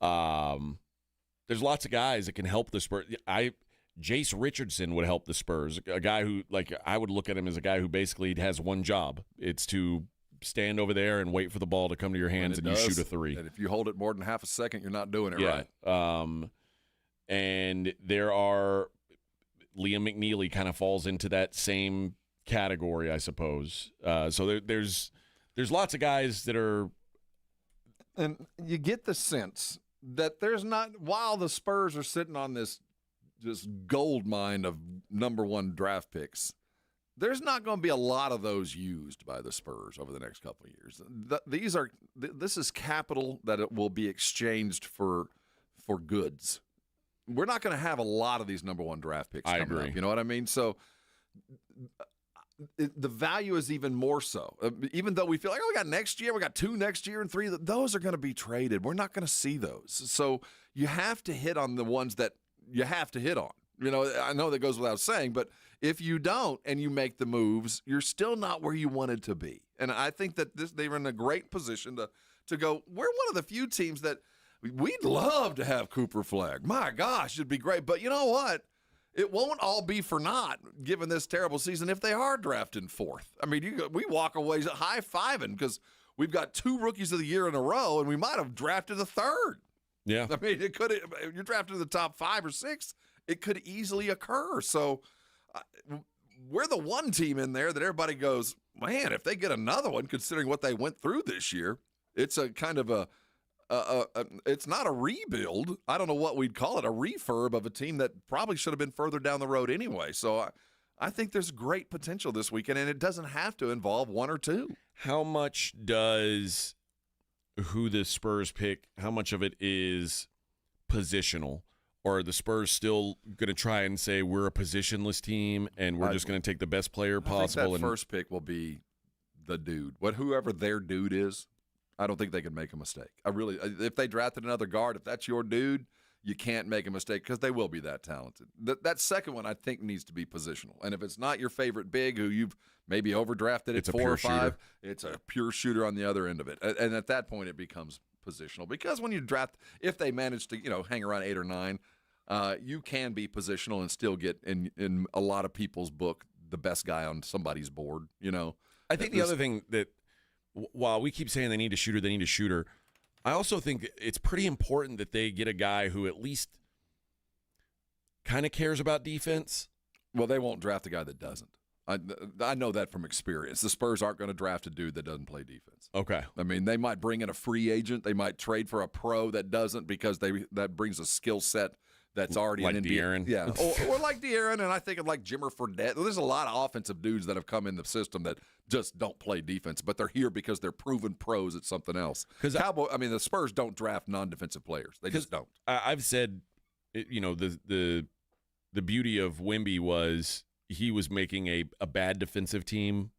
There's lots of guys that can help the Spurs. Jace Richardson would help the Spurs. A guy who, I would look at him as a guy who basically has one job. It's to stand over there and wait for the ball to come to your hands and you shoot a 3. And if you hold it more than half a second, you're not doing it right. And there are Liam McNeely kind of falls into that same category, I suppose. So there's lots of guys that are. And you get the sense that there's not, while the Spurs are sitting on this gold mine of number one draft picks, there's not going to be a lot of those used by the Spurs over the next couple of years. This is capital that it will be exchanged for goods. We're not going to have a lot of these number one draft picks coming agree. up. You know what I mean? So the value is even more so. Even though we feel like, we got next year, we got 2 next year and 3, those are going to be traded. We're not going to see those. So you have to hit on the ones that you have to hit on. You know, I know that goes without saying, but if you don't and you make the moves, you're still not where you wanted to be. And I think that they were in a great position to go, we're one of the few teams that we'd love to have Cooper Flagg. My gosh, it'd be great. But you know what? It won't all be for naught, given this terrible season, if they are drafting 4th. I mean, we walk away high-fiving because we've got 2 rookies of the year in a row, and we might have drafted a 3rd. Yeah. I mean, you're drafted in the top 5 or 6, it could easily occur. So we're the one team in there that everybody goes, man, if they get another one, considering what they went through this year, it's a kind of it's not a rebuild. I don't know what we'd call it, a refurb of a team that probably should have been further down the road anyway. So I think there's great potential this weekend, and it doesn't have to involve 1 or 2. How much does who the Spurs pick, how much of it is positional? Or are the Spurs still going to try and say we're a positionless team and we're just going to take the best player possible? I think that first pick will be the dude. Whoever their dude is, I don't think they can make a mistake. If they drafted another guard, if that's your dude, you can't make a mistake because they will be that talented. That second one, I think, needs to be positional. And if it's not your favorite big who you've maybe overdrafted at 4 or 5, it's a pure shooter on the other end of it. And at that point, it becomes positional. Because when you draft, if they manage to hang around 8 or 9, you can be positional and still get, in a lot of people's book, the best guy on somebody's board. I think the other thing that, while we keep saying they need a shooter, I also think it's pretty important that they get a guy who at least kind of cares about defense. Well, they won't draft a guy that doesn't. I know that from experience. The Spurs aren't going to draft a dude that doesn't play defense. Okay. I mean, they might bring in a free agent. They might trade for a pro that doesn't because that brings a skill set that's already like in De'Aaron. Yeah, or like De'Aaron, and I think of like Jimmer Fredette. There's a lot of offensive dudes that have come in the system that just don't play defense, but they're here because they're proven pros at something else. Because the Spurs don't draft non-defensive players. They just don't. I've said, the beauty of Wemby was he was making a bad defensive team,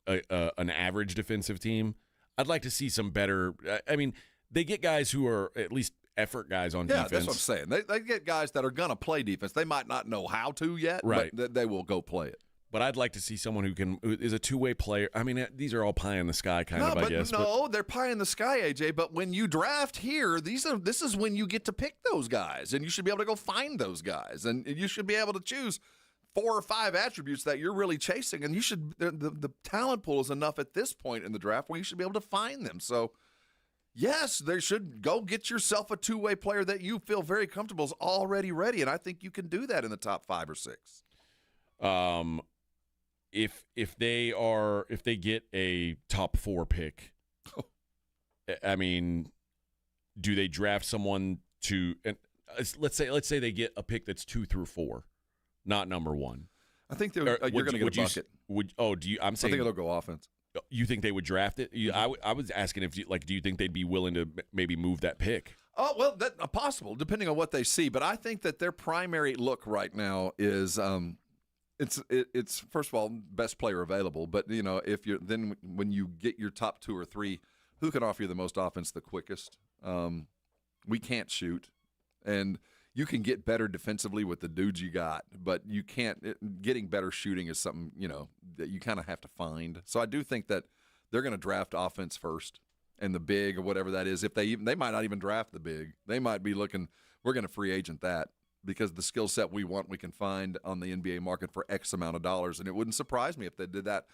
an average defensive team. I'd like to see some better. I mean, they get guys who are at least effort guys on defense. Yeah, that's what I'm saying. They get guys that are going to play defense. They might not know how to yet, right, but they will go play it. But I'd like to see someone who is a two-way player. I mean, these are all pie in the sky kind of, I guess. No, they're pie in the sky, AJ. But when you draft here, this is when you get to pick those guys, and you should be able to go find those guys, and you should be able to choose 4 or 5 attributes that you're really chasing, and you should. The talent pool is enough at this point in the draft where you should be able to find them. So, yes, they should go get yourself a two-way player that you feel very comfortable is already ready, and I think you can do that in the top 5 or 6. If they get a top 4 pick, I mean, do they draft someone to? And let's say they get a pick that's 2 through 4, not number 1. I think you're going to get a bucket. I'm saying I think they'll go offense. You think they would draft it? I was asking if do you think they'd be willing to maybe move that pick? Oh, well, that's possible, depending on what they see. But I think that their primary look right now is it's first of all best player available. But if you're then when you get your top 2 or 3, who can offer you the most offense the quickest? We can't shoot, and you can get better defensively with the dudes you got, but you can't. Getting better shooting is something that you kind of have to find. So I do think that they're going to draft offense first, and the big or whatever that is. If they might not even draft the big. They might be looking. We're going to free agent that because the skill set we want we can find on the NBA market for X amount of dollars, and it wouldn't surprise me if they did that.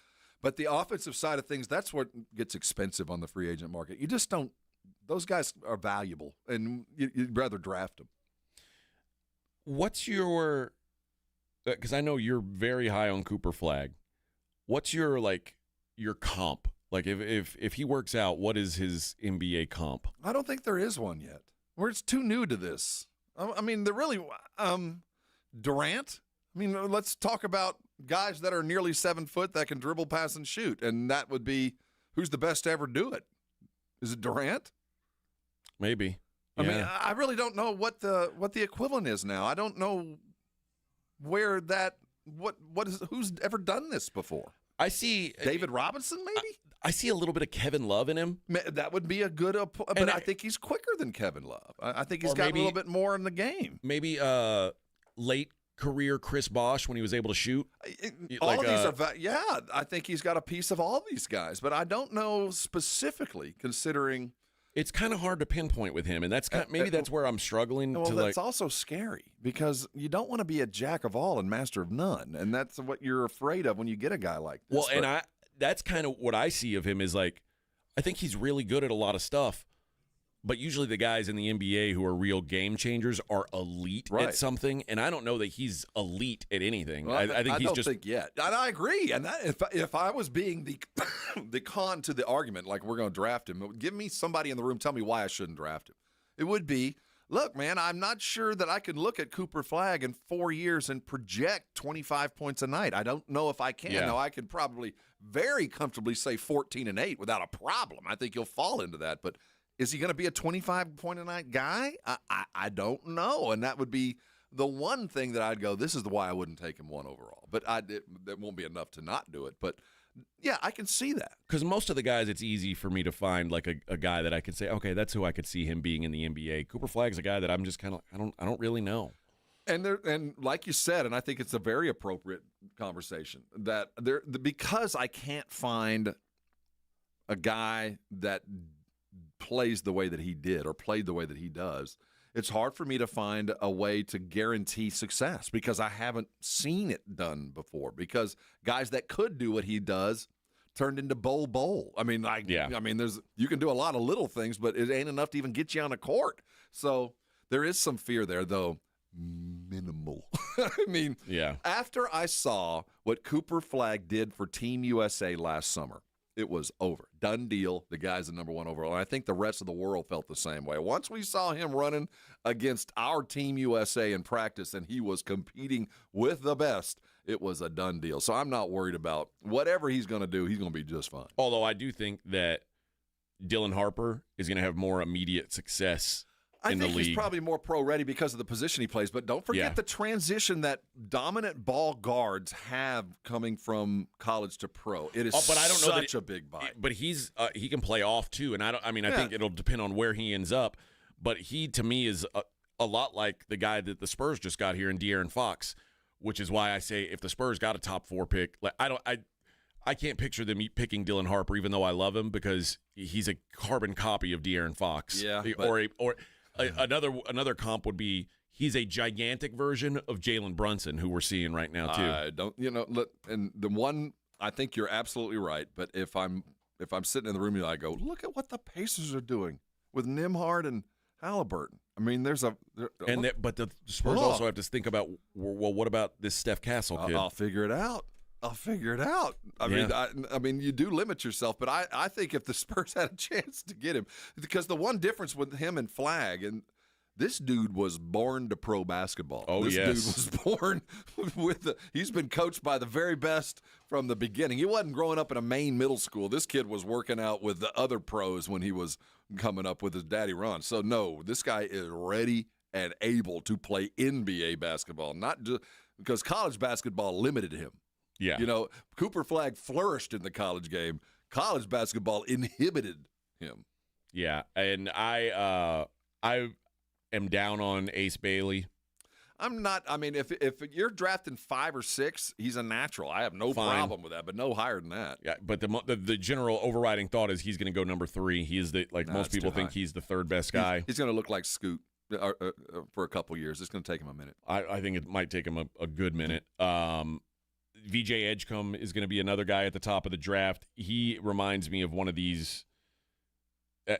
But the offensive side of things, that's what gets expensive on the free agent market. You just don't. Those guys are valuable, and you'd rather draft them. What's your – because I know you're very high on Cooper Flagg. what's your comp? Like if he works out, what is his NBA comp? I don't think there is one yet. It's too new to this. I mean, they're really Durant. I mean, let's talk about guys that are nearly 7 foot that can dribble, pass, and shoot, and that would be who's the best to ever do it. Is it Durant? Maybe. I mean, I really don't know what the equivalent is now. I don't know where that who's ever done this before. I see David Robinson, maybe. I see a little bit of Kevin Love in him. That would be a good, but I think he's quicker than Kevin Love. I think he's got a little bit more in the game. Maybe late career Chris Bosh when he was able to shoot. All of these are, I think he's got a piece of all these guys, but I don't know specifically considering. It's kind of hard to pinpoint with him, and that's maybe that's where I'm struggling. Well, that's also scary because you don't want to be a jack of all and master of none, and that's what you're afraid of when you get a guy like this. Well, and that's kind of what I see of him is I think he's really good at a lot of stuff, but usually the guys in the NBA who are real game changers are elite at something, and I don't know that he's elite at anything. Well, I think he's don't just think yet. And I agree. And if I was being the con to the argument, like we're going to draft him, give me somebody in the room, tell me why I shouldn't draft him. It would be, look, man, I'm not sure that I can look at Cooper Flagg in 4 years and project 25 points a night. I don't know if I can. Yeah. Now, I could probably very comfortably say 14 and 8 without a problem. I think he'll fall into that. But is he going to be a 25-point-a-night guy? I don't know. And that would be the one thing that I'd go, this is why I wouldn't take him 1 overall. But that won't be enough to not do it. But, yeah, I can see that. Because most of the guys, it's easy for me to find like a guy that I could say, okay, that's who I could see him being in the NBA. Cooper Flagg's a guy that I'm just kind of I don't really know. And like you said, and I think it's a very appropriate conversation, that because I can't find a guy that plays the way that he did or played the way that he does, it's hard for me to find a way to guarantee success because I haven't seen it done before. Because guys that could do what he does turned into bowl. I mean, you can do a lot of little things, but it ain't enough to even get you on a court. So there is some fear there, though minimal. I mean, after I saw what Cooper Flagg did for Team USA last summer, it was over. Done deal. The guy's the number 1 overall. And I think the rest of the world felt the same way. Once we saw him running against our Team USA in practice and he was competing with the best, it was a done deal. So I'm not worried about whatever he's going to do. He's going to be just fine. Although I do think that Dylan Harper is going to have more immediate success in the league. I think he's probably more pro-ready because of the position he plays. But don't forget the transition that dominant ball guards have coming from college to pro. It is such a big bite. But he can play off too, and I think it'll depend on where he ends up. But he, to me, is a lot like the guy that the Spurs just got here in De'Aaron Fox, which is why I say if the Spurs got a top 4 pick, I can't picture them picking Dylan Harper, even though I love him because he's a carbon copy of De'Aaron Fox. Yeah, Another comp would be he's a gigantic version of Jalen Brunson, who we're seeing right now too. And the one I think you're absolutely right. But if I'm sitting in the room, I go, look at what the Pacers are doing with Nembhard and Halliburton. I mean, but the Spurs also have to think about, well, what about this Steph Castle kid? I'll figure it out. I mean, you do limit yourself, but I think if the Spurs had a chance to get him, because the one difference with him and Flagg, and this dude was born to pro basketball. Oh, this yes. dude was born he's been coached by the very best from the beginning. He wasn't growing up in a Maine middle school. This kid was working out with the other pros when he was coming up with his daddy Ron. So, no, this guy is ready and able to play NBA basketball, not just because college basketball limited him. Yeah. Cooper Flagg flourished in the college game. College basketball inhibited him. Yeah, and I am down on Ace Bailey. I'm not. I mean, if you're drafting 5 or 6, he's a natural. I have no problem with that, but no higher than that. Yeah, but the general overriding thought is he's going to go number 3. He is most people think he's the 3rd best guy. He's going to look like Scoot for a couple years. It's going to take him a minute. I think it might take him a good minute. VJ Edgecombe is going to be another guy at the top of the draft. He reminds me of one of these.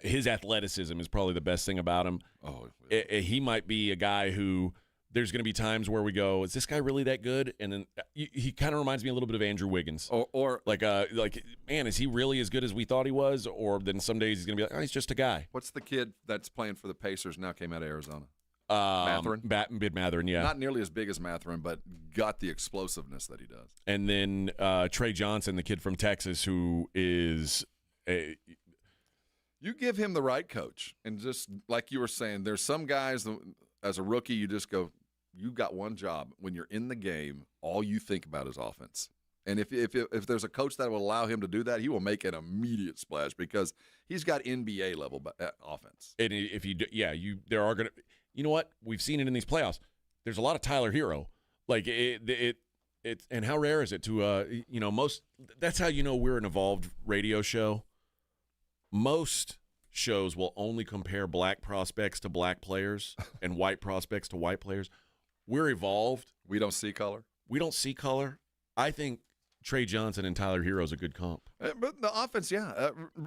His athleticism is probably the best thing about him. Oh, yeah. He might be a guy who there's going to be times where we go, is this guy really that good? And then he kind of reminds me a little bit of Andrew Wiggins. Or like, man, is he really as good as we thought he was? Or then some days he's going to be like, oh, he's just a guy. What's the kid that's playing for the Pacers now, came out of Arizona? Mathurin? Mathurin, yeah. Not nearly as big as Mathurin, but got the explosiveness that he does. And then Trey Johnson, the kid from Texas, who is you give him the right coach. And just like you were saying, there's some guys, as a rookie, you just go, you got one job. When you're in the game, all you think about is offense. And if there's a coach that will allow him to do that, he will make an immediate splash because he's got NBA level offense. And if there are going to, you know what? We've seen it in these playoffs. There's a lot of Tyler Hero. Like it's and how rare is it to most? That's how you know we're an evolved radio show. Most shows will only compare black prospects to black players and white prospects to white players. We're evolved. We don't see color. I think Trey Johnson and Tyler Hero is a good comp. But the offense,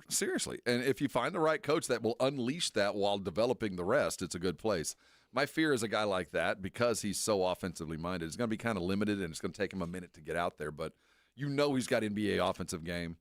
seriously. And if you find the right coach that will unleash that while developing the rest, it's a good place. My fear is a guy like that, because he's so offensively minded, it's going to be kind of limited, and it's going to take him a minute to get out there. But he's got NBA offensive game.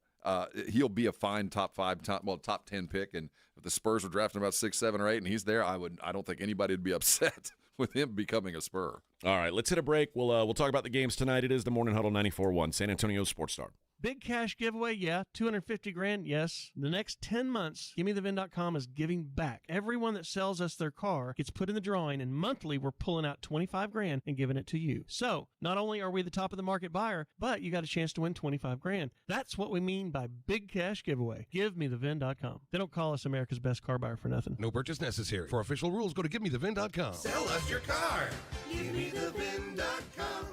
He'll be a fine top 10 pick. And if the Spurs were drafting about 6, 7, or 8, and he's there, I don't think anybody would be upset with him becoming a Spur. All right, let's hit a break. We'll talk about the games tonight. It is the Morning Huddle 94.1, San Antonio Sports Star. Big cash giveaway, yeah. $250,000, yes. The next 10 months, GimmeTheVin.com is giving back. Everyone that sells us their car gets put in the drawing, and monthly we're pulling out $25,000 and giving it to you. So, not only are we the top of the market buyer, but you got a chance to win $25,000. That's what we mean by big cash giveaway. GiveMeTheVin.com. They don't call us America's best car buyer for nothing. No purchase necessary. For official rules, go to GiveMeTheVin.com. Sell us your car. GiveMeTheVin.com.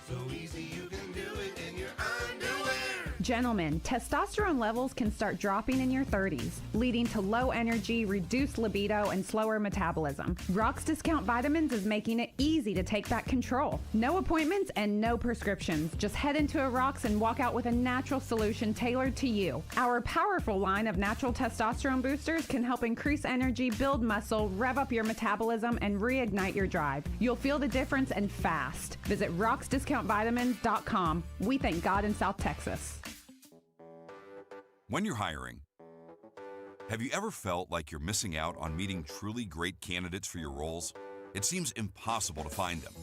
So easy you can do it in your underwear. Gentlemen, testosterone levels can start dropping in your 30s, leading to low energy, reduced libido, and slower metabolism. Rock's Discount Vitamins is making it easy to take back control. No appointments and no prescriptions. Just head into a Rock's and walk out with a natural solution tailored to you. Our powerful line of natural testosterone boosters can help increase energy, build muscle, rev up your metabolism, and reignite your drive. You'll feel the difference and fast. Visit rocksdiscountvitamins.com. We thank God in South Texas. When you're hiring, have you ever felt like you're missing out on meeting truly great candidates for your roles? It seems impossible to find them,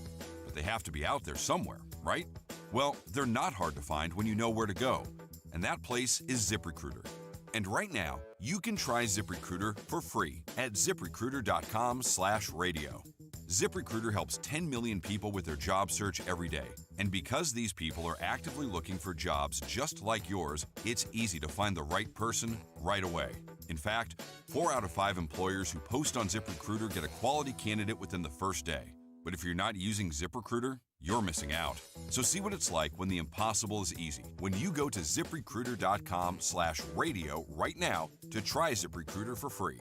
but they have to be out there somewhere, right? Well, they're not hard to find when you know where to go, and that place is ZipRecruiter. And right now, you can try ZipRecruiter for free at ZipRecruiter.com/radio. ZipRecruiter helps 10 million people with their job search every day. And because these people are actively looking for jobs just like yours, it's easy to find the right person right away. In fact, 4 out of 5 employers who post on ZipRecruiter get a quality candidate within the first day. But if you're not using ZipRecruiter, you're missing out. So see what it's like when the impossible is easy. When you go to ZipRecruiter.com/radio right now to try ZipRecruiter for free.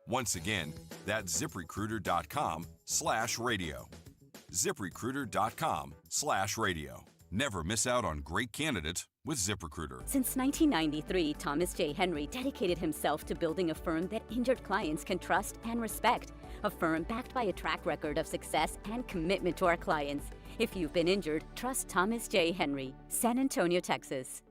Once again, that's ZipRecruiter.com/radio. ZipRecruiter.com/radio. Never miss out on great candidates with ZipRecruiter. Since 1993, Thomas J. Henry dedicated himself to building a firm that injured clients can trust and respect. A firm backed by a track record of success and commitment to our clients. If you've been injured, trust Thomas J. Henry. San Antonio, Texas.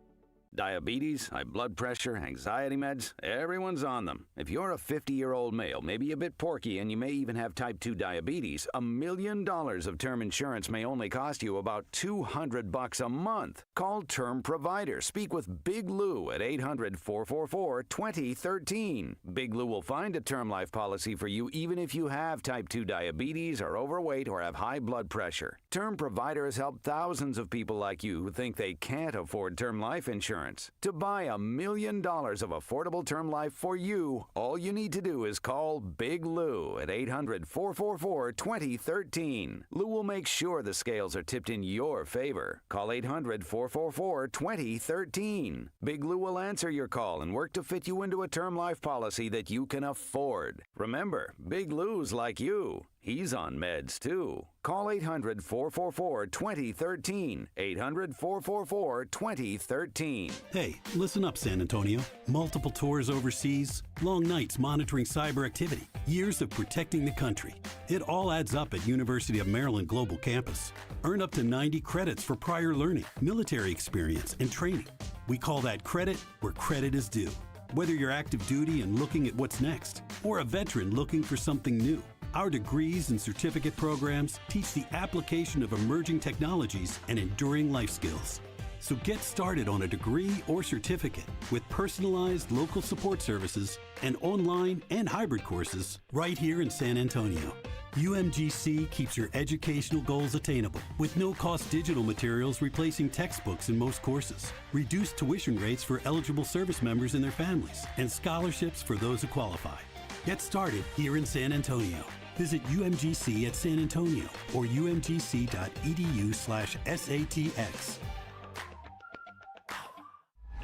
Diabetes, high blood pressure, anxiety meds, everyone's on them. If you're a 50-year-old male, maybe a bit porky, and you may even have type 2 diabetes, $1 million of term insurance may only cost you about $200 a month. Call Term Provider. Speak with Big Lou at 800-444-2013. Big Lou will find a term life policy for you even if you have type 2 diabetes, are overweight, or have high blood pressure. Term Provider has helped thousands of people like you who think they can't afford term life insurance. To buy $1 million of affordable term life for you, all you need to do is call Big Lou at 800-444-2013. Lou will make sure the scales are tipped in your favor. Call 800-444-2013. Big Lou will answer your call and work to fit you into a term life policy that you can afford. Remember, Big Lou's like you. He's on meds, too. Call 800-444-2013. 800-444-2013. Hey, listen up, San Antonio. Multiple tours overseas, long nights monitoring cyber activity, years of protecting the country. It all adds up at University of Maryland Global Campus. Earn up to 90 credits for prior learning, military experience, and training. We call that credit where credit is due. Whether you're active duty and looking at what's next, or a veteran looking for something new, our degrees and certificate programs teach the application of emerging technologies and enduring life skills. So get started on a degree or certificate with personalized local support services and online and hybrid courses right here in San Antonio. UMGC keeps your educational goals attainable with no-cost digital materials replacing textbooks in most courses, reduced tuition rates for eligible service members and their families, and scholarships for those who qualify. Get started here in San Antonio. Visit UMGC at San Antonio or umgc.edu/SATX.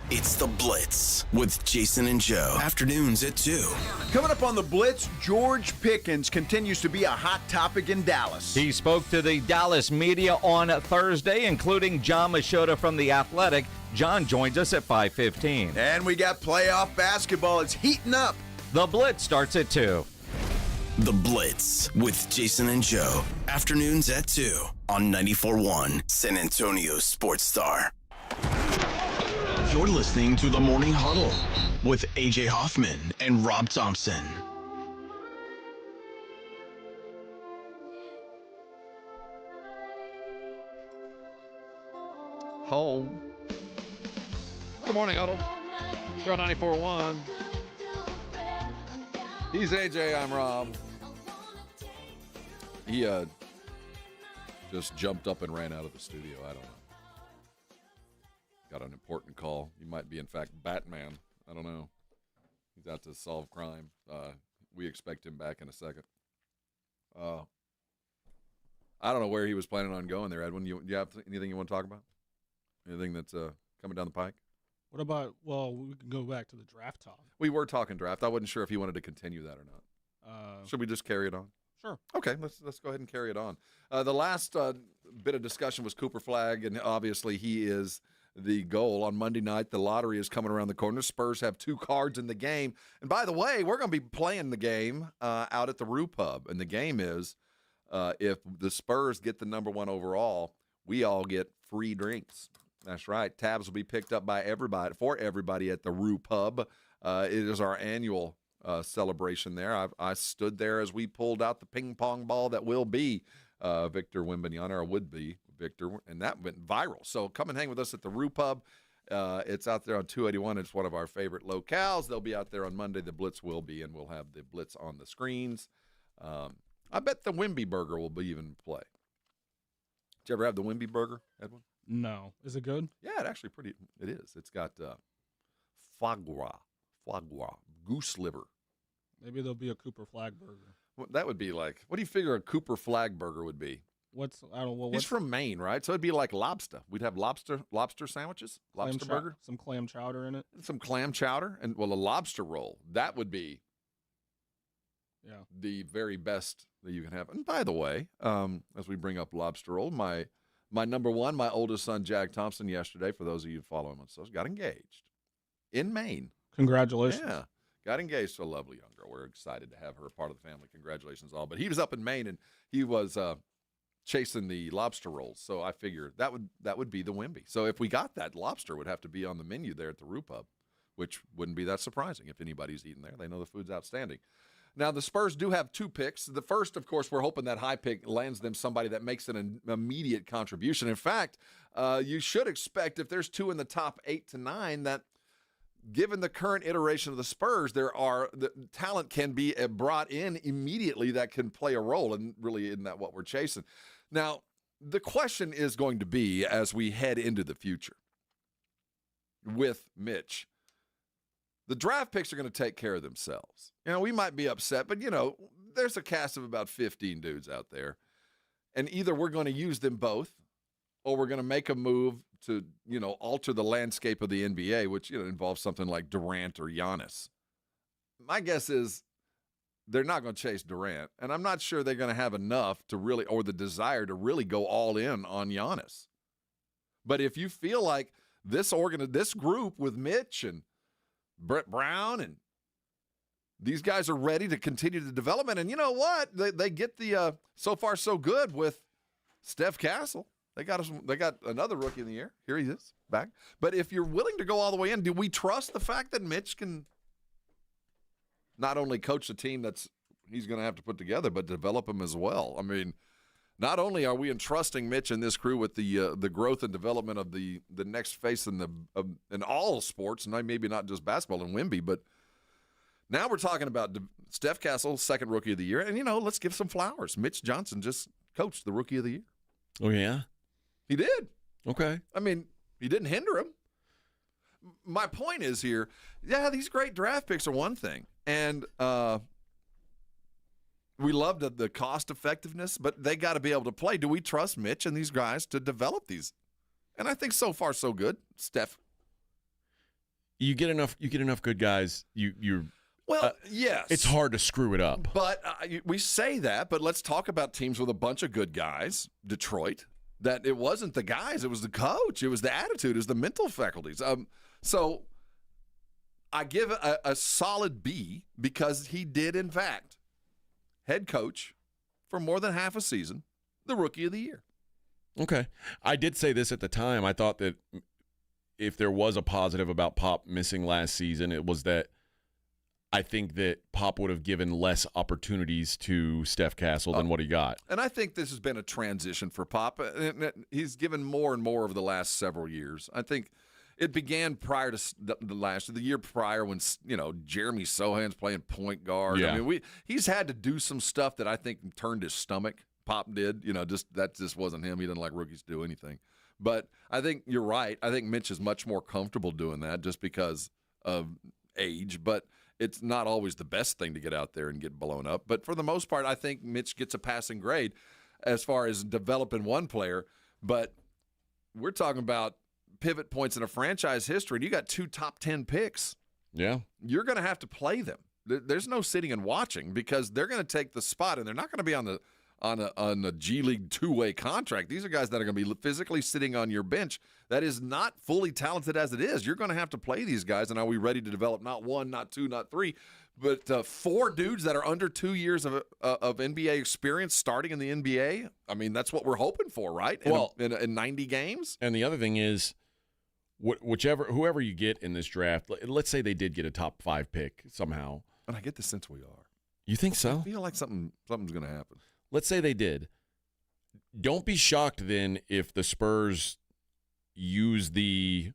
It's The Blitz with Jason and Joe. Afternoons at 2. Coming up on The Blitz, George Pickens continues to be a hot topic in Dallas. He spoke to the Dallas media on Thursday, including John Machota from The Athletic. John joins us at 5:15. And we got playoff basketball. It's heating up. The Blitz starts at 2. The Blitz with Jason and Joe. Afternoons at 2 on 94.1 San Antonio Sports Star. You're listening to the Morning Huddle with AJ Hoffman and Rob Thompson. Home. Good morning, Huddle. You're on 94.1. He's AJ, I'm Rob. He just jumped up and ran out of the studio. I don't know. Got an important call. He might be, in fact, Batman. I don't know. He's out to solve crime. We expect him back in a second. I don't know where he was planning on going there, Edwin. You have anything you want to talk about? Anything that's coming down the pike? What about, well, we can go back to the draft talk. We were talking draft. I wasn't sure if he wanted to continue that or not. Should we just carry it on? Sure. Okay, let's go ahead and carry it on. The last bit of discussion was Cooper Flagg, and obviously he is the goal. On Monday night, the lottery is coming around the corner. Spurs have 2 cards in the game. And by the way, we're going to be playing the game out at the Rue Pub. And the game is if the Spurs get the number 1 overall, we all get free drinks. That's right. Tabs will be picked up by everybody at the Rue Pub. It is our annual celebration there. I stood there as we pulled out the ping pong ball that will be Victor Wembanyama, or would be Victor, and that went viral. So come and hang with us at the Rue Pub. It's out there on 281. It's one of our favorite locales. They'll be out there on Monday. The Blitz will be, and we'll have the Blitz on the screens. I bet the Wimby Burger will be even play. Did you ever have the Wimby Burger, Edwin? No. Is it good? Yeah, it actually it is. It's got foie gras, goose liver. Maybe there'll be a Cooper Flagg burger. Well, that would be like, what do you figure a Cooper Flagg burger would be? He's from Maine, right? So it'd be like lobster. We'd have lobster sandwiches, lobster burger. Some clam chowder in it. Some clam chowder, and, well, a lobster roll. That would be the very best that you can have. And by the way, as we bring up lobster roll, my number 1, my oldest son, Jack Thompson, yesterday, for those of you who follow him on social, got engaged in Maine. Congratulations. Yeah. Got engaged to a lovely young girl. We're excited to have her a part of the family. Congratulations all. But he was up in Maine, and he was chasing the lobster rolls. So I figured that would be the Wimby. So if we got that, lobster would have to be on the menu there at the Rue Pub, which wouldn't be that surprising if anybody's eating there. They know the food's outstanding. Now, the Spurs do have 2 picks. The first, of course, we're hoping that high pick lands them somebody that makes an immediate contribution. In fact, you should expect if there's 2 in the top 8 to 9 that, given the current iteration of the Spurs, the talent can be brought in immediately that can play a role, and really isn't that what we're chasing? Now, the question is going to be, as we head into the future with Mitch, the draft picks are going to take care of themselves. We might be upset, but, there's a cast of about 15 dudes out there, and either we're going to use them both, or we're going to make a move to, alter the landscape of the NBA, which, involves something like Durant or Giannis. My guess is they're not going to chase Durant. And I'm not sure they're going to have enough to really, or the desire to really go all in on Giannis. But if you feel like this group with Mitch and Brett Brown and these guys are ready to continue the development, and you know what? They get the so far so good with Steph Castle. They got another rookie of the year. Here he is, back. But if you're willing to go all the way in, do we trust the fact that Mitch can not only coach the team he's going to have to put together, but develop them as well? I mean, not only are we entrusting Mitch and this crew with the growth and development of the next face in all sports, and maybe not just basketball and Wemby, but now we're talking about Steph Castle, second rookie of the year, and let's give some flowers. Mitch Johnson just coached the rookie of the year. Oh yeah, he did. Okay. I mean, he didn't hinder him. My point is here, these great draft picks are one thing, and we love the cost effectiveness, but they got to be able to play. Do we trust Mitch and these guys to develop these? And I think so far so good. Steph, you get enough good guys. Yes, it's hard to screw it up. But we say that, but let's talk about teams with a bunch of good guys. Detroit. That it wasn't the guys, it was the coach, it was the attitude, it was the mental faculties. So I give a solid B because he did, in fact, head coach for more than half a season, the rookie of the year. Okay. I did say this at the time. I thought that if there was a positive about Pop missing last season, it was that I think that Pop would have given less opportunities to Steph Castle than what he got. And I think this has been a transition for Pop. He's given more and more over the last several years. I think it began prior to the year prior when, Jeremy Sohan's playing point guard. Yeah. I mean, he's had to do some stuff that I think turned his stomach. Pop did. That just wasn't him. He doesn't like rookies to do anything. But I think you're right. I think Mitch is much more comfortable doing that just because of age. But it's not always the best thing to get out there and get blown up. But for the most part, I think Mitch gets a passing grade as far as developing one player. But we're talking about pivot points in a franchise history, and you got 2 top 10 picks. Yeah. You're going to have to play them. There's no sitting and watching because they're going to take the spot, and they're not going to be on the G League two-way contract. These are guys that are going to be physically sitting on your bench that is not fully talented as it is. You're going to have to play these guys, and are we ready to develop not 1, not 2, not 3, but 4 dudes that are under 2 years of NBA experience starting in the NBA? I mean, that's what we're hoping for, right? In 90 games? And the other thing is, whoever you get in this draft, let's say they did get a top 5 pick somehow. And I get the sense we are. You think so? I feel like something's going to happen. Let's say they did. Don't be shocked then if the Spurs use I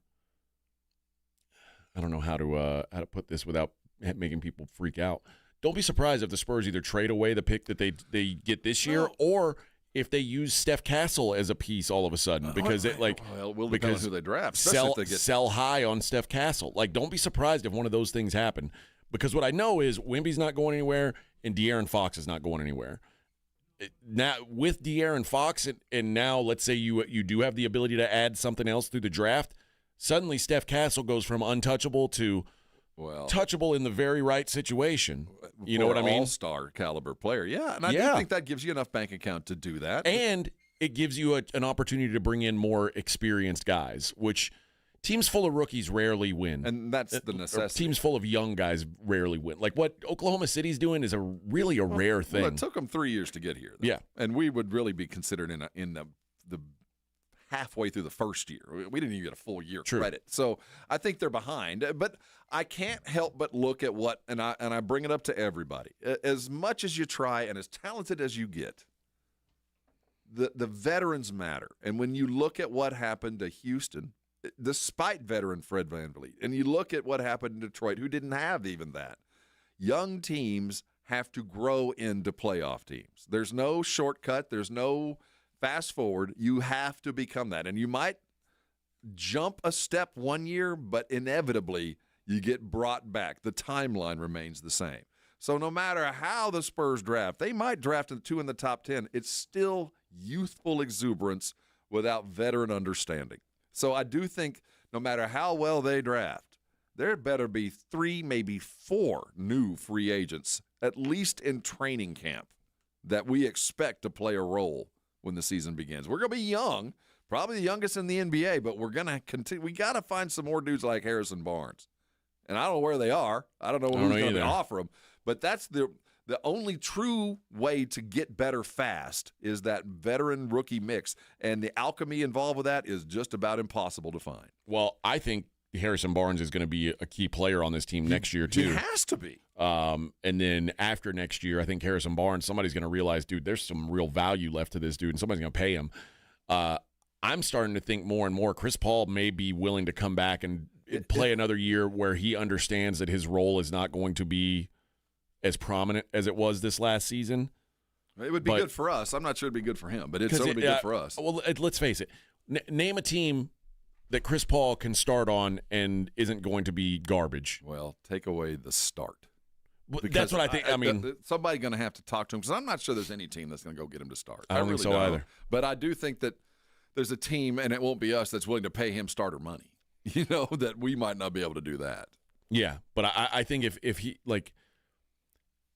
don't know how to put this without making people freak out. Don't be surprised if the Spurs either trade away the pick that they get this year, or if they use Steph Castle as a piece all of a sudden, because it will depend on who they draft. Sell high on Steph Castle. Don't be surprised if one of those things happen, because what I know is Wemby's not going anywhere and De'Aaron Fox is not going anywhere. Now with De'Aaron Fox and now let's say you do have the ability to add something else through the draft, suddenly Steph Castle goes from untouchable to touchable in the very right situation. You know what I mean? All-star caliber player. Yeah, and I do think that gives you enough bank account to do that. And it gives you an opportunity to bring in more experienced guys, which teams full of rookies rarely win. And that's the necessity. Teams full of young guys rarely win. Like what Oklahoma City's doing is really a rare thing. Well, it took them 3 years to get here, though. Yeah. And we would really be considered in the halfway through the first year. We didn't even get a full year credit. So I think they're behind. But I can't help but look at what, and I bring it up to everybody. As much as you try and as talented as you get, the veterans matter. And when you look at what happened to Houston, despite veteran Fred VanVleet, and you look at what happened in Detroit, who didn't have even that, young teams have to grow into playoff teams. There's no shortcut. There's no fast forward. You have to become that. And you might jump a step 1 year, but inevitably you get brought back. The timeline remains the same. So no matter how the Spurs draft, they might draft 2 in the top 10. It's still youthful exuberance without veteran understanding. So I do think no matter how well they draft, there better be 3, maybe 4 new free agents at least in training camp, that we expect to play a role when the season begins. We're going to be young, probably the youngest in the NBA, but we're going to continue. We got to find some more dudes like Harrison Barnes. And I don't know where they are. I don't know who's going to offer them. But that's the only true way to get better fast is that veteran-rookie mix. And the alchemy involved with that is just about impossible to find. Well, I think Harrison Barnes is going to be a key player on this team next year, too. He has to be. And then after next year, I think Harrison Barnes, somebody's going to realize, dude, there's some real value left to this dude, and somebody's going to pay him. I'm starting to think more and more Chris Paul may be willing to come back and play another year where he understands that his role is not going to be as prominent as it was this last season. It would be good for us. I'm not sure it would be good for him, but it'd certainly be good for us. Well, let's face it. Name a team that Chris Paul can start on and isn't going to be garbage. Well, take away the start. That's what I think. I mean, somebody's going to have to talk to him because I'm not sure there's any team that's going to go get him to start. I don't think so either. But I do think that there's a team, and it won't be us, that's willing to pay him starter money. You know, that we might not be able to do that. Yeah, but I think if he, like,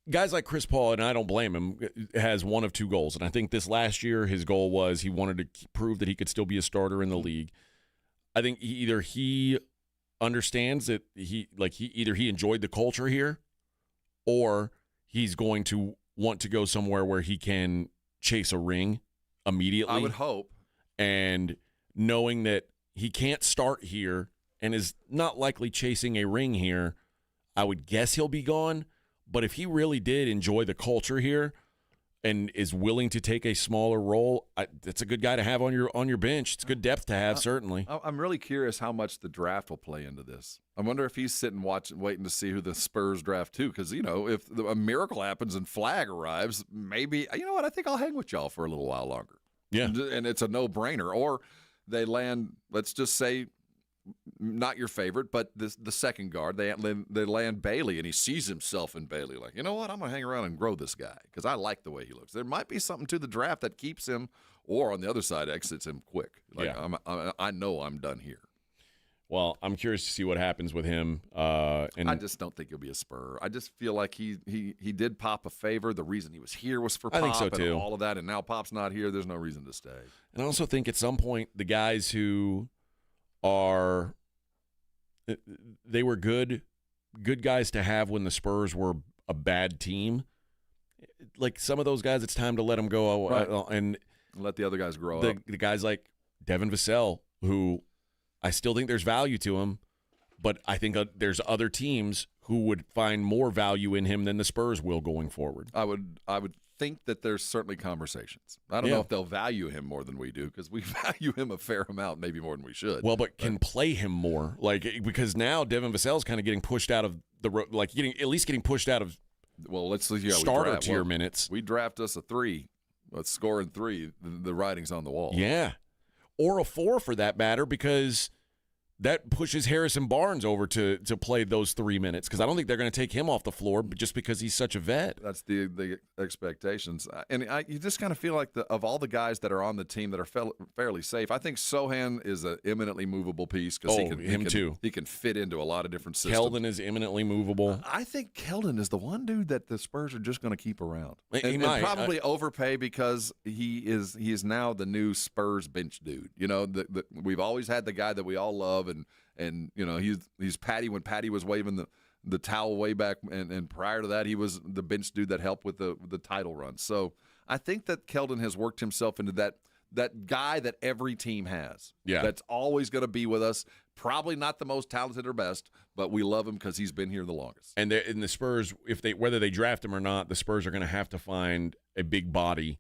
guys like Chris Paul, and I don't blame him, has one of two goals. And I think this last year his goal was he wanted to prove that he could still be a starter in the league. I think either he understands that he enjoyed the culture here, or he's going to want to go somewhere where he can chase a ring immediately. I would hope. And knowing that he can't start here and is not likely chasing a ring here, I would guess he'll be gone. But if he really did enjoy the culture here and is willing to take a smaller role, it's a good guy to have on your bench. It's good depth to have, certainly. I'm really curious how much the draft will play into this. I wonder if he's sitting waiting to see who the Spurs draft too. Because, you know, if a miracle happens and Flag arrives, maybe, you know what, I think I'll hang with y'all for a little while longer. Yeah. And it's a no-brainer. Or they land, let's just say, not your favorite, but the second guard. They land Bailey, and he sees himself in Bailey. Like, you know what? I'm going to hang around and grow this guy because I like the way he looks. There might be something to the draft that keeps him, or on the other side, exits him quick. Like, yeah. I know I'm done here. Well, I'm curious to see what happens with him. And I just don't think he'll be a Spur. I just feel like he did Pop a favor. The reason he was here was for Pop, I think so too. And all of that, and now Pop's not here. There's no reason to stay. And I also think at some point the guys who they were good guys to have when the Spurs were a bad team. Like some of those guys, it's time to let them go and let the other guys grow up. The guys like Devin Vassell, who I still think there's value to him, but I think there's other teams who would find more value in him than the Spurs will going forward. I would think that there's certainly conversations. I don't know if they'll value him more than we do because we value him a fair amount, maybe more than we should. Well, but can play him more, because now Devin Vassell's kind of getting pushed out of getting pushed out of. Well, let's see. Starter tier minutes. We draft us a 3. Let's score in 3. The writing's on the wall. Yeah, or a 4 for that matter, because that pushes Harrison Barnes over to play those 3 minutes, because I don't think they're going to take him off the floor just because he's such a vet. That's the expectations. And you just kind of feel like of all the guys that are on the team that are fairly safe, I think Sohan is an eminently movable piece because he can fit into a lot of different systems. Keldon is eminently movable. I think Keldon is the one dude that the Spurs are just going to keep around. He might. And probably overpay because he is now the new Spurs bench dude. You know, we've always had the guy that we all love. And you know, he's Patty when Patty was waving the towel way back, and prior to that he was the bench dude that helped with the title run. So I think that Keldon has worked himself into that guy that every team has. Yeah, that's always going to be with us. Probably not the most talented or best, but we love him because he's been here the longest. And in the Spurs, whether they draft him or not, the Spurs are going to have to find a big body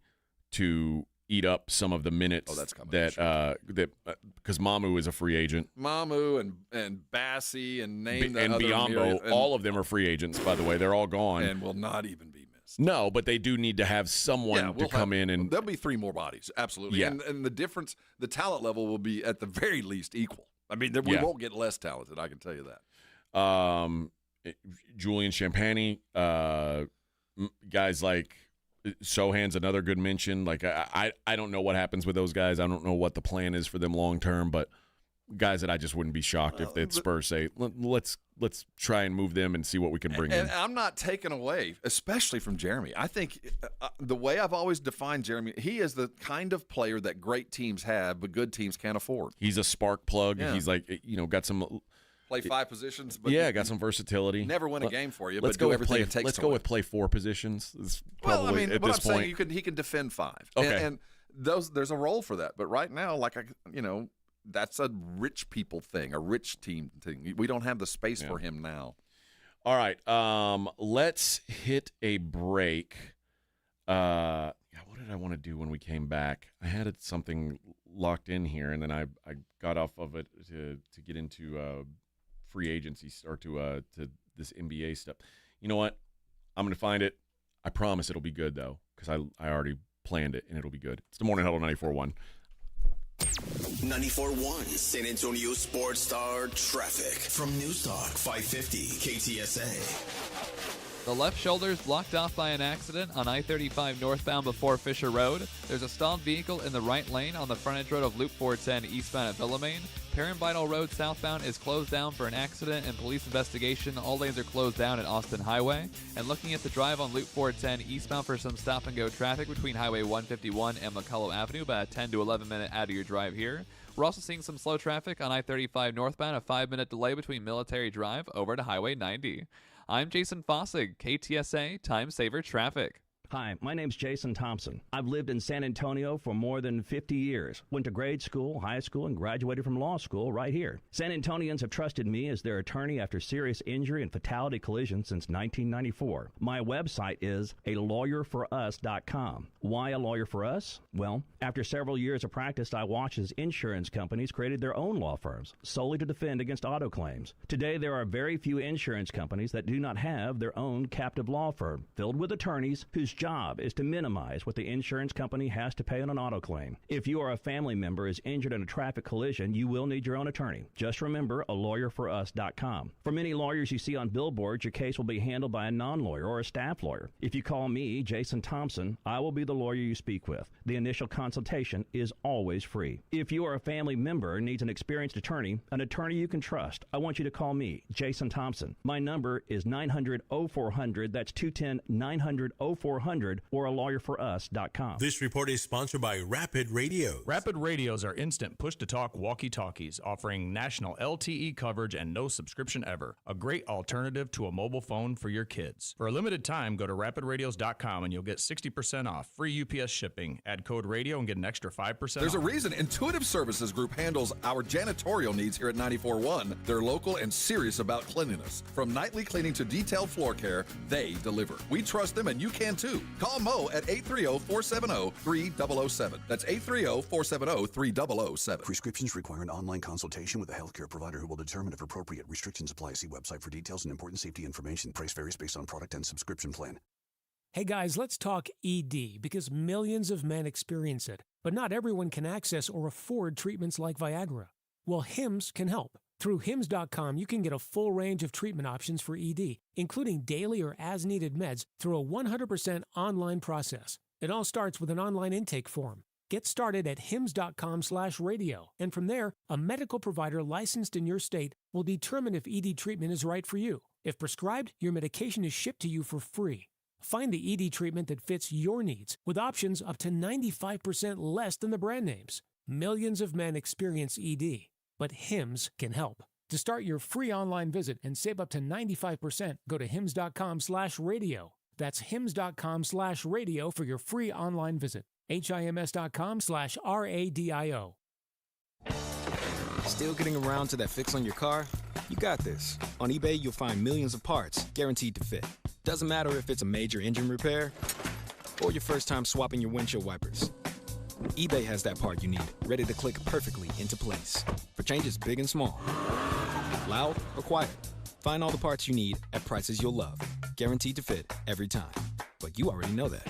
to eat up some of the minutes. Oh, that's coming. Because Mamu is a free agent. Mamu and Bassie and Biyombo, all of them are free agents, by the way. They're all gone. And will not even be missed. No, but they do need to have someone to come in and. There'll be 3 more bodies, absolutely. Yeah. And the difference, the talent level will be at the very least equal. I mean, we won't get less talented, I can tell you that. Julian Champagny, guys like Sohan's another good mention. Like I don't know what happens with those guys. I don't know what the plan is for them long term, but guys that I just wouldn't be shocked if the Spurs say, let's try and move them and see what we can bring in. And I'm not taking away, especially from Jeremy. I think the way I've always defined Jeremy, he is the kind of player that great teams have, but good teams can't afford. He's a spark plug. Yeah. He's like, got some play 5 positions, but got some versatility. Never win a game for you, let's but do everything it takes. Let's go with play 4 positions. Well, I mean, at what this I'm point. saying, he can defend 5. Okay. And there's a role for that. But right now, that's a rich people thing, a rich team thing. We don't have the space for him now. All right, let's hit a break. What did I want to do when we came back? I had something locked in here, and then I got off of it to get into free agency or to this NBA stuff. You know what? I'm going to find it. I promise it'll be good, though, because I already planned it, and it'll be good. It's the Morning Huddle 94.1. 94.1 San Antonio Sports Star traffic from News Talk 550 KTSA. The left shoulder is blocked off by an accident on I-35 northbound before Fisher Road. There's a stalled vehicle in the right lane on the frontage road of Loop 410 eastbound at Villamain. Perrin-Vital Road southbound is closed down for an accident and police investigation. All lanes are closed down at Austin Highway. And looking at the drive on Loop 410 eastbound for some stop-and-go traffic between Highway 151 and McCullough Avenue, about a 10 to 11-minute out of your drive here. We're also seeing some slow traffic on I-35 northbound, a 5-minute delay between Military Drive over to Highway 90. I'm Jason Fossig, KTSA Time Saver Traffic. Hi, my name's Jason Thompson. I've lived in San Antonio for more than 50 years. Went to grade school, high school, and graduated from law school right here. San Antonians have trusted me as their attorney after serious injury and fatality collisions since 1994. My website is alawyerforus.com. Why a lawyer for us? Well, after several years of practice, I watched as insurance companies created their own law firms solely to defend against auto claims. Today, there are very few insurance companies that do not have their own captive law firm filled with attorneys whose job is to minimize what the insurance company has to pay on an auto claim. If you or a family member is injured in a traffic collision, you will need your own attorney. Just remember alawyerforus.com. For many lawyers you see on billboards, your case will be handled by a non-lawyer or a staff lawyer. If you call me, Jason Thompson, I will be the lawyer you speak with. The initial consultation is always free. If you or a family member needs an experienced attorney, an attorney you can trust, I want you to call me, Jason Thompson. My number is 900-0400. That's 210-900-0400 or alawyerforus.com. This report is sponsored by Rapid Radios. Rapid Radios are instant push-to-talk walkie-talkies offering national LTE coverage and no subscription ever. A great alternative to a mobile phone for your kids. For a limited time, go to rapidradios.com and you'll get 60% off. Free UPS shipping. Add code radio and get an extra 5% There's off. a reason Intuitive Services Group handles our janitorial needs here at 94.1. They're local and serious about cleanliness. From nightly cleaning to detailed floor care, they deliver. We trust them and you can too. Call Mo at 830-470-3007. That's 830-470-3007. Prescriptions require an online consultation with a healthcare provider who will determine if appropriate. Restrictions apply. See website for details and important safety information. Price varies based on product and subscription plan. Hey guys, let's talk ED because millions of men experience it, but not everyone can access or afford treatments like Viagra. Well, HIMS can help. Through HIMS.com, you can get a full range of treatment options for ED, including daily or as-needed meds through a 100% online process. It all starts with an online intake form. Get started at HIMS.com/radio, and from there, a medical provider licensed in your state will determine if ED treatment is right for you. If prescribed, your medication is shipped to you for free. Find the ED treatment that fits your needs with options up to 95% less than the brand names. Millions of men experience ED. But HIMS can help. To start your free online visit and save up to 95%, go to HIMS.com/radio. That's HIMS.com/radio for your free online visit. HIMS.com/RADIO. Still getting around to that fix on your car? You got this. On eBay, you'll find millions of parts guaranteed to fit. Doesn't matter if it's a major engine repair or your first time swapping your windshield wipers. eBay has that part you need, ready to click perfectly into place for changes big and small, loud or quiet. Find all the parts you need at prices you'll love, guaranteed to fit every time. But you already know that.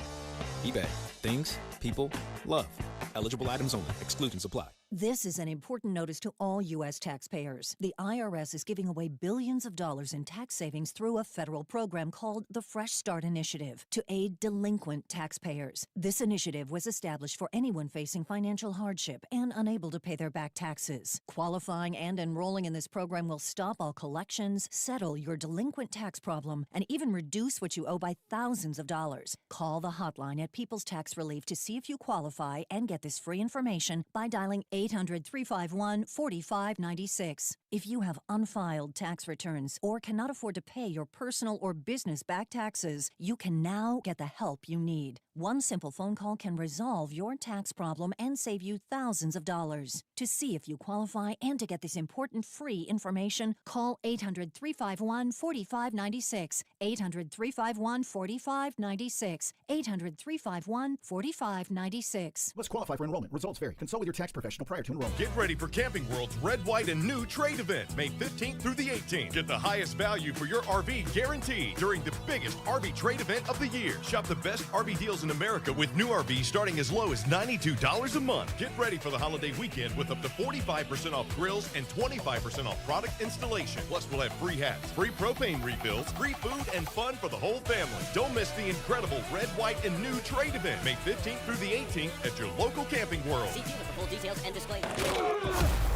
eBay. Things, people, love. Eligible items only. Exclusions apply. This is an important notice to all U.S. taxpayers. The IRS is giving away billions of dollars in tax savings through a federal program called the Fresh Start Initiative to aid delinquent taxpayers. This initiative was established for anyone facing financial hardship and unable to pay their back taxes. Qualifying and enrolling in this program will stop all collections, settle your delinquent tax problem, and even reduce what you owe by thousands of dollars. Call the hotline at People's Tax Relief to see if you qualify and get this free information by dialing 800-351-4596. If you have unfiled tax returns or cannot afford to pay your personal or business back taxes, you can now get the help you need. One simple phone call can resolve your tax problem and save you thousands of dollars. To see if you qualify and to get this important free information, call 800-351-4596. 800-351-4596. 800-351-4596. Let's qualify for enrollment. Results vary. Consult with your tax professional prior to enrollment. Get ready for Camping World's Red, White, and New Trade Event, May 15th through the 18th. Get the highest value for your RV guaranteed during the biggest RV trade event of the year. Shop the best RV deals in America with new RVs starting as low as $92 a month. Get ready for the holiday weekend with up to 45% off grills and 25% off product installation. Plus, we'll have free hats, free propane refills, free food, and fun for the whole family. Don't miss the incredible Red, White, and New Trade Event, May 15th through the 18th at your local Camping World. See dealer for full details and disclaimers.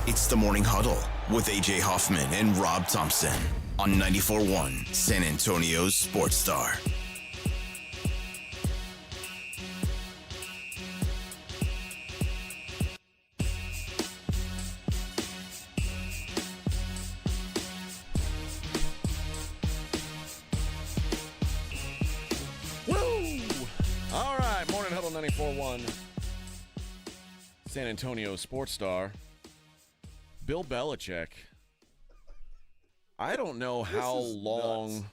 It's the Morning Huddle with AJ Hoffman and Rob Thompson on 94.1 San Antonio's Sports Star. Woo! All right, Morning Huddle 94.1 San Antonio Sports Star. Bill Belichick. I don't know how long. Nuts.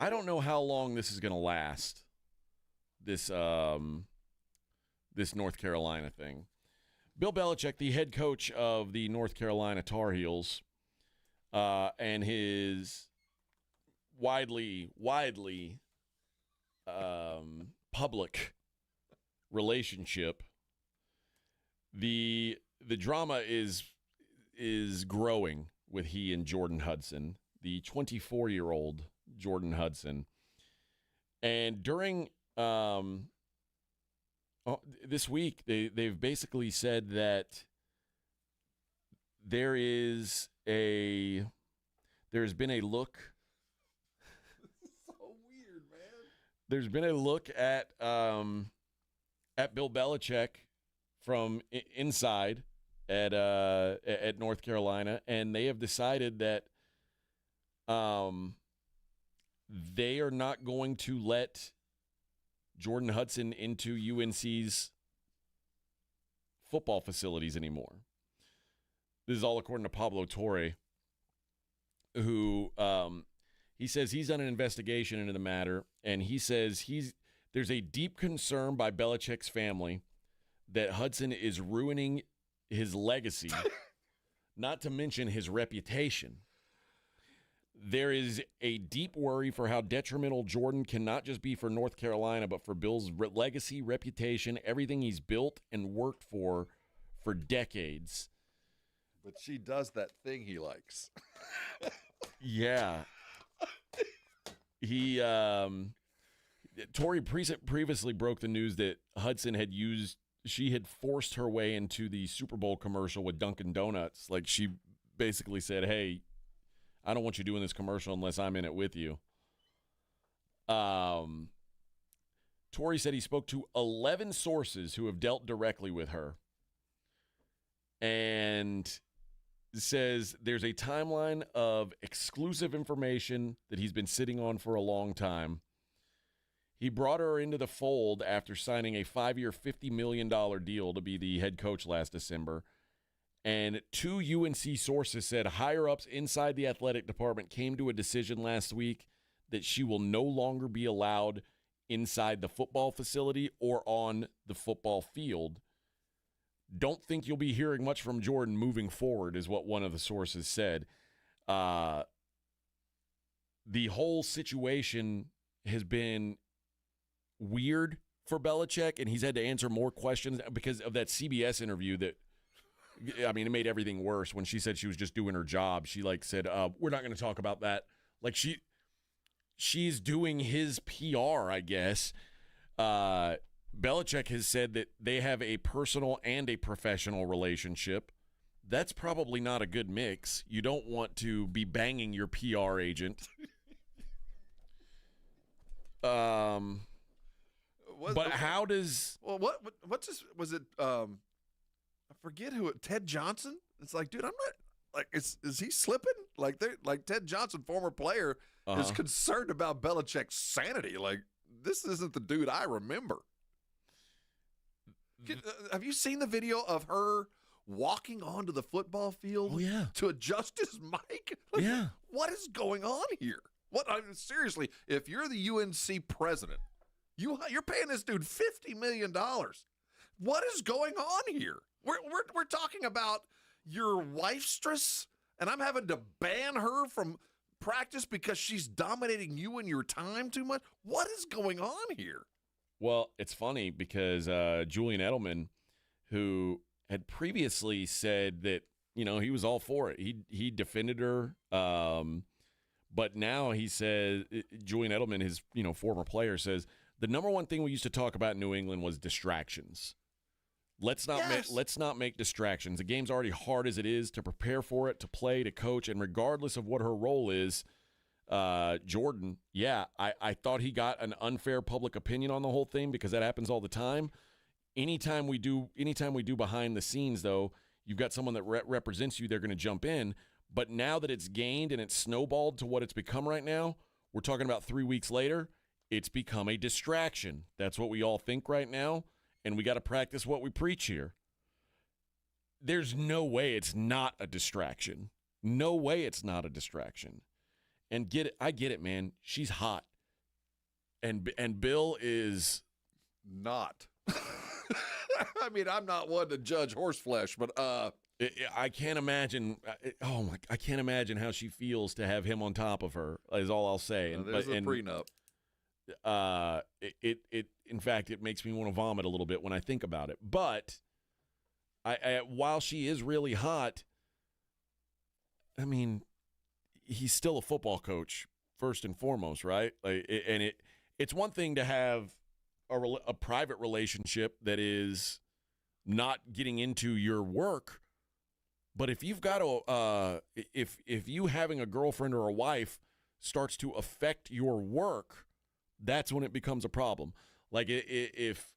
I don't know how long this is going to last. This this North Carolina thing. Bill Belichick, the head coach of the North Carolina Tar Heels, and his widely public relationship. The drama is growing with he and Jordan Hudson, the 24-year-old Jordan Hudson. And during this week, they've basically said that there's been a look. So weird, man. There's been a look at Bill Belichick from inside at North Carolina, and they have decided that they are not going to let Jordan Hudson into UNC's football facilities anymore. This is all according to Pablo Torre, who he says he's done an investigation into the matter, and he says there's a deep concern by Belichick's family that Hudson is ruining his legacy, not to mention his reputation. There is a deep worry for how detrimental Jordan can not just be for North Carolina, but for Bill's legacy, reputation, everything he's built and worked for decades. But she does that thing he likes. Yeah. Tori previously broke the news that Hudson she had forced her way into the Super Bowl commercial with Dunkin' Donuts. Like, she basically said, hey, I don't want you doing this commercial unless I'm in it with you. Tori said he spoke to 11 sources who have dealt directly with her. And says there's a timeline of exclusive information that he's been sitting on for a long time. He brought her into the fold after signing a 5-year, $50 million deal to be the head coach last December. And 2 UNC sources said higher-ups inside the athletic department came to a decision last week that she will no longer be allowed inside the football facility or on the football field. Don't think you'll be hearing much from Jordan moving forward, is what one of the sources said. The whole situation has been weird for Belichick, and he's had to answer more questions because of that CBS interview that, I mean, it made everything worse when she said she was just doing her job. She, said, we're not going to talk about that. She's doing his PR, I guess. Belichick has said that they have a personal and a professional relationship. That's probably not a good mix. You don't want to be banging your PR agent. How does? Well, what's this? Was it? I forget who. Ted Johnson. It's like, dude, I'm not. Is he slipping? Ted Johnson, former player, is concerned about Belichick's sanity. This isn't the dude I remember. Have you seen the video of her walking onto the football field to adjust his mic? What is going on here? Seriously, if you're the UNC president, you're paying this dude $50 million. What is going on here? We're talking about your wifestress, and I'm having to ban her from practice because she's dominating you and your time too much. What is going on here? Well, it's funny because Julian Edelman, who had previously said that, he was all for it. He defended her. But now he says, Julian Edelman, his former player, says, the number one thing we used to talk about in New England was distractions. Let's not make distractions. The game's already hard as it is to prepare for it, to play, to coach, and regardless of what her role is, Jordan, I thought he got an unfair public opinion on the whole thing because that happens all the time. Anytime we do behind the scenes, though, you've got someone that represents you, they're going to jump in. But now that it's gained and it's snowballed to what it's become right now, we're talking about 3 weeks later, it's become a distraction. That's what we all think right now, and we got to practice what we preach here. There's no way it's not a distraction. No way it's not a distraction. And I get it, man. She's hot. And Bill is not. I mean, I'm not one to judge horse flesh, but I can't imagine. I can't imagine how she feels to have him on top of her. Is all I'll say. There's a prenup. In fact, it makes me want to vomit a little bit when I think about it. But while she is really hot, I mean, he's still a football coach first and foremost, right? It's one thing to have a private relationship that is not getting into your work, but if you've got if you having a girlfriend or a wife starts to affect your work, that's when it becomes a problem. If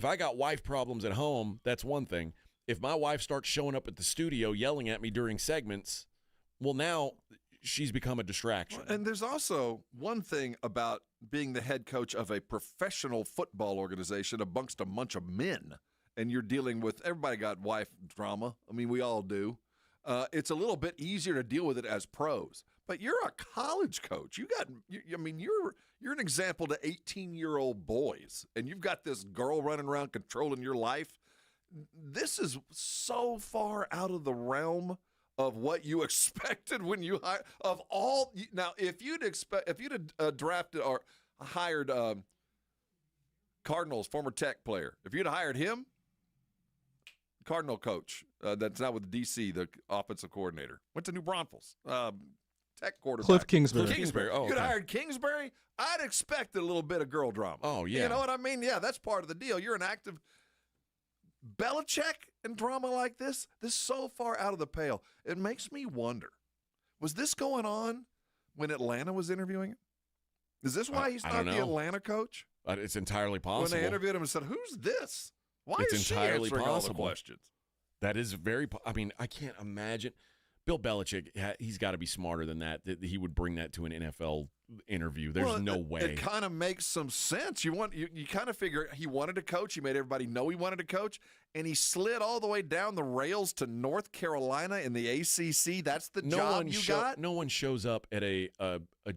I got wife problems at home, that's one thing. If my wife starts showing up at the studio yelling at me during segments, well, now she's become a distraction. And there's also one thing about being the head coach of a professional football organization amongst a bunch of men, and you're dealing with, everybody got wife drama. I mean, we all do. It's a little bit easier to deal with it as pros. But you're a college coach. You're an example to 18-year-old boys, and you've got this girl running around controlling your life. This is so far out of the realm of what you expected when you hired. Now, if you'd drafted or hired Cardinals former Tech player, if you'd hired him, Cardinal coach, that's not with DC, the offensive coordinator, went to New Braunfels. Tech quarterback. Cliff Kingsbury. Oh, You'd hired Kingsbury, I'd expect a little bit of girl drama. Oh, yeah. You know what I mean? Yeah, that's part of the deal. You're an active Belichick and drama like this is so far out of the pale. It makes me wonder, was this going on when Atlanta was interviewing him? Is this why he's not the Atlanta coach? It's entirely possible. When they interviewed him and said, who's this? Why it's is she entirely answering possible. all the questions? That is I can't imagine. Bill Belichick, he's got to be smarter than that he would bring that to an NFL interview. There's no way. It kind of makes some sense. You kind of figure he wanted to coach. He made everybody know he wanted to coach, and he slid all the way down the rails to North Carolina in the ACC. That's the job you got? No one shows up at a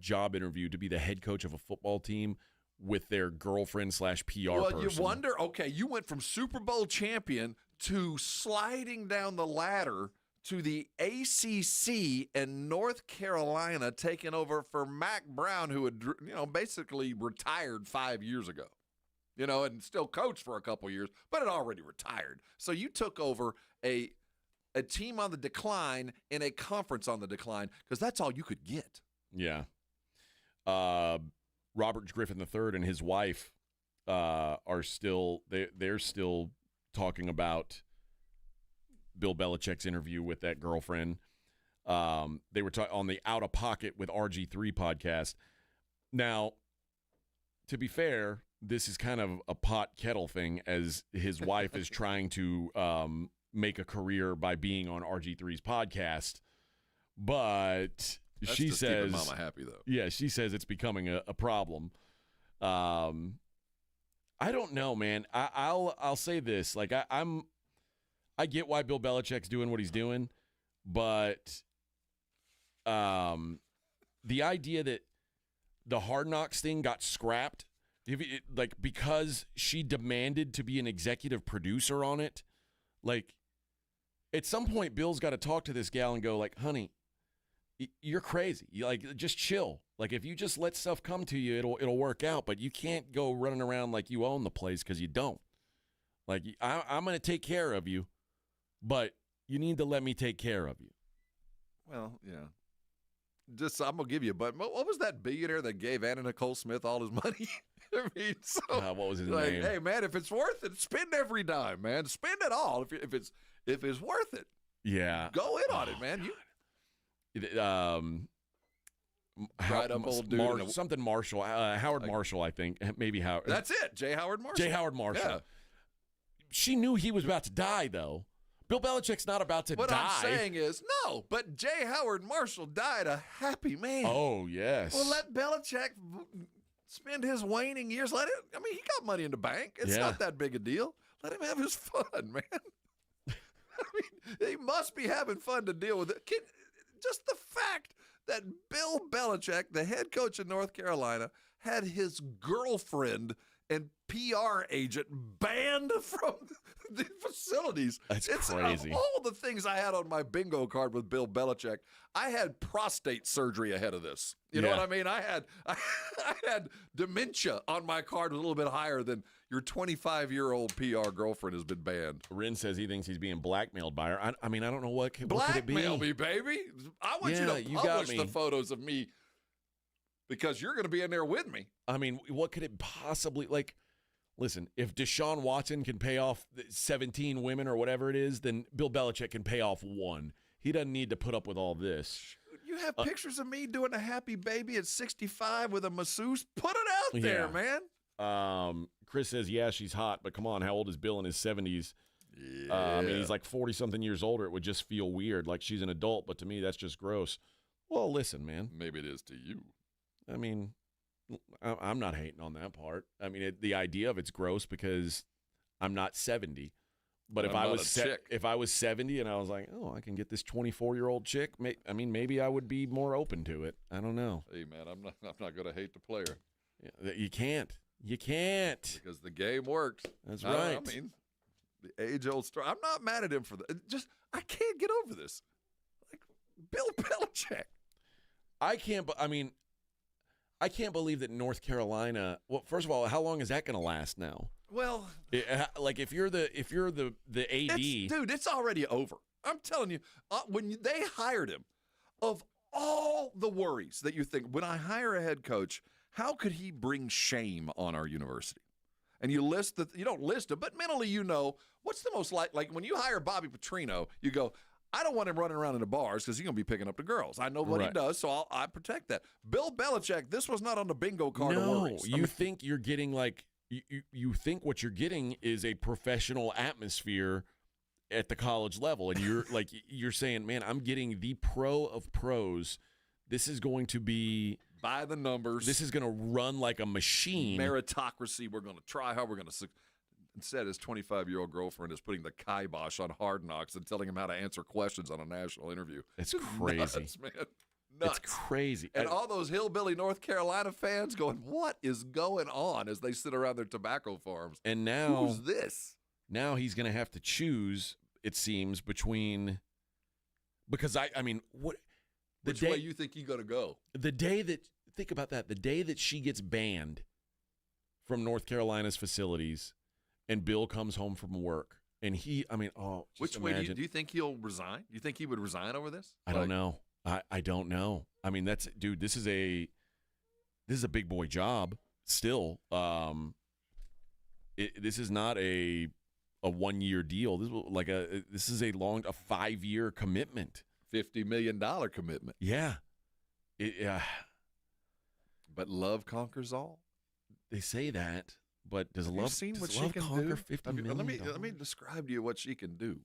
job interview to be the head coach of a football team with their girlfriend / PR person. Well, you wonder, okay, you went from Super Bowl champion to sliding down the ladder to the ACC and North Carolina, taking over for Mack Brown, who had basically retired 5 years ago. and still coached for a couple years, but had already retired. So you took over a team on the decline in a conference on the decline because that's all you could get. Yeah. Robert Griffin III and his wife are still they're still talking about Bill Belichick's interview with that girlfriend. They were on the Out of Pocket with RG3 podcast. Now, to be fair, this is kind of a pot kettle thing as his wife is trying to make a career by being on RG3's podcast. But That's she just says, keeping Mama happy, though. Yeah, she says it's becoming a problem. I don't know, man. I'll say this. Like, I get why Bill Belichick's doing what he's doing, but the idea that the Hard Knocks thing got scrapped, because she demanded to be an executive producer on it, like, at some point, Bill's got to talk to this gal and go, like, honey, you're crazy. Just chill. Like, if you just let stuff come to you, it'll work out. But you can't go running around like you own the place because you don't. Like, I'm going to take care of you, but you need to let me take care of you. Well, yeah. I'm going to give you, but what was that billionaire that gave Anna Nicole Smith all his money? I mean, what was his name? Hey, man, if it's worth it, spend every dime, man. Spend it all if it's worth it. Yeah. Go in on it, man. Dried up old dude. Something Marshall. Howard Marshall, I think. Maybe Howard. That's it. J. Howard Marshall. J. Howard Marshall. Yeah. She knew he was about to die, though. Bill Belichick's not about to die. What I'm saying is, no, but J. Howard Marshall died a happy man. Oh, yes. Well, let Belichick spend his waning years. He got money in the bank. It's not that big a deal. Let him have his fun, man. He must be having fun to deal with it. Just the fact that Bill Belichick, the head coach of North Carolina, had his girlfriend and PR agent banned from the facilities. That's crazy. Of all the things I had on my bingo card with Bill Belichick, I had prostate surgery ahead of this. You know what I mean? I had dementia on my card a little bit higher than your 25-year-old PR girlfriend has been banned. Rin says he thinks he's being blackmailed by her. I don't know what could it be. Blackmail me, baby. I want you to publish the photos of me because you're going to be in there with me. I mean, what could it possibly, listen, if Deshaun Watson can pay off 17 women or whatever it is, then Bill Belichick can pay off one. He doesn't need to put up with all this. You have pictures of me doing a happy baby at 65 with a masseuse? Put it out there, man. Chris says, yeah, she's hot, but come on, how old is Bill in his 70s? Yeah. He's like 40-something years older. It would just feel weird. Like, she's an adult, but to me, that's just gross. Well, listen, man. Maybe it is to you. I mean, I'm not hating on that part. I mean, the idea of it's gross because I'm not 70. But if I was 70 and I was like, oh, I can get this 24-year-old chick, maybe I would be more open to it. I don't know. Hey, man, I'm not going to hate the player. Yeah, you can't. You can't. Because the game works. That's right. I mean, the age-old story. I'm not mad at him for that. I can't get over this. Like, Bill Belichick. I can't believe that North Carolina. Well, first of all, how long is that going to last now? Well, if you're the AD, dude, it's already over. I'm telling you, when they hired him, of all the worries that you think, when I hire a head coach, how could he bring shame on our university? And you don't list them, but mentally what's the most like when you hire Bobby Petrino, you go, I don't want him running around in the bars because he's going to be picking up the girls. I know what he does, so I protect that. Bill Belichick, this was not on the bingo card of worries. You think you're getting you think what you're getting is a professional atmosphere at the college level, and you're saying, man, I'm getting the pro of pros. This is going to be by the numbers. This is going to run like a machine. Meritocracy. We're going to try hard. We're going to. Instead, his 25-year-old girlfriend is putting the kibosh on Hard Knocks and telling him how to answer questions on a national interview. It's crazy. Nuts, man. Nuts. It's crazy. And all those hillbilly North Carolina fans going, what is going on, as they sit around their tobacco farms? And now, who's this? Now he's going to have to choose, it seems, between – because, Which way you think he's going to go? Think about that. The day that she gets banned from North Carolina's facilities, and Bill comes home from work, and which way do you think he'll resign? Do you think he would resign over this? I don't know. I don't know. I mean, this is a big boy job still. This is not a 1-year deal. This is a 5-year commitment. $50 million commitment. Yeah. But love conquers all. They say that, but does Have love you seen what love she can conquer do? $50 million? Let me describe to you what she can do.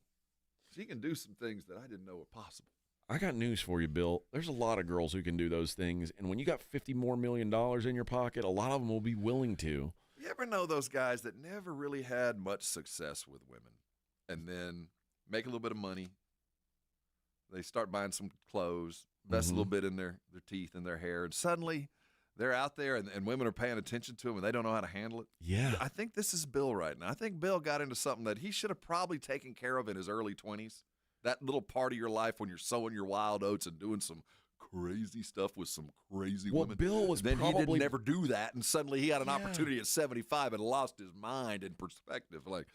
She can do some things that I didn't know were possible. I got news for you, Bill. There's a lot of girls who can do those things, and when you got $50 million more in your pocket, a lot of them will be willing to. You ever know those guys that never really had much success with women and then make a little bit of money? They start buying some clothes, invest a little bit in their teeth and their hair, and suddenly they're out there and women are paying attention to them and they don't know how to handle it. Yeah. I think this is Bill right now. I think Bill got into something that he should have probably taken care of in his early 20s. That little part of your life when you're sowing your wild oats and doing some crazy stuff with some crazy women. Bill was then probably... he didn't never do that, and suddenly he had an opportunity at 75 and lost his mind in perspective. Like,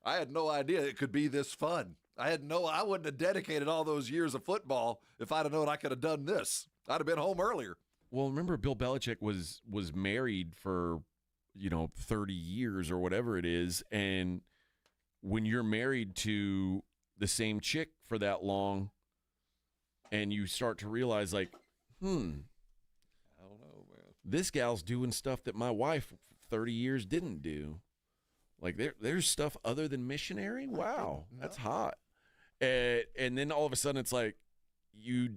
I had no idea it could be this fun. I wouldn't have dedicated all those years of football if I'd have known I could have done this. I'd have been home earlier. Well, remember Bill Belichick was married for 30 years or whatever it is, and when you're married to the same chick for that long, and you start to realize, like, I don't know, man. This gal's doing stuff that my wife 30 years didn't do. Like, there's stuff other than missionary? Wow, that's hot. And then all of a sudden it's like, you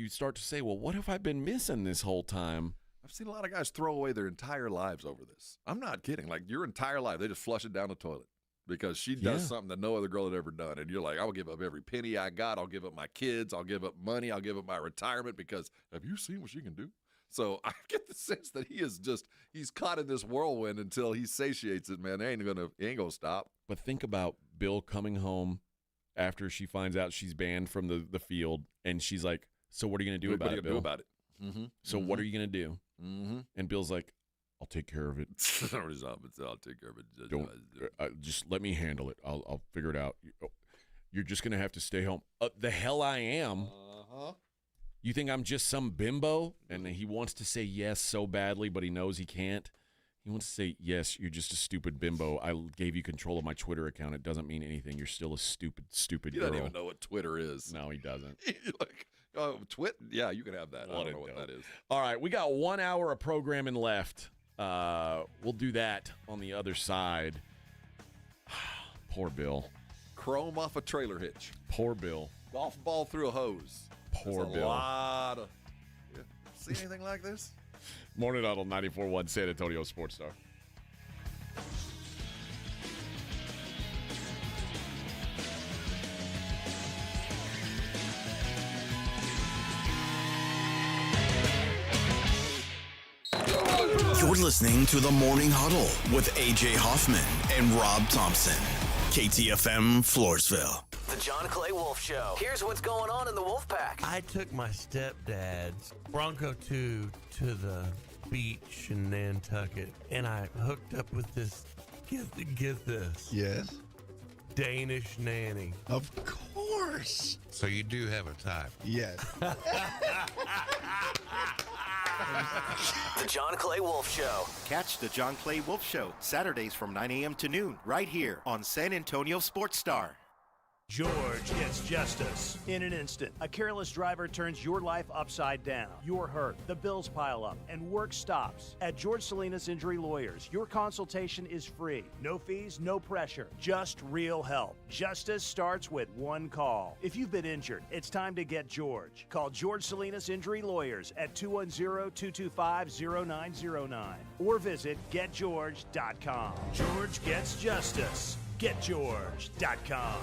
start to say, well, what have I been missing this whole time? I've seen a lot of guys throw away their entire lives over this. I'm not kidding. Like, your entire life, they just flush it down the toilet because she does something that no other girl had ever done. And you're like, I'll give up every penny I got. I'll give up my kids. I'll give up money. I'll give up my retirement because have you seen what she can do? So I get the sense that he's caught in this whirlwind until he satiates it, man. He ain't gonna stop. But think about Bill coming home after she finds out she's banned from the field, and she's like, so what are you going to do about it, Bill? Do about it? Mm-hmm. So what are you going to do? Mm-hmm. And Bill's like, I'll take care of it. I'll take care of it. Don't just let me handle it. I'll figure it out. You're just going to have to stay home. The hell I am. Uh-huh. You think I'm just some bimbo? And he wants to say yes so badly, but he knows he can't. He wants to say, yes, you're just a stupid bimbo. I gave you control of my Twitter account. It doesn't mean anything. You're still a stupid girl. You don't even know what Twitter is. No, he doesn't. Yeah, you can have that. I don't know what that is. All right, we got 1 hour of programming left. We'll do that on the other side. Poor Bill. Chrome off a trailer hitch. Poor Bill. Golf ball through a hose. Poor That's Bill. A lot of. Yeah. See anything like this? Morning Huddle 94.1 San Antonio Sports Star. You're listening to the Morning Huddle with A.J. Hoffman and Rob Thompson. KTFM Floresville. The John Clay Wolf Show. Here's what's going on in the Wolf Pack. I took my stepdad's Bronco 2 to the beach in Nantucket, and I hooked up with this, get this. Yes. Danish nanny. Of course. So you do have a type. Yes. The John Clay Wolf Show. Catch the John Clay Wolf Show Saturdays from 9 a.m. to noon right here on San Antonio Sports Star. George gets justice. In an instant, a careless driver turns your life upside down. You're hurt, the bills pile up, and work stops. At George Salinas Injury Lawyers, your consultation is free. No fees, no pressure, just real help. Justice starts with one call. If you've been injured, it's time to get George. Call George Salinas Injury Lawyers at 210-225-0909 or visit getgeorge.com. George gets justice. Getgeorge.com.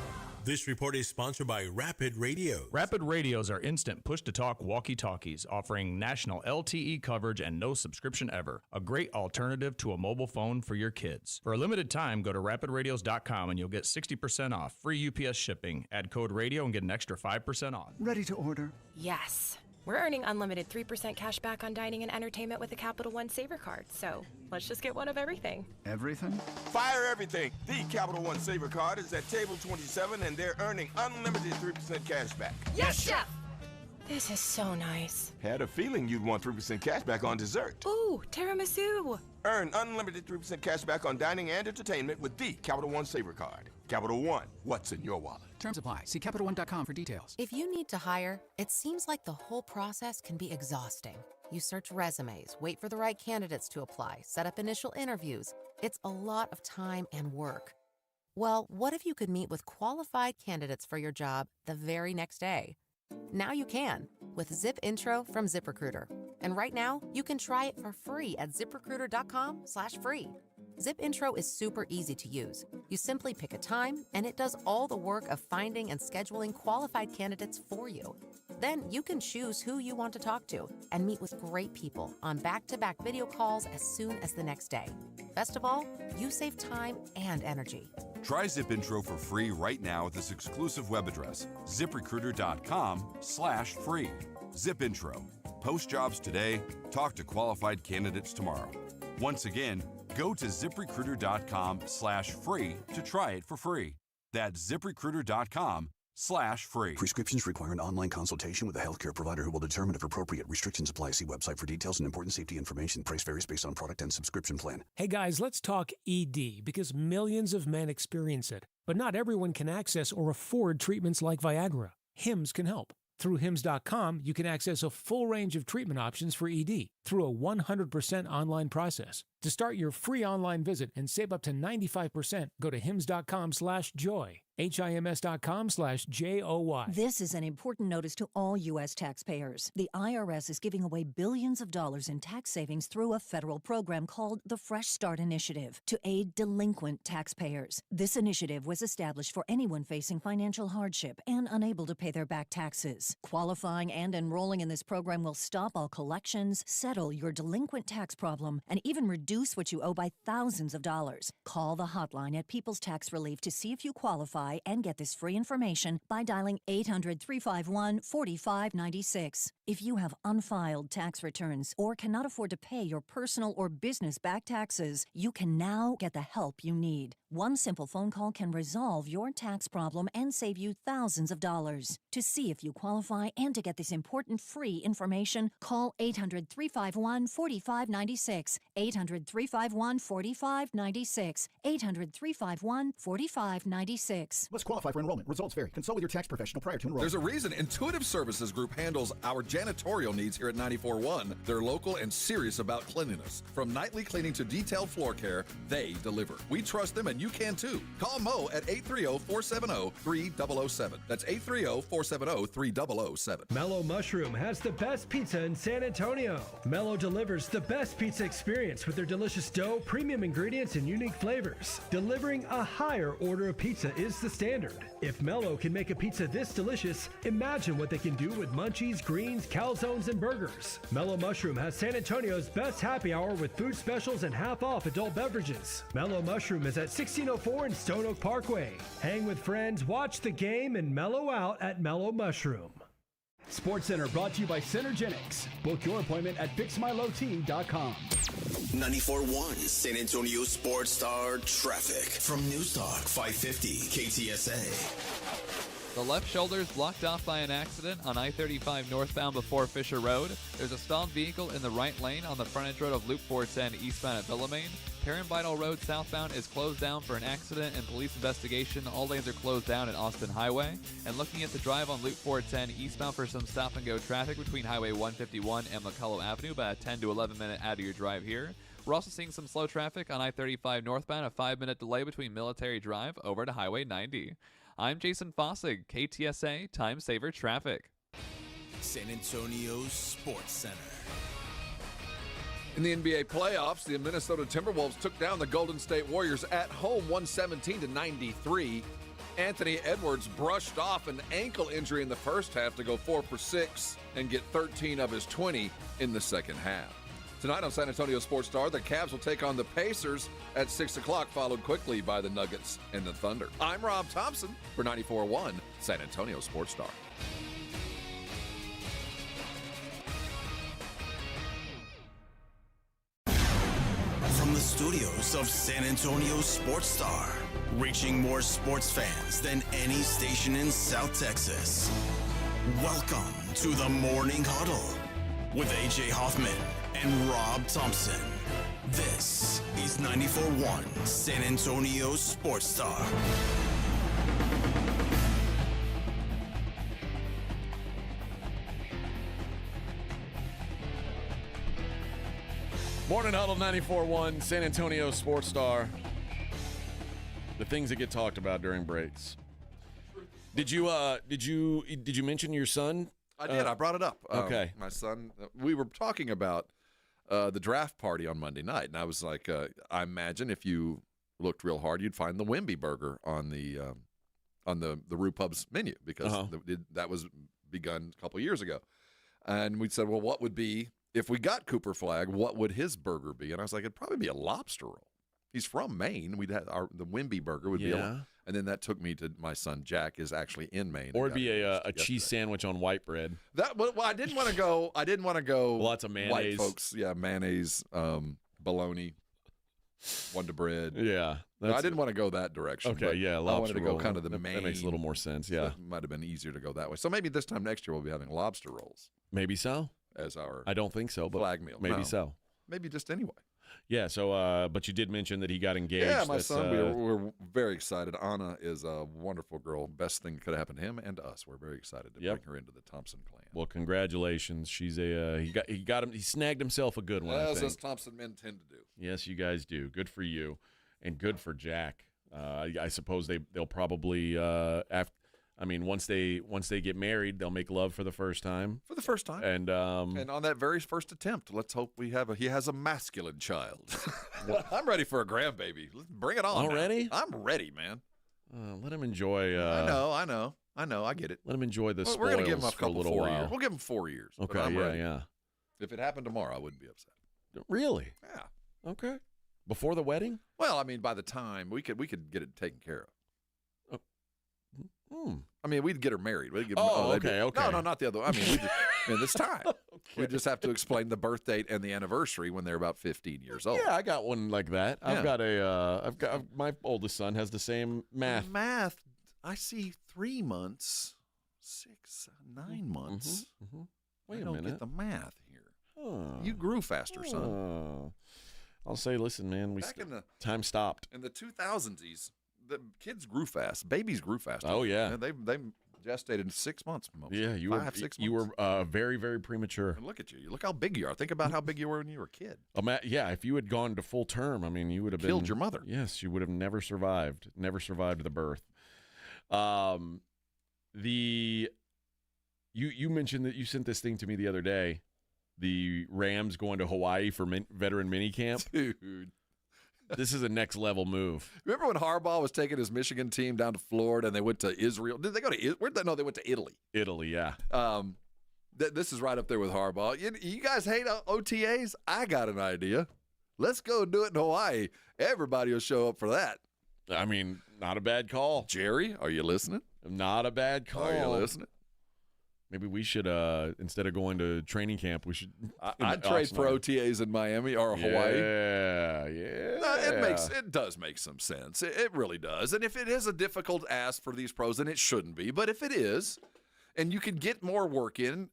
This report is sponsored by Rapid Radio. Rapid Radios are instant push-to-talk walkie-talkies offering national LTE coverage and no subscription ever. A great alternative to a mobile phone for your kids. For a limited time, go to rapidradios.com and you'll get 60% off. Free UPS shipping. Add code radio and get an extra 5% off. Ready to order? Yes. We're earning unlimited 3% cash back on dining and entertainment with the Capital One Saver Card, so let's just get one of everything. Everything? Fire everything. The Capital One Saver Card is at table 27, and they're earning unlimited 3% cash back. Yes, Chef! This is so nice. Had a feeling you'd want 3% cash back on dessert. Ooh, tiramisu! Earn unlimited 3% cash back on dining and entertainment with the Capital One Saver Card. Capital One, what's in your wallet? Terms apply. See CapitalOne.com for details. If you need to hire, it seems like the whole process can be exhausting. You search resumes, wait for the right candidates to apply, set up initial interviews. It's a lot of time and work. Well, what if you could meet with qualified candidates for your job the very next day? Now you can with Zip Intro from ZipRecruiter. And right now, you can try it for free at ZipRecruiter.com/free. Zip Intro is super easy to use. You simply pick a time, and it does all the work of finding and scheduling qualified candidates for you. Then you can choose who you want to talk to and meet with great people on back-to-back video calls as soon as the next day. Best of all, you save time and energy. Try Zip Intro for free right now at this exclusive web address, ZipRecruiter.com/free. Zip Intro. Post jobs today. Talk to qualified candidates tomorrow. Once again, go to ZipRecruiter.com/free to try it for free. That's ZipRecruiter.com/free. Prescriptions require an online consultation with a healthcare provider who will determine if appropriate. Restrictions apply. See website for details and important safety information. Price varies based on product and subscription plan. Hey guys, let's talk ED because millions of men experience it, but not everyone can access or afford treatments like Viagra. Hims can help. Through Hims.com, you can access a full range of treatment options for ED through a 100% online process. To start your free online visit and save up to 95%, go to Hims.com/joy. HIMS.com/JOY. This is an important notice to all U.S. taxpayers. The IRS is giving away billions of dollars in tax savings through a federal program called the Fresh Start Initiative to aid delinquent taxpayers. This initiative was established for anyone facing financial hardship and unable to pay their back taxes. Qualifying and enrolling in this program will stop all collections, settle your delinquent tax problem, and even reduce what you owe by thousands of dollars. Call the hotline at People's Tax Relief to see if you qualify and get this free information by dialing 800-351-4596. If you have unfiled tax returns or cannot afford to pay your personal or business back taxes, you can now get the help you need. One simple phone call can resolve your tax problem and save you thousands of dollars. To see if you qualify and to get this important free information, call 800-351-4596. 800-351-4596. 800-351-4596. Must qualify for enrollment. Results vary. Consult with your tax professional prior to enrollment. There's a reason Intuitive Services Group handles our janitorial needs here at 94.1. They're local and serious about cleanliness. From nightly cleaning to detailed floor care, they deliver. We trust them and you can too. Call Mo at 830-470-3007. That's 830-470-3007. Mellow Mushroom has the best pizza in San Antonio. Mellow delivers the best pizza experience with their delicious dough, premium ingredients, and unique flavors. Delivering a higher order of pizza is the standard. If Mellow can make a pizza this delicious, imagine what they can do with munchies, greens, calzones, and burgers. Mellow Mushroom has San Antonio's best happy hour with food specials and half-off adult beverages. Mellow Mushroom is at 1604 in Stone Oak Parkway. Hang with friends, watch the game, and mellow out at Mellow Mushroom. SportsCenter brought to you by Synergenics. Book your appointment at fixmylowteam.com. 94.1 San Antonio Sports Star traffic from News Talk 550 KTSA. The left shoulder is blocked off by an accident on I-35 northbound before Fisher Road. There's a stalled vehicle in the right lane on the frontage road of Loop 410 eastbound at Villamain. Perrin-Vital Road southbound is closed down for an accident and police investigation. All lanes are closed down at Austin Highway. And looking at the drive on Loop 410 eastbound for some stop-and-go traffic between Highway 151 and McCullough Avenue, about a 10 to 11-minute out of your drive here. We're also seeing some slow traffic on I-35 northbound, a 5-minute delay between Military Drive over to Highway 90. I'm Jason Fossig, KTSA Time Saver Traffic. San Antonio Sports Center. In the NBA playoffs, the Minnesota Timberwolves took down the Golden State Warriors at home 117-93. Anthony Edwards brushed off an ankle injury in the first half to go 4 for 6 and get 13 of his 20 in the second half. Tonight on San Antonio Sports Star, the Cavs will take on the Pacers at 6 o'clock, followed quickly by the Nuggets and the Thunder. I'm Rob Thompson for 94.1 San Antonio Sports Star. From the studios of San Antonio Sports Star, reaching more sports fans than any station in South Texas. Welcome to the Morning Huddle with AJ Hoffman and Rob Thompson. This is 94.1 San Antonio Sports Star. Morning Huddle 94.1 San Antonio Sports Star. The things that get talked about during breaks. Did you mention your son? I did. I brought it up. Okay. My son. We were talking about the draft party on Monday night, and I was like, I imagine if you looked real hard, you'd find the Wimby burger on the Rue Pub's menu because that was begun a couple years ago. And we said, well, what would be if we got Cooper Flagg? What would his burger be? And I was like, it'd probably be a lobster roll. He's from Maine. We'd have the Wimby burger would be, and then that took me to my son Jack is actually in Maine. Or it'd be a cheese sandwich on white bread. Well, I didn't want to go. Lots of mayonnaise. White folks, mayonnaise, bologna, Wonder Bread. Yeah, I didn't want to go that direction. Okay, but yeah, I wanted to go kind of the Maine. That makes a little more sense. Yeah, so it might have been easier to go that way. So maybe this time next year we'll be having lobster rolls. Maybe so. As our I don't think so, but flag meal. Maybe so. Maybe just anyway. Yeah, so, but you did mention that he got engaged. Yeah, my son, we're very excited. Anna is a wonderful girl. Best thing that could happen to him and us. We're very excited to bring her into the Thompson clan. Well, congratulations. She's he snagged himself a good one. As Thompson men tend to do. Yes, you guys do. Good for you, and good for Jack. I suppose they'll probably once they get married, they'll make love for the first time. For the first time. And on that very first attempt, let's hope he has a masculine child. I'm ready for a grandbaby. Let's bring it on. Already? I'm ready, man. Let him enjoy. I know. I get it. Let him enjoy the spoils we're gonna give him for a little 4 while. years. We'll give him 4 years. Okay, yeah. If it happened tomorrow, I wouldn't be upset. Really? Yeah. Okay. Before the wedding? Well, I mean, by the time we could get it taken care of. I mean, we'd get her married. We'd get, okay. No, not the other one. I mean, this time. We just have to explain the birth date and the anniversary when they're about 15 years old. Yeah, I got one like that. Yeah. I've got my oldest son has the same math. I see 3 months, 6, 9 months. Wait a minute. I don't get the math here. You grew faster, son. I'll say, listen, man, time stopped. In the 2000s, the kids grew fast. Babies grew fast. Oh, yeah. They gestated in 6 months. Yeah, you were 6 months. You were very, very premature. And look at you. Look how big you are. Think about how big you were when you were a kid. Yeah, if you had gone to full term, I mean, you would have killed your mother. Yes, you would have never survived the birth. You mentioned that you sent this thing to me the other day. The Rams going to Hawaii for veteran minicamp. Dude. This is a next level move. Remember when Harbaugh was taking his Michigan team down to Florida and they went to Israel? Did they go to Israel? No, they went to Italy. Italy, yeah. This is right up there with Harbaugh. You guys hate OTAs? I got an idea. Let's go do it in Hawaii. Everybody will show up for that. I mean, not a bad call. Jerry, are you listening? Not a bad call. Are you listening? Maybe we should, instead of going to training camp, we should. I'd trade for OTAs in Miami or Hawaii. Yeah. No, it does make some sense. It really does. And if it is a difficult ask for these pros, then it shouldn't be. But if it is, and you can get more work in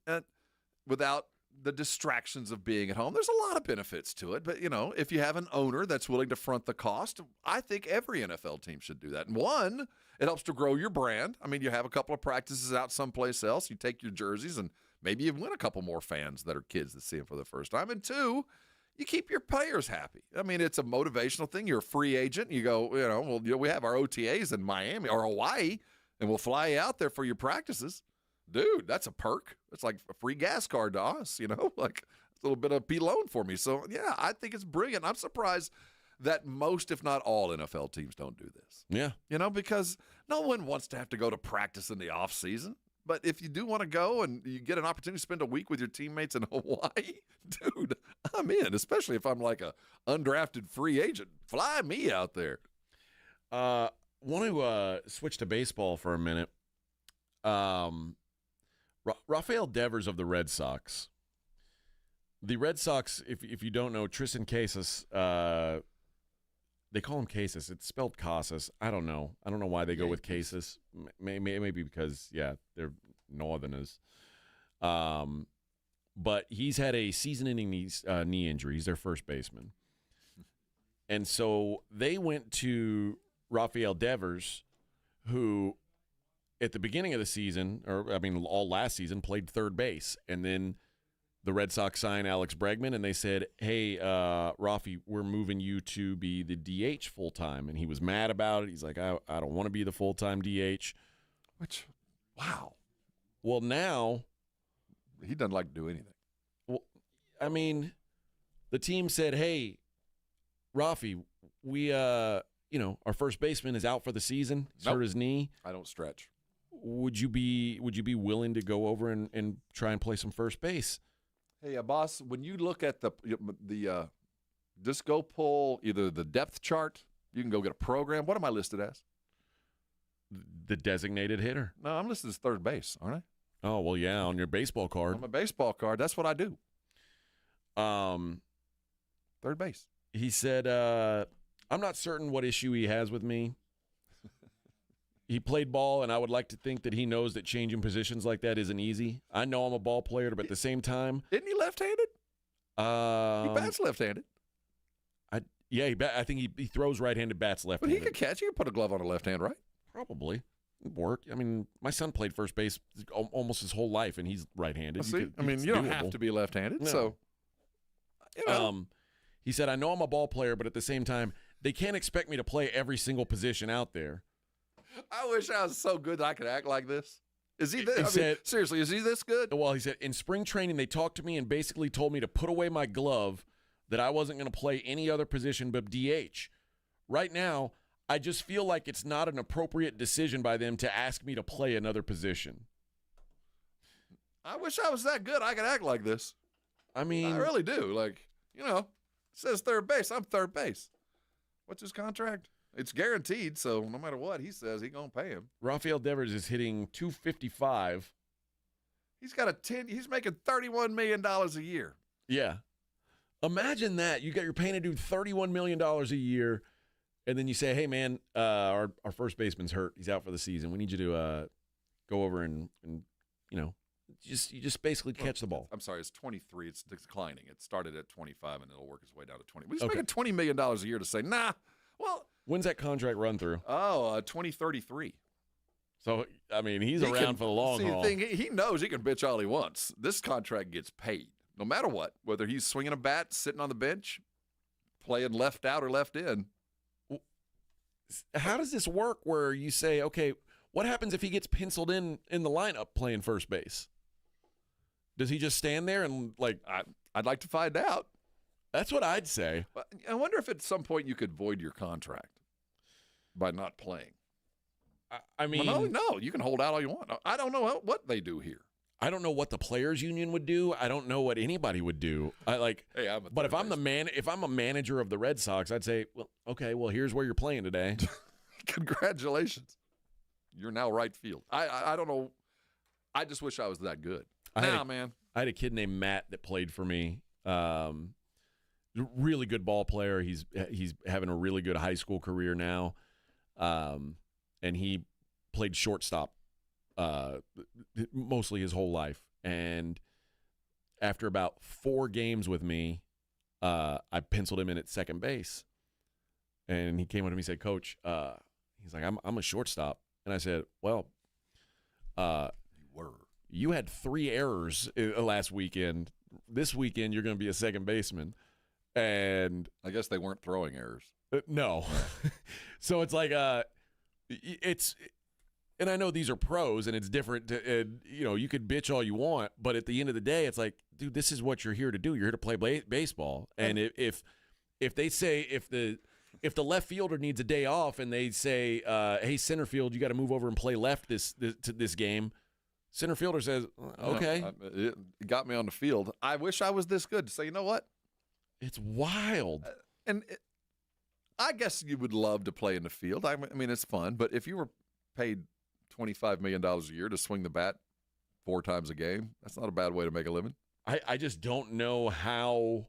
without the distractions of being at home, there's a lot of benefits to it. But, if you have an owner that's willing to front the cost, I think every NFL team should do that. And one, it helps to grow your brand. I mean, you have a couple of practices out someplace else. You take your jerseys, and maybe you win a couple more fans that are kids that see them for the first time. And two, you keep your players happy. I mean, it's a motivational thing. You're a free agent. You go, we have our OTAs in Miami or Hawaii, and we'll fly you out there for your practices. Dude, that's a perk. It's like a free gas card to us, like a little bit of P-loan for me. So, yeah, I think it's brilliant. I'm surprised that most, if not all, NFL teams don't do this. Yeah. Because no one wants to have to go to practice in the off season. But if you do want to go and you get an opportunity to spend a week with your teammates in Hawaii, dude, I'm in, especially if I'm like a undrafted free agent. Fly me out there. Want to switch to baseball for a minute. Rafael Devers of the Red Sox. The Red Sox, if you don't know, Tristan Casas They call him Casas. It's spelled Casas. I don't know. I don't know why they go with Casas. Maybe because, they're Northerners. But he's had a season-ending knee injury. He's their first baseman. And so they went to Rafael Devers, who at the beginning of the season, all last season, played third base. And then the Red Sox signed Alex Bregman, and they said, hey, Rafi, we're moving you to be the DH full-time. And he was mad about it. He's like, I don't want to be the full-time DH. Which, wow. Well, now he doesn't like to do anything. Well, I mean, the team said, hey, Rafi, we, our first baseman is out for the season. He's hurt his knee. I don't stretch. Would you be willing to go over and try and play some first base? Hey, boss, when you look at the just go pull either the depth chart, you can go get a program. What am I listed as? The designated hitter. No, I'm listed as third base, aren't I? Oh, well, yeah, on your baseball card. On my baseball card, that's what I do. Third base. He said, I'm not certain what issue he has with me. He played ball, and I would like to think that he knows that changing positions like that isn't easy. I know I'm a ball player, but at the same time. Isn't he left-handed? He bats left-handed. I think he throws right-handed, bats left-handed. But he could catch. You could put a glove on a left hand, right? Probably. It'd work. I mean, my son played first base almost his whole life, and he's right-handed. Well, you don't have to be left-handed, so. He said, I know I'm a ball player, but at the same time, they can't expect me to play every single position out there. I wish I was so good that I could act like this. Is he this? Seriously, is he this good? Well, he said, in spring training, they talked to me and basically told me to put away my glove, that I wasn't going to play any other position but DH. Right now, I just feel like it's not an appropriate decision by them to ask me to play another position. I wish I was that good. I could act like this. I mean, I really do. It says third base. I'm third base. What's his contract? It's guaranteed, so no matter what he says, he's going to pay him. Rafael Devers is hitting .255. He's making $31 million a year. Yeah. Imagine that. You're paying a dude $31 million a year, and then you say, hey, man, our first baseman's hurt. He's out for the season. We need you to go over and you just basically catch the ball. I'm sorry, it's 23. It's declining. It started at 25, and it'll work its way down to 20. But he's making $20 million a year to say, nah, well. When's that contract run through? 2033. So, I mean, he's around for the long haul. He knows he can bitch all he wants. This contract gets paid no matter what, whether he's swinging a bat, sitting on the bench, playing left out or left in. How does this work where you say, okay, what happens if he gets penciled in the lineup playing first base? Does he just stand there and I'd like to find out. That's what I'd say. I wonder if at some point you could void your contract by not playing. I mean, no, you can hold out all you want. I don't know what they do here. I don't know what the players' union would do. I don't know what anybody would do. But if I'm a manager of the Red Sox, I'd say, well, okay, here's where you're playing today. Congratulations, you're now right field. I don't know. I just wish I was that good. Man. I had a kid named Matt that played for me. Really good ball player. He's having a really good high school career now, and he played shortstop mostly his whole life. And after about 4 games with me, I penciled him in at second base. And he came up to me and said, Coach, he's like, I'm a shortstop. And I said, well, you had 3 errors last weekend. This weekend, you're going to be a second baseman. And I guess they weren't throwing errors. No. So it's like and I know these are pros and it's different. You could bitch all you want, but at the end of the day, it's like, dude, this is what you're here to do. You're here to play baseball. And if they say if the left fielder needs a day off and they say, hey, center field, you got to move over and play left this game. Center fielder says, okay. It got me on the field. I wish I was this good to say, you know what? It's wild. I guess you would love to play in the field. I mean, it's fun. But if you were paid $25 million a year to swing the bat 4 times a game, that's not a bad way to make a living. I just don't know how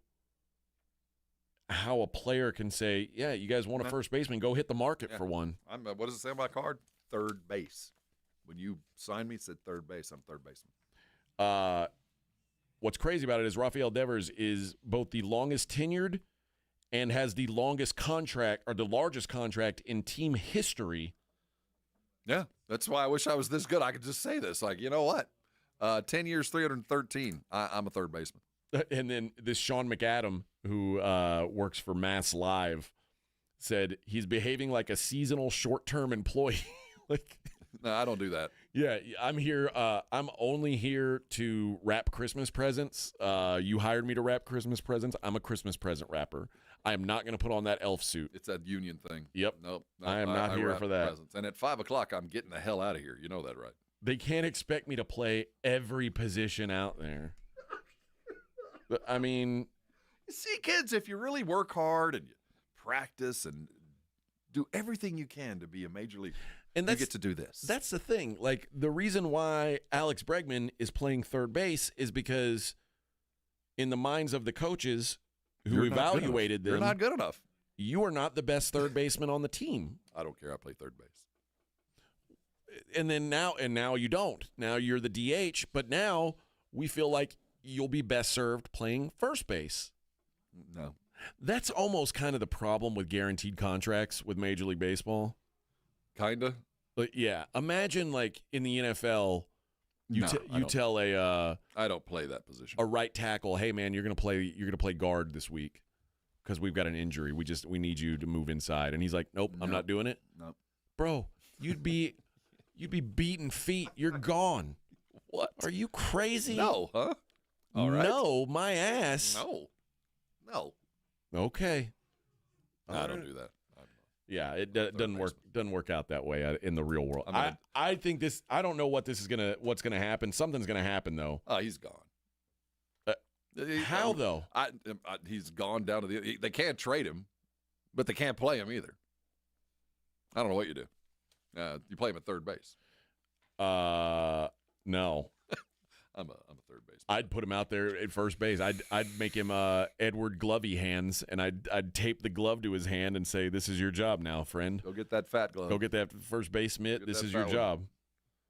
how a player can say, yeah, you guys want a first baseman, go hit the market for one. What does it say on my card? Third base. When you signed me, it said third base. I'm third baseman. What's crazy about it is Rafael Devers is both the longest tenured and has the longest contract, or the largest contract in team history. Yeah, that's why I wish I was this good. I could just say this. Like, you know what? 10 years, 313. I'm a third baseman. And then this Sean McAdam, who works for Mass Live, said he's behaving like a seasonal short-term employee. Like, no, I don't do that. Yeah, I'm here. I'm only here to wrap Christmas presents. You hired me to wrap Christmas presents. I'm a Christmas present wrapper. I am not going to put on that elf suit. It's that union thing. Yep. Nope. I am not here for that. Presents. And at 5 o'clock, I'm getting the hell out of here. You know that, right? They can't expect me to play every position out there. But, I mean, you see, kids, if you really work hard and you practice and do everything you can to be a major leaguer, and you get to do this. That's the thing. Like, the reason why Alex Bregman is playing third base is because in the minds of the coaches who evaluated them, you're not good enough. You are not the best third baseman on the team. I don't care. I play third base. And then now you don't. Now you're the DH, but now we feel like you'll be best served playing first base. No. That's almost kind of the problem with guaranteed contracts with Major League Baseball. Kinda. But yeah, imagine like in the NFL, you tell a I don't play that position. A right tackle, hey man, you're gonna play guard this week because we've got an injury. We need you to move inside, and he's like, nope, I'm not doing it. Nope. Bro, you'd be beating feet. You're gone. What? Are you crazy? No, huh? All right. No, my ass. No. Okay. I don't do that. Yeah, it doesn't work out that way in the real world. I think this. I don't know what's gonna happen. Something's gonna happen though. Oh, he's gone. How though? He's gone down to the. They can't trade him, but they can't play him either. I don't know what you do. You play him at third base. No. I'm a third baseman. I'd put him out there at first base. I'd make him Edward Glovey hands, and I'd tape the glove to his hand and say, "This is your job now, friend. Go get that fat glove. Go get that first base mitt. This is your job."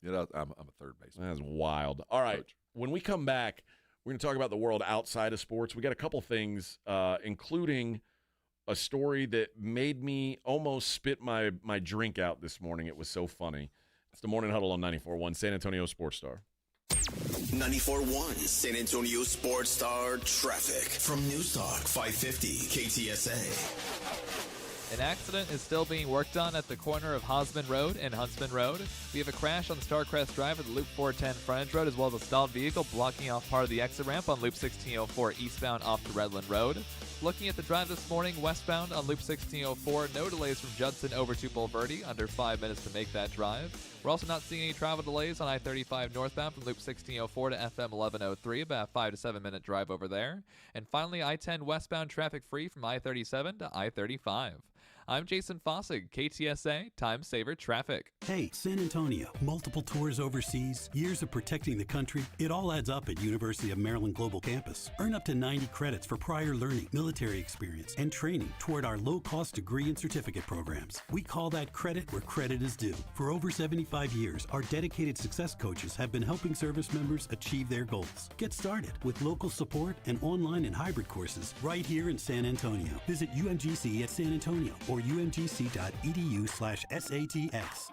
You know, I'm a third baseman. That's wild. All right, Coach. When we come back, we're going to talk about the world outside of sports. We got a couple things, including a story that made me almost spit my drink out this morning. It was so funny. It's the Morning Huddle on 94.1 San Antonio Sports Star. 94.1 San Antonio Sports Star traffic from News Talk 550 KTSA. An accident is still being worked on at the corner of Hosman Road and Huntsman Road. We have a crash on Starcrest Drive at the Loop 410 frontage road, as well as a stalled vehicle blocking off part of the exit ramp on Loop 1604 eastbound off to Redland Road. Looking at the drive this morning, westbound on Loop 1604, no delays from Judson over to Bulverde, under 5 minutes to make that drive. We're also not seeing any travel delays on I-35 northbound from Loop 1604 to FM 1103, about a 5 to 7 minute drive over there. And finally, I-10 westbound traffic free from I-37 to I-35. I'm Jason Fossig, KTSA Time Saver Traffic. Hey, San Antonio. Multiple tours overseas, years of protecting the country. It all adds up at University of Maryland Global Campus. Earn up to 90 credits for prior learning, military experience, and training toward our low-cost degree and certificate programs. We call that credit where credit is due. For over 75 years, our dedicated success coaches have been helping service members achieve their goals. Get started with local support and online and hybrid courses right here in San Antonio. Visit UMGC at San Antonio or umgc.edu/SATX.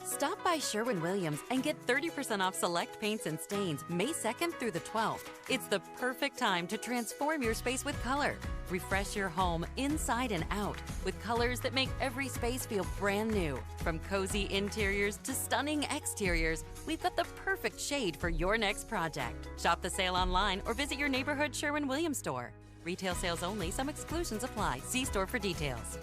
Stop by Sherwin-Williams and get 30% off select paints and stains May 2nd through the 12th. It's the perfect time to transform your space with color. Refresh your home inside and out with colors that make every space feel brand new. From cozy interiors to stunning exteriors, we've got the perfect shade for your next project. Shop the sale online or visit your neighborhood Sherwin-Williams store. Retail sales only. Some exclusions apply. See store for details.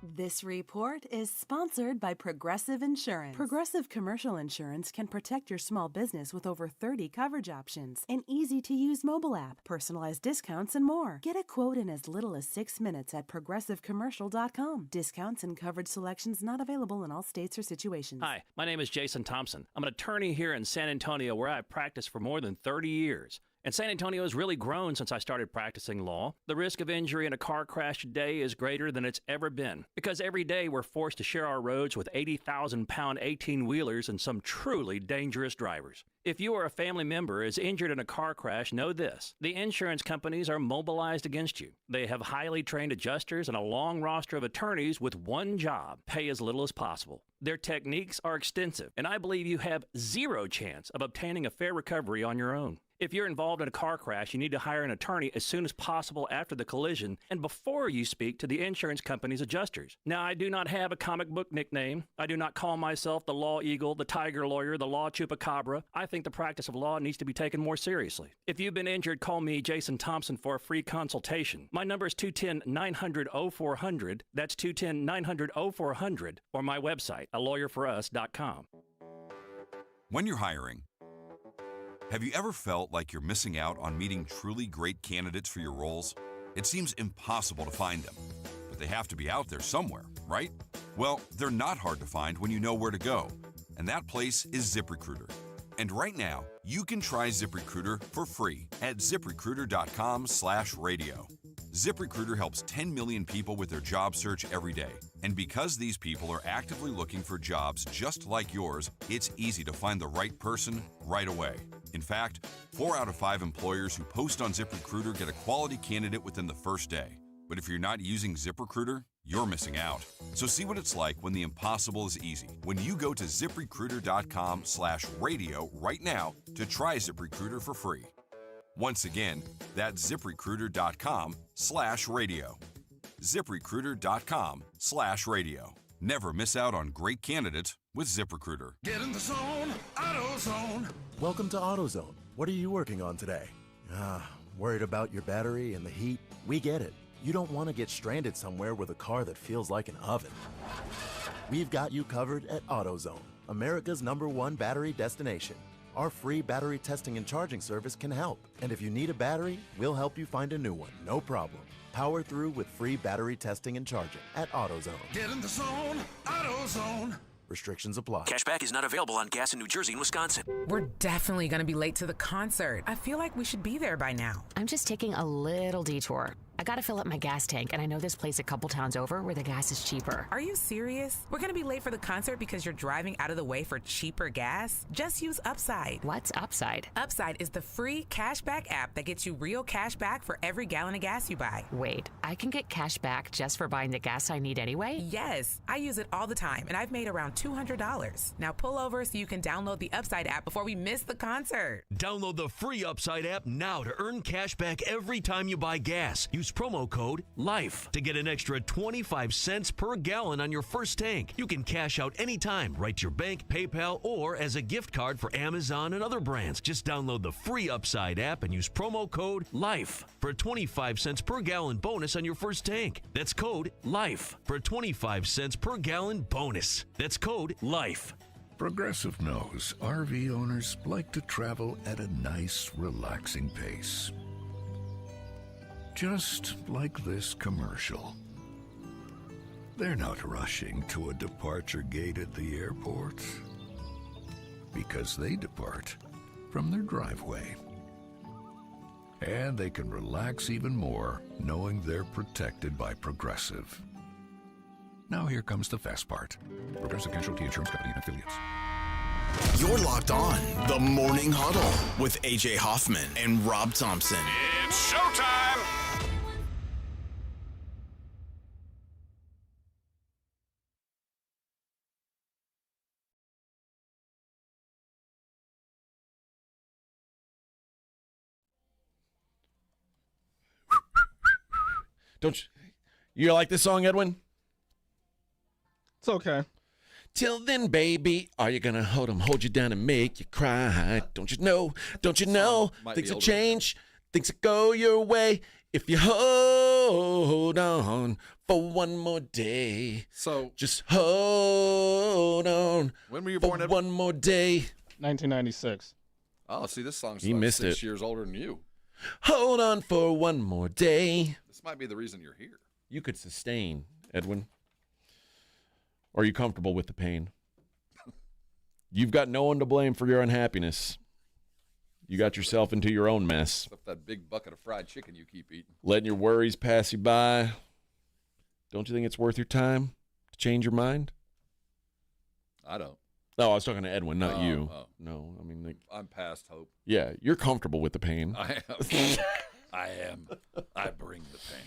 This report is sponsored by Progressive Insurance. Progressive Commercial Insurance can protect your small business with over 30 coverage options, an easy-to-use mobile app, personalized discounts, and more. Get a quote in as little as 6 minutes at progressivecommercial.com. Discounts and coverage selections not available in all states or situations. Hi, my name is Jason Thompson. I'm an attorney here in San Antonio where I've practiced for more than 30 years. And San Antonio has really grown since I started practicing law. The risk of injury in a car crash today is greater than it's ever been, because every day we're forced to share our roads with 80,000-pound 18-wheelers and some truly dangerous drivers. If you or a family member is injured in a car crash, know this: the insurance companies are mobilized against you. They have highly trained adjusters and a long roster of attorneys with one job: pay as little as possible. Their techniques are extensive, and I believe you have zero chance of obtaining a fair recovery on your own. If you're involved in a car crash, you need to hire an attorney as soon as possible after the collision and before you speak to the insurance company's adjusters. Now, I do not have a comic book nickname. I do not call myself the Law Eagle, the Tiger Lawyer, the Law Chupacabra. I think the practice of law needs to be taken more seriously. If you've been injured, call me, Jason Thompson, for a free consultation. My number is 210-900-0400. That's 210-900-0400, or my website, alawyerforus.com. When you're hiring, have you ever felt like you're missing out on meeting truly great candidates for your roles? It seems impossible to find them, but they have to be out there somewhere, right? Well, they're not hard to find when you know where to go, and that place is ZipRecruiter. And right now, you can try ZipRecruiter for free at ZipRecruiter.com/radio. ZipRecruiter helps 10 million people with their job search every day. And because these people are actively looking for jobs just like yours, it's easy to find the right person right away. In fact, 4 out of 5 employers who post on ZipRecruiter get a quality candidate within the first day. But if you're not using ZipRecruiter, you're missing out. So see what it's like when the impossible is easy. When you go to ZipRecruiter.com/radio right now to try ZipRecruiter for free. Once again, that's ZipRecruiter.com/radio. ZipRecruiter.com/radio. Never miss out on great candidates with ZipRecruiter. Get in the zone, AutoZone. Welcome to AutoZone. What are you working on today? Worried about your battery and the heat? We get it. You don't want to get stranded somewhere with a car that feels like an oven. We've got you covered at AutoZone, America's #1 battery destination. Our free battery testing and charging service can help. And if you need a battery, we'll help you find a new one, no problem. Power through with free battery testing and charging at AutoZone. Get in the zone, AutoZone. Restrictions apply. Cashback is not available on gas in New Jersey and Wisconsin. We're definitely going to be late to the concert. I feel like we should be there by now. I'm just taking a little detour. I gotta fill up my gas tank, and I know this place a couple towns over where the gas is cheaper. Are you serious? We're gonna be late for the concert because you're driving out of the way for cheaper gas? Just use Upside. What's Upside? Upside is the free cashback app that gets you real cash back for every gallon of gas you buy. Wait, I can get cash back just for buying the gas I need anyway? Yes, I use it all the time, and I've made around $200. Now pull over so you can download the Upside app before we miss the concert. Download the free Upside app now to earn cash back every time you buy gas. Use promo code LIFE to get an extra 25 cents per gallon on your first tank. You can cash out anytime, right to your bank, PayPal, or as a gift card for Amazon and other brands. Just download the free Upside app and use promo code LIFE for a 25 cents per gallon bonus on your first tank. That's code LIFE for a 25 cents per gallon bonus. That's code LIFE. Progressive knows RV owners like to travel at a nice, relaxing pace. Just like this commercial. They're not rushing to a departure gate at the airport because they depart from their driveway. And they can relax even more knowing they're protected by Progressive. Now here comes the fast part. Progressive Casualty Insurance Company and Affiliates. You're locked on the Morning Huddle with AJ Hoffman and Rob Thompson. It's showtime! Don't you like this song, Edwin? It's okay. Till then, baby, are you gonna hold you down and make you cry? Don't you know? Things will change, things will go your way if you hold on for one more day. So just hold on. When were you born, Edwin? One more day. 1996. Oh, see, this song's He like missed 6 it. years older than you. Hold on for one more day. This might be the reason you're here. You could sustain, Edwin. Or are you comfortable with the pain? You've got no one to blame for your unhappiness. You got yourself into your own mess. Except that big bucket of fried chicken you keep eating. Letting your worries pass you by. Don't you think it's worth your time to change your mind? I don't. No, I was talking to Edwin, not you. Oh. No, I mean, I'm past hope. Yeah, you're comfortable with the pain. I am. I am. I bring the pain.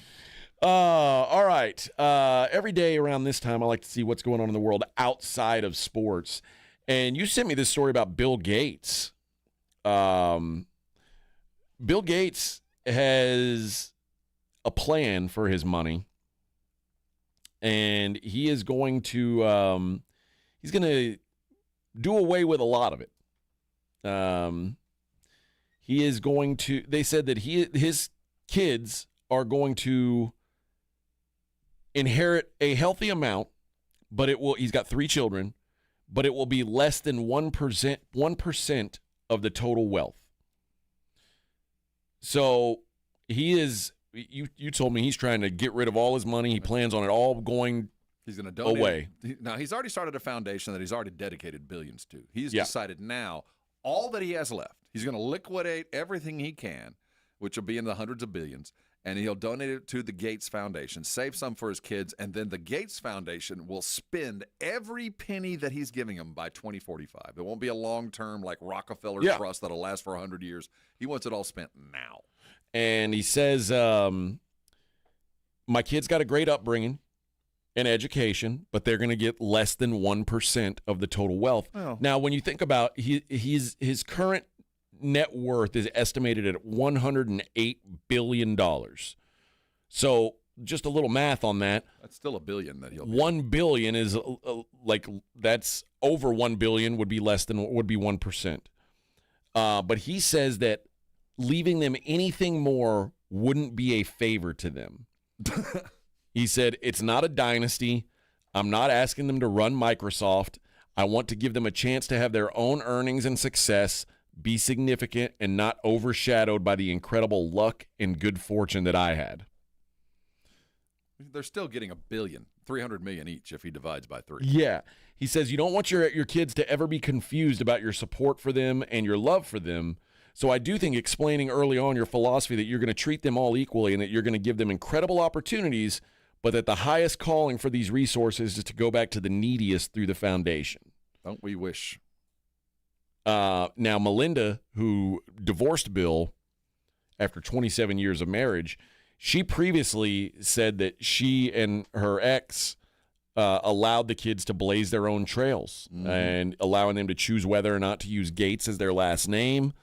All right. Every day around this time, I like to see what's going on in the world outside of sports. And you sent me this story about Bill Gates. Bill Gates has a plan for his money, and he is going to he's going to do away with a lot of it. He is going to. They said that his kids are going to inherit a healthy amount, but it will. He's got 3 children, but it will be less than 1% of the total wealth. So he is. You told me he's trying to get rid of all his money. He plans on it all going. He's going to donate away. Now, he's already started a foundation that he's already dedicated billions to. He's decided now all that he has left, he's going to liquidate everything he can, which will be in the hundreds of billions, and he'll donate it to the Gates Foundation, save some for his kids, and then the Gates Foundation will spend every penny that he's giving them by 2045. It won't be a long-term like Rockefeller Trust that'll last for 100 years. He wants it all spent now. And he says, my kids got a great upbringing and education, but they're going to get less than 1% of the total wealth. Oh. Now, when you think about his current net worth is estimated at $108 billion. So just a little math on that. That's still $1 billion that he'll. $1 billion is like that's over $1 billion would be 1%. But he says that leaving them anything more wouldn't be a favor to them. He said, it's not a dynasty. I'm not asking them to run Microsoft. I want to give them a chance to have their own earnings and success, be significant, and not overshadowed by the incredible luck and good fortune that I had. They're still getting $1 billion, $300 million each if he divides by 3. Yeah. He says you don't want your kids to ever be confused about your support for them and your love for them. So I do think explaining early on your philosophy that you're going to treat them all equally and that you're going to give them incredible opportunities, but that the highest calling for these resources is to go back to the neediest through the foundation. Don't we wish? Now, Melinda, who divorced Bill after 27 years of marriage, she previously said that she and her ex allowed the kids to blaze their own trails and allowing them to choose whether or not to use Gates as their last name.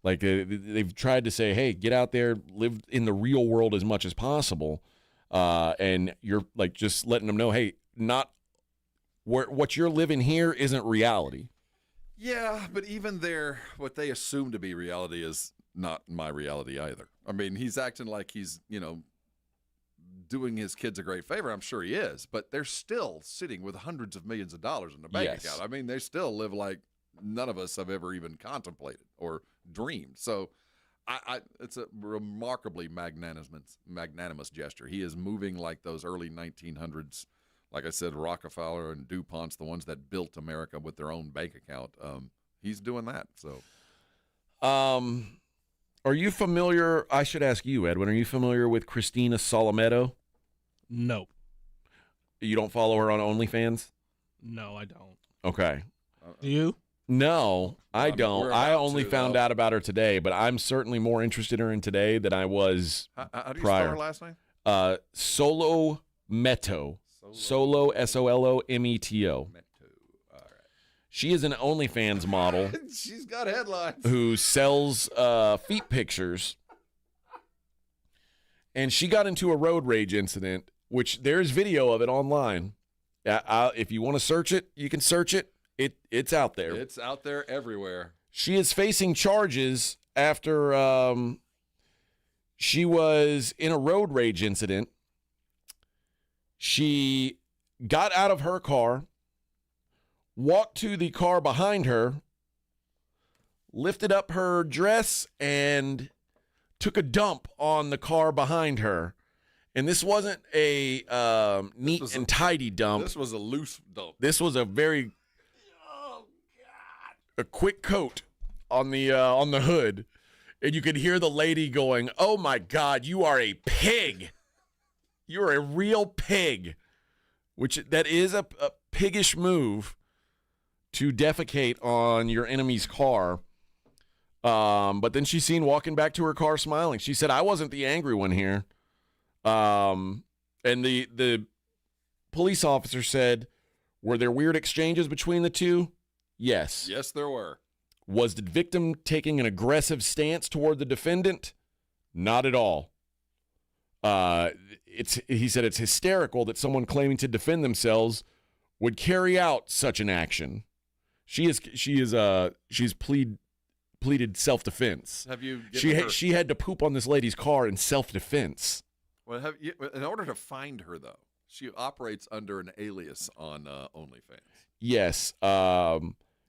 Like they've tried to say, hey, get out there, live in the real world as much as possible. And you're like just letting them know, hey, not what you're living here isn't reality. Yeah, but even what they assume to be reality is not my reality either. I mean, he's acting like he's, doing his kids a great favor. I'm sure he is, but they're still sitting with hundreds of millions of dollars in their bank account. I mean, they still live like none of us have ever even contemplated or dreamed. So it's a remarkably magnanimous gesture. He is moving like those early 1900s, like I said, Rockefeller and DuPont's, the ones that built America with their own bank account. He's doing that. So, are you familiar? I should ask you, Edwin. Are you familiar with Christina Solometto? No. You don't follow her on OnlyFans? No, I don't. Okay. Do you? No, I don't. I only found though. out about her today, but I'm certainly more interested in her today than I was how do you prior. spell her last name? Solometto. Solo, Solometo. All right. She is an OnlyFans model. She's got headlines. Who sells feet pictures. And she got into a road rage incident, which there's video of it online. If you want to search it, you can search it. It's out there. It's out there everywhere. She is facing charges after she was in a road rage incident. She got out of her car, walked to the car behind her, lifted up her dress, and took a dump on the car behind her. And this wasn't a neat and tidy dump. This was a loose dump. This was a very a quick coat on the hood, and you could hear the lady going, "Oh my God, you are a pig! You're a real pig," which that is a piggish move to defecate on your enemy's car. But then she's seen walking back to her car smiling. She said, "I wasn't the angry one here." And the police officer said, "Were there weird exchanges between the two?" Yes. Yes, there were. Was the victim taking an aggressive stance toward the defendant? Not at all. He said it's hysterical that someone claiming to defend themselves would carry out such an action. She's pleaded self-defense. Have you? She had to poop on this lady's car in self-defense. Well, in order to find her though, she operates under an alias on OnlyFans. Yes.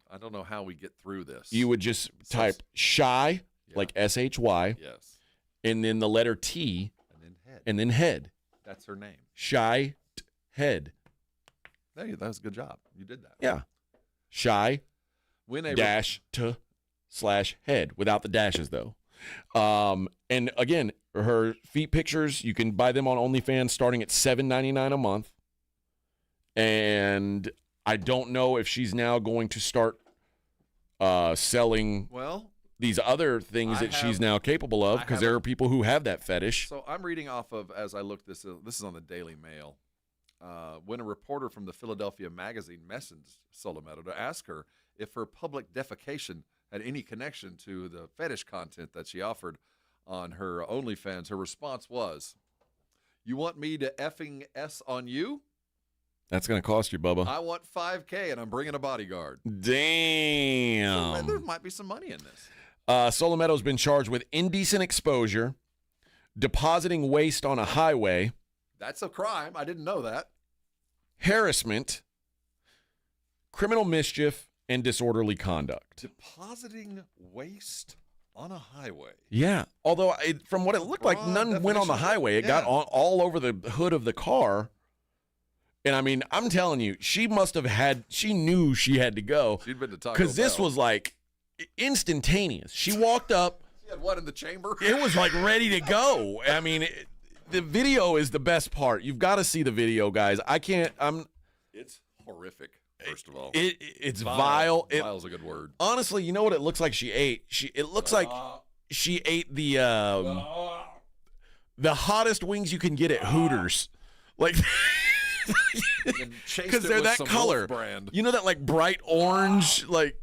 I don't know how we get through this. You would just type shy, like SHY. Yes. And then the letter T. And then head. That's her name. Shy head. Hey, that was a good job. You did that. Yeah. Shy dash to / head without the dashes though. And again, her feet pictures, you can buy them on OnlyFans starting at $7.99 a month. And I don't know if she's now going to start selling these other things that she's now capable of, because there are people who have that fetish. So I'm reading off of, as I look this is on the Daily Mail, when a reporter from the Philadelphia Magazine messaged Solometo to ask her if her public defecation had any connection to the fetish content that she offered on her OnlyFans, her response was, "You want me to effing S on you? That's going to cost you, Bubba. I want $5,000 and I'm bringing a bodyguard." Damn. So, there might be some money in this. Solometo's been charged with indecent exposure, depositing waste on a highway. That's a crime. I didn't know that. Harassment, criminal mischief, and disorderly conduct. Depositing waste on a highway. Yeah. Although, from what it looked like, none went on the highway. It got all over the hood of the car. And, I mean, I'm telling you, she knew she had to go. She'd been to Taco Bell. Because this was, like, instantaneous. She walked up. She had one in the chamber. It was, like, ready to go. I mean, the video is the best part. You've got to see the video, guys. It's horrific, first of all. It's vile. Vile's a good word. Honestly, you know what it looks like she ate? It looks like she ate the hottest wings you can get at Hooters. Like... Because they're that color. Brand. You know that like bright orange, like.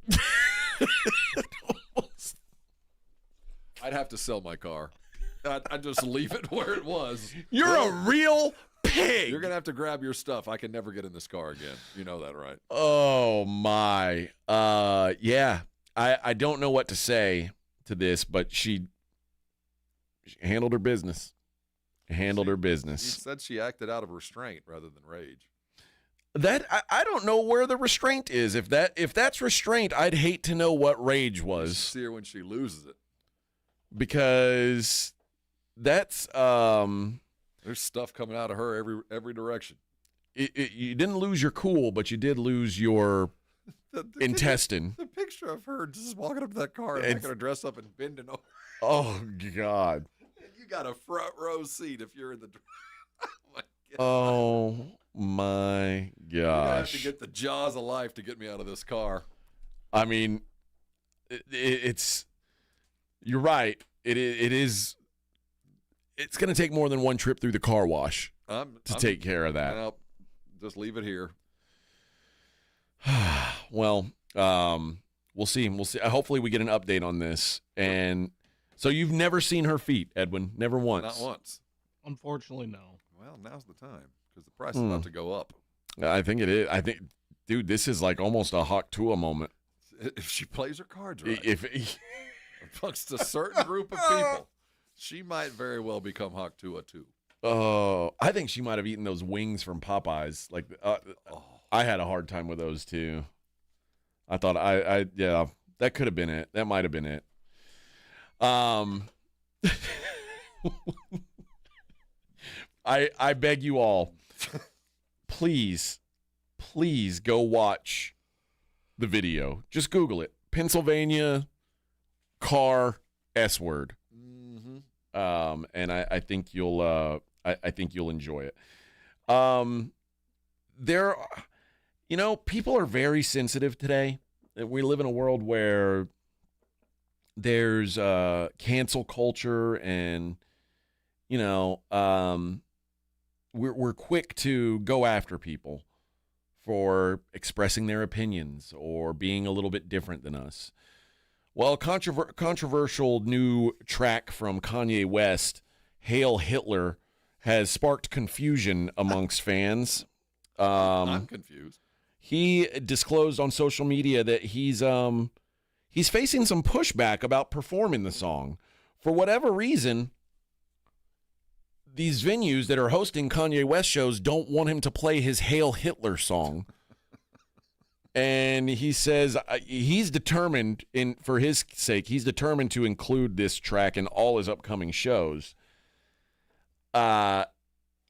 I'd have to sell my car. I'd just leave it where it was. You're a real pig. You're gonna have to grab your stuff. I can never get in this car again. You know that, right? Oh my. Yeah. I don't know what to say to this, but she handled her business. Her business. She said she acted out of restraint rather than rage. That I don't know where the restraint is. If that's restraint, I'd hate to know what rage was. You see her when she loses it. Because that's there's stuff coming out of her every direction. You didn't lose your cool, but you did lose your intestine. The picture of her just walking up to that car and making her dress up and bending over. Oh God. You got a front row seat if you're in the. Oh my gosh! You're gonna have to get the jaws of life to get me out of this car. I mean, it's. You're right. It is. It's going to take more than one trip through the car wash to take care of that. Well, just leave it here. Well, we'll see. Hopefully, we get an update on this. And so, you've never seen her feet, Edwin? Never once. Not once. Unfortunately, no. Well, now's the time because the price is about to go up. I think it is. I think, dude, this is like almost a Hawk Tua moment. If she plays her cards right, if amongst a certain group of people, she might very well become Hawk Tua too. Oh, I think she might have eaten those wings from Popeyes. Like, I had a hard time with those too. I thought yeah, that could have been it. That might have been it. I beg you all, please go watch the video. Just Google it. Pennsylvania car S word. Mm-hmm. And I think you'll I think you'll enjoy it. There, people are very sensitive today. We live in a world where there's cancel culture, and we're quick to go after people for expressing their opinions or being a little bit different than us. Well, controversial new track from Kanye West, Hail Hitler, has sparked confusion amongst fans. I'm confused. He disclosed on social media that he's facing some pushback about performing the song. For whatever reason, these venues that are hosting Kanye West shows don't want him to play his Hail Hitler song. And he says he's determined, for his sake, he's determined to include this track in all his upcoming shows.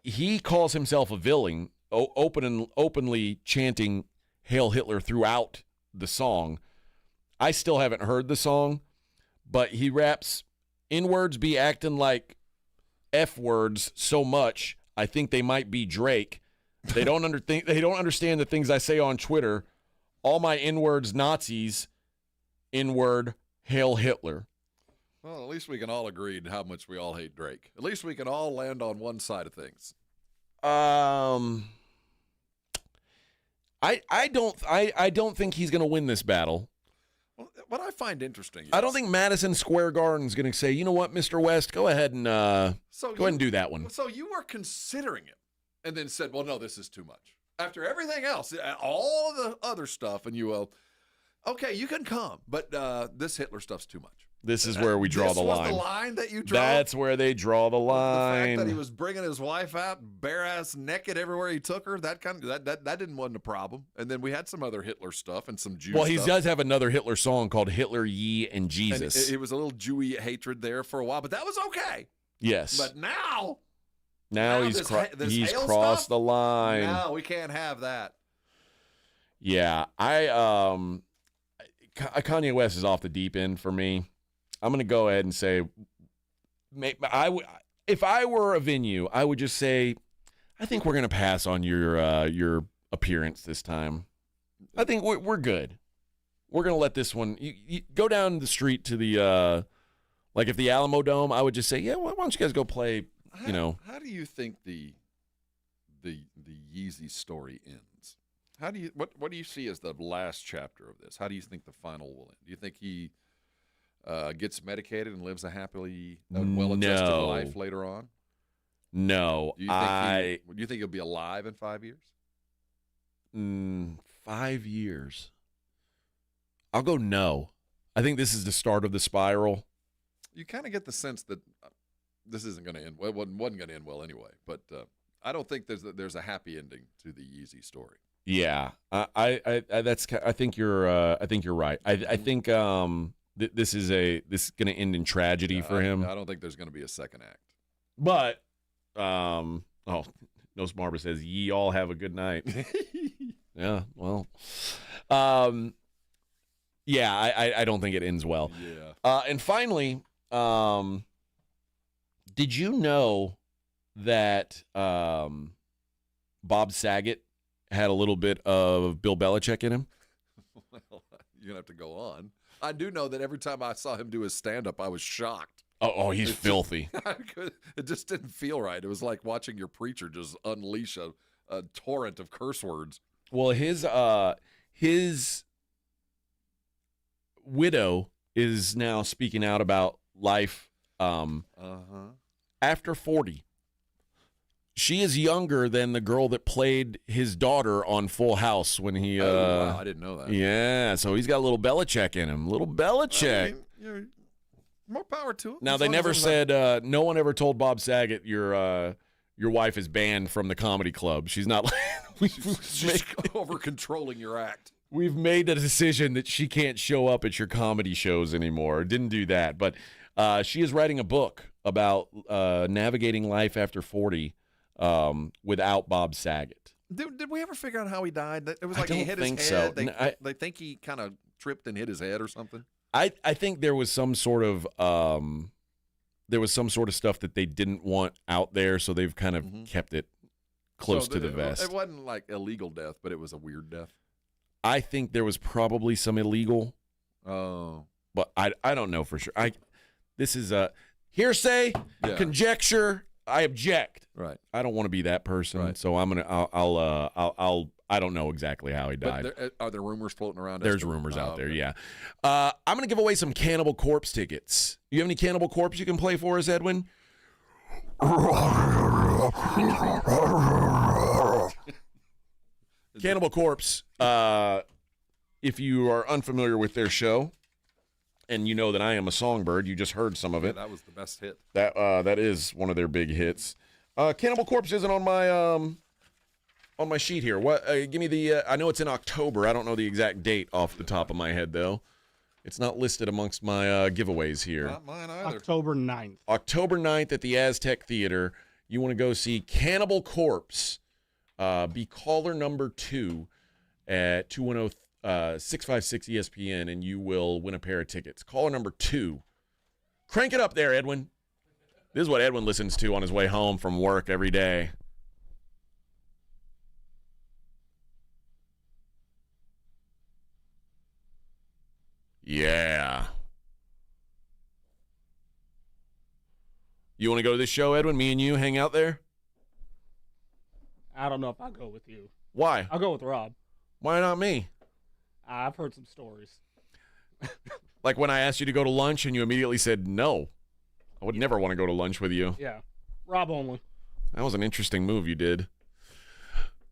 He calls himself a villain, openly chanting Hail Hitler throughout the song. I still haven't heard the song, but he raps, N-words be acting like F-words so much, I think they might be Drake. They don't understand the things I say on Twitter. All my N-words Nazis, N-word, Hail Hitler. Well, at least we can all agree how much we all hate Drake. At least we can all land on one side of things. I don't think he's going to win this battle. Well, what I find interesting, I don't think Madison Square Garden's going to say, you know what, Mr. West, go ahead and go ahead and do that one. So you were considering it, and then said, well, no, this is too much. After everything else, all of the other stuff, and you okay, you can come, but this Hitler stuff's too much. This is where we draw the line. This was the line that you draw? That's where they draw the line. The fact that he was bringing his wife out bare-ass naked everywhere he took her, that wasn't a problem. And then we had some other Hitler stuff and some Jew stuff. Well, he does have another Hitler song called Hitler, Ye, and Jesus. And it was a little Jewy hatred there for a while, but that was okay. Yes. But now he's crossed the line. No, we can't have that. Yeah, Kanye West is off the deep end for me. I'm going to go ahead and say, if I were a venue, I would just say, I think we're going to pass on your appearance this time. I think we're good. We're going to let this one. You go down the street to the like if the Alamo Dome, I would just say, yeah, why don't you guys go play? How do you think the Yeezy story ends? What do you see as the last chapter of this? How do you think the final will end? Do you think he gets medicated and lives a happily well-adjusted life later on? No. Do you think he'll be alive in 5 years? 5 years. I'll go no. I think this is the start of the spiral. You kind of get the sense that this isn't going to end well. It wasn't going to end well anyway. But I don't think there's a happy ending to the Yeezy story. Yeah, I think you're right. I think this is going to end in tragedy for him. I don't think there's going to be a second act. But Nos Barber says, "Ye all have a good night." Yeah, well, yeah, I don't think it ends well. Yeah. And finally, did you know that Bob Saget had a little bit of Bill Belichick in him? Well, you're going to have to go on. I do know that every time I saw him do his stand-up, I was shocked. Oh, he's filthy. It just didn't feel right. It was like watching your preacher just unleash a torrent of curse words. Well, his widow is now speaking out about life after 40. She is younger than the girl that played his daughter on Full House when he. Wow, I didn't know that. Yeah, so he's got a little Belichick in him. Little Belichick. More power to him. Now, they never said, no one ever told Bob Saget, your wife is banned from the comedy club. She's not she's over controlling your act. We've made the decision that she can't show up at your comedy shows anymore. Didn't do that. But she is writing a book about navigating life after 40 without Bob Saget. Did we ever figure out how he died? It was I like he don't hit think his so. head. They think he kind of tripped and hit his head or something. I think there was some sort of stuff that they didn't want out there, so they've kind of kept it close to the vest. It wasn't like illegal death, but it was a weird death. I think there was probably some illegal. Oh. But I don't know for sure. This is a hearsay, conjecture. I object. Right. I don't want to be that person, right. so I don't know exactly how he died. But are there rumors floating around? There's rumors out there, yeah. I'm going to give away some Cannibal Corpse tickets. You have any Cannibal Corpse you can play for us, Edwin? Cannibal Corpse, if you are unfamiliar with their show, and you know that I am a songbird, you just heard some of it. That was the best hit. That is one of their big hits. Cannibal Corpse isn't on my sheet here. What? Give me the. I know it's in October. I don't know the exact date off the top of my head though. It's not listed amongst my giveaways here. Not mine either. October 9th. October 9th at the Aztec Theater. You want to go see Cannibal Corpse. Be caller number 2 at 210-656-ESPN, and you will win a pair of tickets. Caller number 2. Crank it up there, Edwin. This is what Edwin listens to on his way home from work every day. Yeah. You want to go to this show, Edwin? Me and you hang out there? I don't know if I'll go with you. Why? I'll go with Rob. Why not me? I've heard some stories. Like when I asked you to go to lunch and you immediately said no. I would never want to go to lunch with you. Yeah. Rob only. That was an interesting move you did.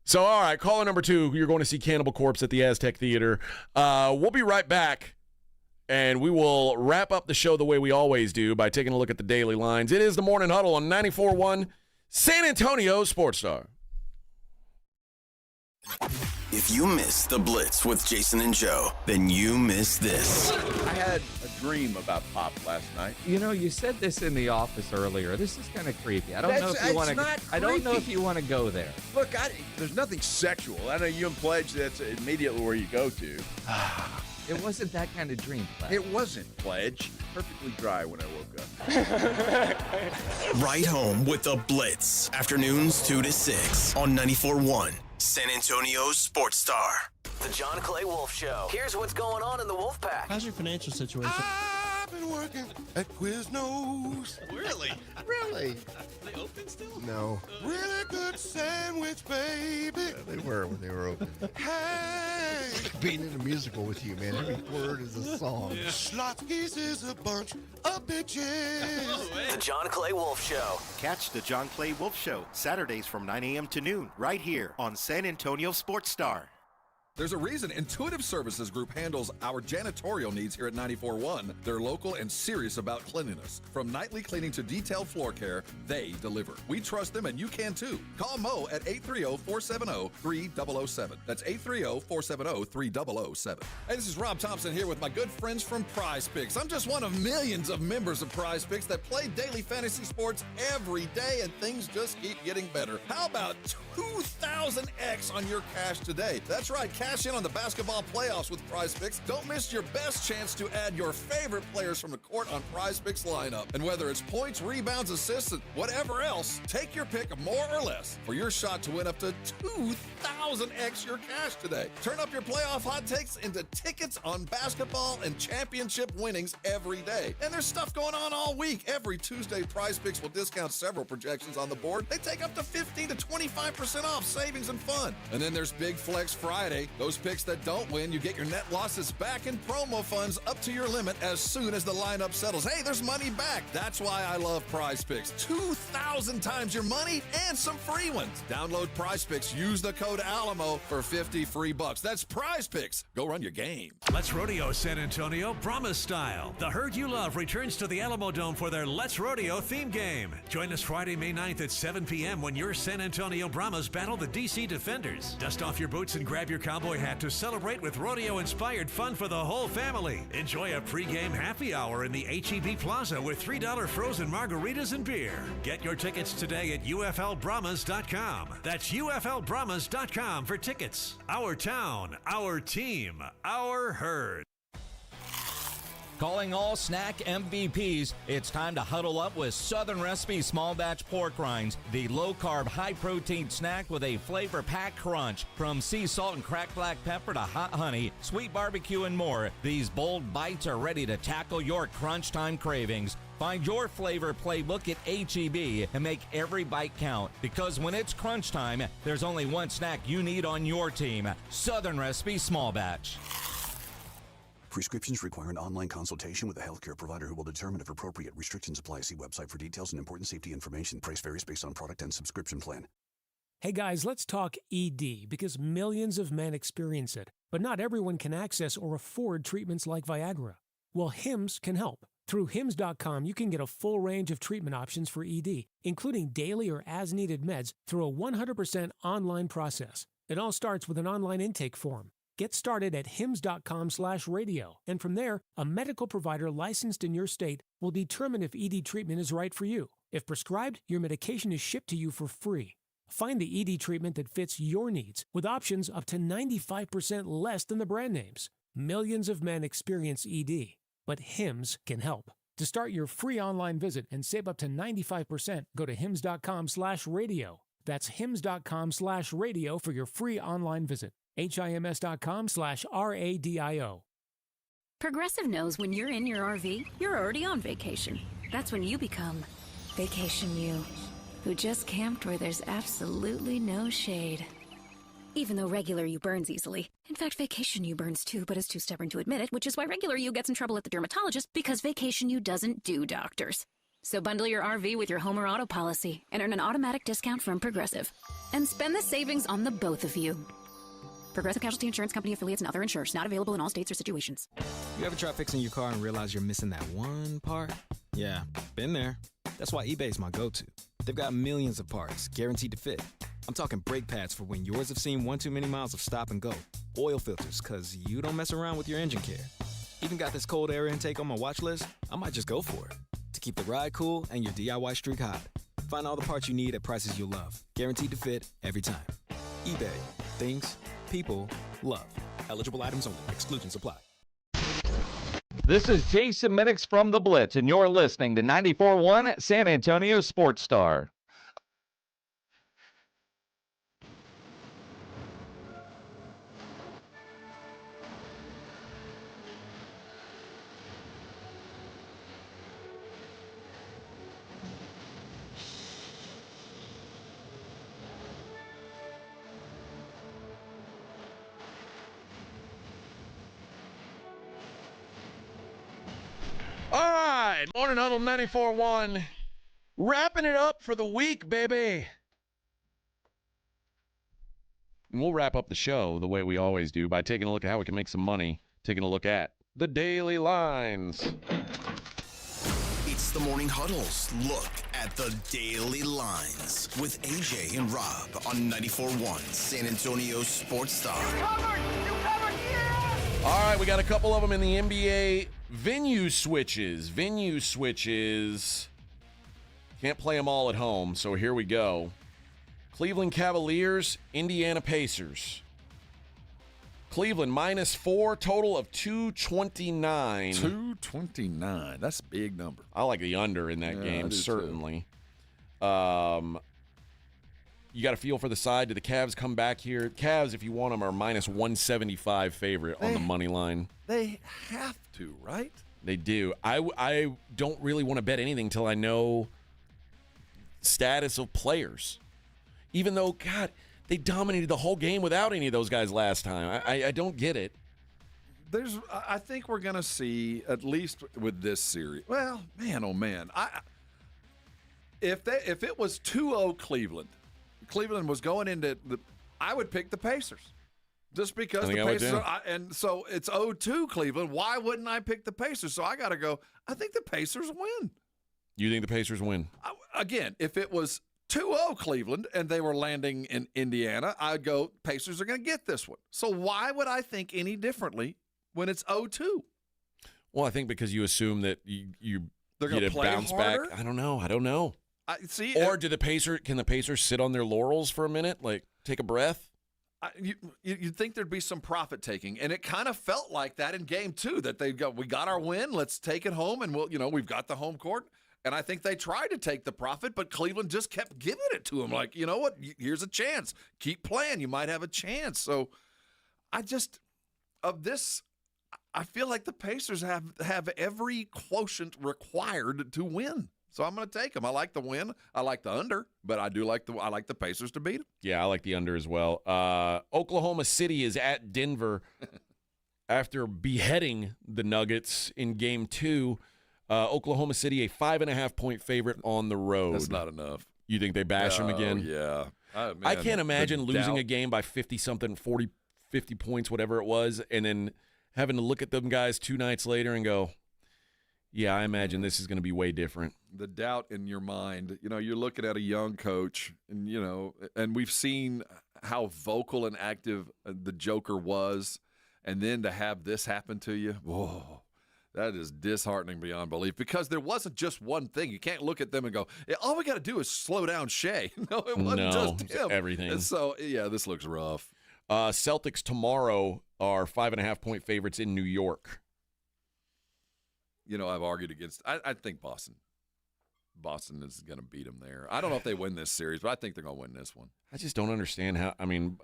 So, all right, caller number 2, you're going to see Cannibal Corpse at the Aztec Theater. We'll be right back, and we will wrap up the show the way we always do by taking a look at the daily lines. It is the Morning Huddle on 94.1 San Antonio Sports Star. If you missed the Blitz with Jason and Joe, then you missed this. I had a dream about Pop last night. You know, you said this in the office earlier. This is kind of creepy. I don't know if you want to. I don't know if you want to go there. Look, there's nothing sexual. I know you and Pledge. That's immediately where you go to. It wasn't that kind of dream, Pledge. It wasn't, Pledge. Perfectly dry when I woke up. Right home with the Blitz. Afternoons 2 to 6 on 94.1 San Antonio Sports Star. The John Clay Wolf Show. Here's what's going on in the Wolf Pack. How's your financial situation? I've been working at Quiznos. Really? Really? They open still? No. Really good sandwich, baby. Yeah, they were when they were open. Hey! Being in a musical with you, man. Every word is a song. Yeah. Schlotzky's is a bunch of bitches. The John Clay Wolf Show. Catch the John Clay Wolf Show Saturdays from 9 a.m. to noon right here on San Antonio Sports Star. There's a reason Intuitive Services Group handles our janitorial needs here at 94.1. They're local and serious about cleanliness. From nightly cleaning to detailed floor care, they deliver. We trust them, and you can too. Call Mo at 830-470-3007. That's 830-470-3007. Hey, this is Rob Thompson here with my good friends from Prize Picks. I'm just one of millions of members of Prize Picks that play daily fantasy sports every day, and things just keep getting better. How about 2,000x on your cash today? That's right. Cash in on the basketball playoffs with Prize Picks. Don't miss your best chance to add your favorite players from the court on Prize Picks lineup. And whether it's points, rebounds, assists, and whatever else, take your pick of more or less for your shot to win up to 2,000x your cash today. Turn up your playoff hot takes into tickets on basketball and championship winnings every day. And there's stuff going on all week. Every Tuesday, Prize Picks will discount several projections on the board. They take up to 15 to 25% off savings and fun. And then there's Big Flex Friday. Those picks that don't win, you get your net losses back in promo funds up to your limit as soon as the lineup settles. Hey, there's money back. That's why I love Prize Picks. 2,000 times your money and some free ones. Download Prize Picks. Use the code Alamo for 50 free bucks. That's Prize Picks. Go run your game. Let's Rodeo San Antonio Brahmas style. The herd you love returns to the Alamo Dome for their Let's Rodeo theme game. Join us Friday, May 9th at 7 p.m. when your San Antonio Brahmas battle the DC Defenders. Dust off your boots and grab your cowboy hat to celebrate with rodeo-inspired fun for the whole family. Enjoy a pregame happy hour in the H-E-B Plaza with $3 frozen margaritas and beer. Get your tickets today at UFLBrahmas.com. That's UFLBrahmas.com for tickets. Our town, our team, our herd. Calling all snack MVPs, it's time to huddle up with Southern Recipe Small Batch Pork Rinds, the low-carb, high-protein snack with a flavor-packed crunch. From sea salt and cracked black pepper to hot honey, sweet barbecue, and more, these bold bites are ready to tackle your crunch time cravings. Find your flavor playbook at H-E-B and make every bite count. Because when it's crunch time, there's only one snack you need on your team. Southern Recipe Small Batch. Prescriptions require an online consultation with a healthcare provider who will determine if appropriate. Restrictions apply. See website for details and important safety information. Price varies based on product and subscription plan. Hey guys, let's talk ED because millions of men experience it, but not everyone can access or afford treatments like Viagra. Well, Hims can help. Through Hims.com, you can get a full range of treatment options for ED, including daily or as-needed meds through a 100% online process. It all starts with an online intake form. Get started at hims.com/radio, and from there, a medical provider licensed in your state will determine if ED treatment is right for you. If prescribed, your medication is shipped to you for free. Find the ED treatment that fits your needs with options up to 95% less than the brand names. Millions of men experience ED, but Hims can help. To start your free online visit and save up to 95%, go to hims.com/radio. That's hims.com/radio for your free online visit. HIMS.com/RADIO. Progressive knows when you're in your RV, you're already on vacation. That's when you become Vacation You, who just camped where there's absolutely no shade. Even though regular you burns easily. In fact, Vacation You burns too, but is too stubborn to admit it, which is why regular you gets in trouble at the dermatologist because Vacation You doesn't do doctors. So bundle your RV with your home or auto policy and earn an automatic discount from Progressive. And spend the savings on the both of you. Progressive Casualty Insurance Company affiliates and other insurers. Not available in all states or situations. You ever try fixing your car and realize you're missing that one part? Yeah, been there. That's why eBay's my go-to. They've got millions of parts, guaranteed to fit. I'm talking brake pads for when yours have seen one too many miles of stop and go. Oil filters, because you don't mess around with your engine care. Even got this cold air intake on my watch list. I might just go for it. To keep the ride cool and your DIY streak hot. Find all the parts you need at prices you'll love. Guaranteed to fit every time. eBay. Things people love. Eligible items only. Exclusions apply. This is Jason Minix from The Blitz, and you're listening to 94.1 San Antonio Sports Star. All right, Morning Huddle 94.1. Wrapping it up for the week, baby. And we'll wrap up the show the way we always do by taking a look at how we can make some money, taking a look at the daily lines. It's the Morning Huddle's look at the daily lines with AJ and Rob on 94.1 San Antonio Sports Star. You covered, yeah! All right, we got a couple of them in the NBA. Venue switches. Can't play them all at home, so here we go. Cleveland Cavaliers, Indiana Pacers. Cleveland -4, total of 229. 229. That's a big number. I like the under in that game, certainly. You got a feel for the side. Do the Cavs come back here? Cavs, if you want them, are -175 favorite on the money line. They have to, right? They do. I don't really want to bet anything until I know status of players. Even though, God, they dominated the whole game without any of those guys last time. I don't get it. I think we're going to see, at least with this series. Well, man, oh man. If it was 2-0 Cleveland was going into I would pick the Pacers. Just because the Pacers and so it's 0-2 Cleveland. Why wouldn't I pick the Pacers? So I got to go. I think the Pacers win. You think the Pacers win? Again, if it was 2-0 Cleveland and they were landing in Indiana, I'd go Pacers are going to get this one. So why would I think any differently when it's 0-2? Well, I think because you assume that they're going to bounce harder? back. I don't know. See, or can the Pacers sit on their laurels for a minute, like take a breath? You'd think there'd be some profit taking, and it kind of felt like that in game 2. That we got our win, let's take it home, and we've got the home court. And I think they tried to take the profit, but Cleveland just kept giving it to them. Like, you know what? Here's a chance. Keep playing. You might have a chance. So, I feel like the Pacers have every quotient required to win. So I'm going to take them. I like the win. I like the under, but I like the Pacers to beat them. Yeah, I like the under as well. Oklahoma City is at Denver after beheading the Nuggets in Game 2. Oklahoma City, a 5.5-point favorite on the road. That's not enough. You think they bash them again? Yeah. Man, I can't imagine losing a game by 50-something, 40, 50 points, whatever it was, and then having to look at them guys 2 nights later and go, yeah, I imagine this is going to be way different. The doubt in your mind, you're looking at a young coach, and and we've seen how vocal and active the Joker was, and then to have this happen to you, whoa, that is disheartening beyond belief, because there wasn't just one thing. You can't look at them and go, all we got to do is slow down Shea. No, it wasn't just him. Everything. And so, yeah, this looks rough. Celtics tomorrow are 5.5-point favorites in New York. I've argued against – I think Boston is going to beat them there. I don't know if they win this series, but I think they're going to win this one. I just don't understand how – I mean,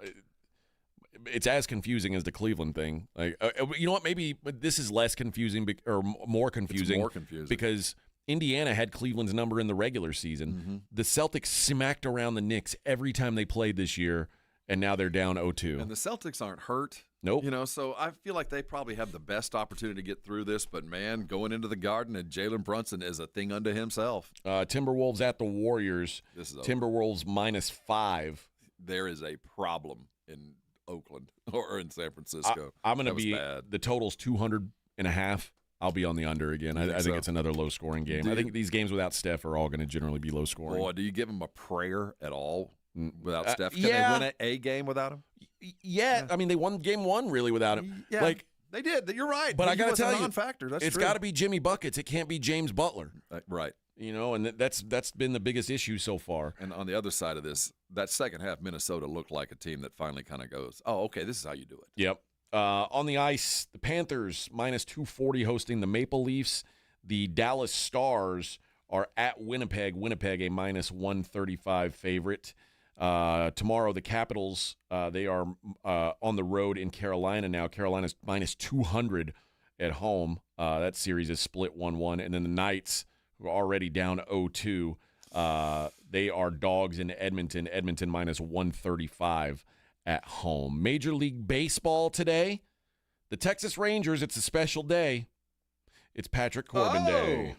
it's as confusing as the Cleveland thing. Like, you know what? Maybe this is less confusing or more confusing. It's more confusing. Because Indiana had Cleveland's number in the regular season. Mm-hmm. The Celtics smacked around the Knicks every time they played this year, and now they're down 0-2. And the Celtics aren't hurt. Nope. So I feel like they probably have the best opportunity to get through this. But, man, going into the Garden and Jalen Brunson is a thing unto himself. Timberwolves at the Warriors. This is Timberwolves -5. There is a problem in Oakland or in San Francisco. I'm going to be bad. The total's 200.5. I'll be on the under again. I think it's another low-scoring game. I think these games without Steph are all going to generally be low-scoring. Boy, do you give them a prayer at all without Steph? Can they win a game without him? Yeah. I mean, they won game 1 really without him. Yeah, like, they did. You're right. But I got to tell you, non-factor. That's it's got to be Jimmy Buckets. It can't be James Butler. Right. And that's been the biggest issue so far. And on the other side of this, that second half, Minnesota looked like a team that finally kind of goes, oh, okay, this is how you do it. Yep. On the ice, the Panthers -240 hosting the Maple Leafs. The Dallas Stars are at Winnipeg. Winnipeg, a -135 favorite. Tomorrow, the Capitals, they are on the road in Carolina now. Carolina's -200 at home. That series is split 1-1. And then the Knights, who are already down 0-2, they are dogs in Edmonton. Edmonton -135 at home. Major League Baseball today. The Texas Rangers, it's a special day. It's Patrick Corbin Day.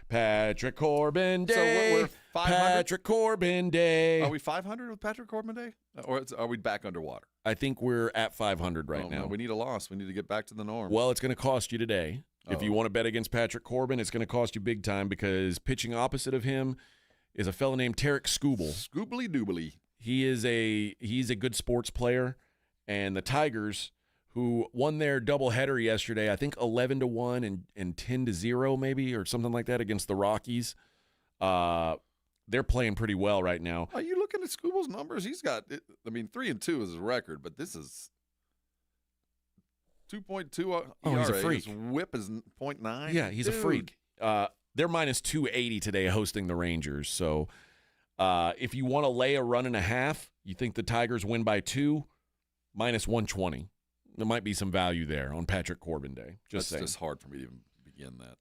Patrick Corbin Day. So we're 500? Patrick Corbin Day. Are we 500 with Patrick Corbin Day? Or are we back underwater? I think we're at 500 right now. No, we need a loss. We need to get back to the norm. Well, it's going to cost you today. If you want to bet against Patrick Corbin, it's going to cost you big time, because pitching opposite of him is a fellow named Tarek Skubal. Scoobly doobly. He's a good sports player, and the Tigers, who won their doubleheader yesterday, I think 11-1 and 10-0 maybe, or something like that, against the Rockies. They're playing pretty well right now. Are you looking at Scubal's numbers? He's got, 3-2 is his record, but this is 2.2 ERA. He's a freak. His whip is 0.9. Yeah, he's a freak. They're -280 today hosting the Rangers. So if you want to lay a 1.5, you think the Tigers win by 2, -120. There might be some value there on Patrick Corbin Day. That's saying. just hard for me to even begin that.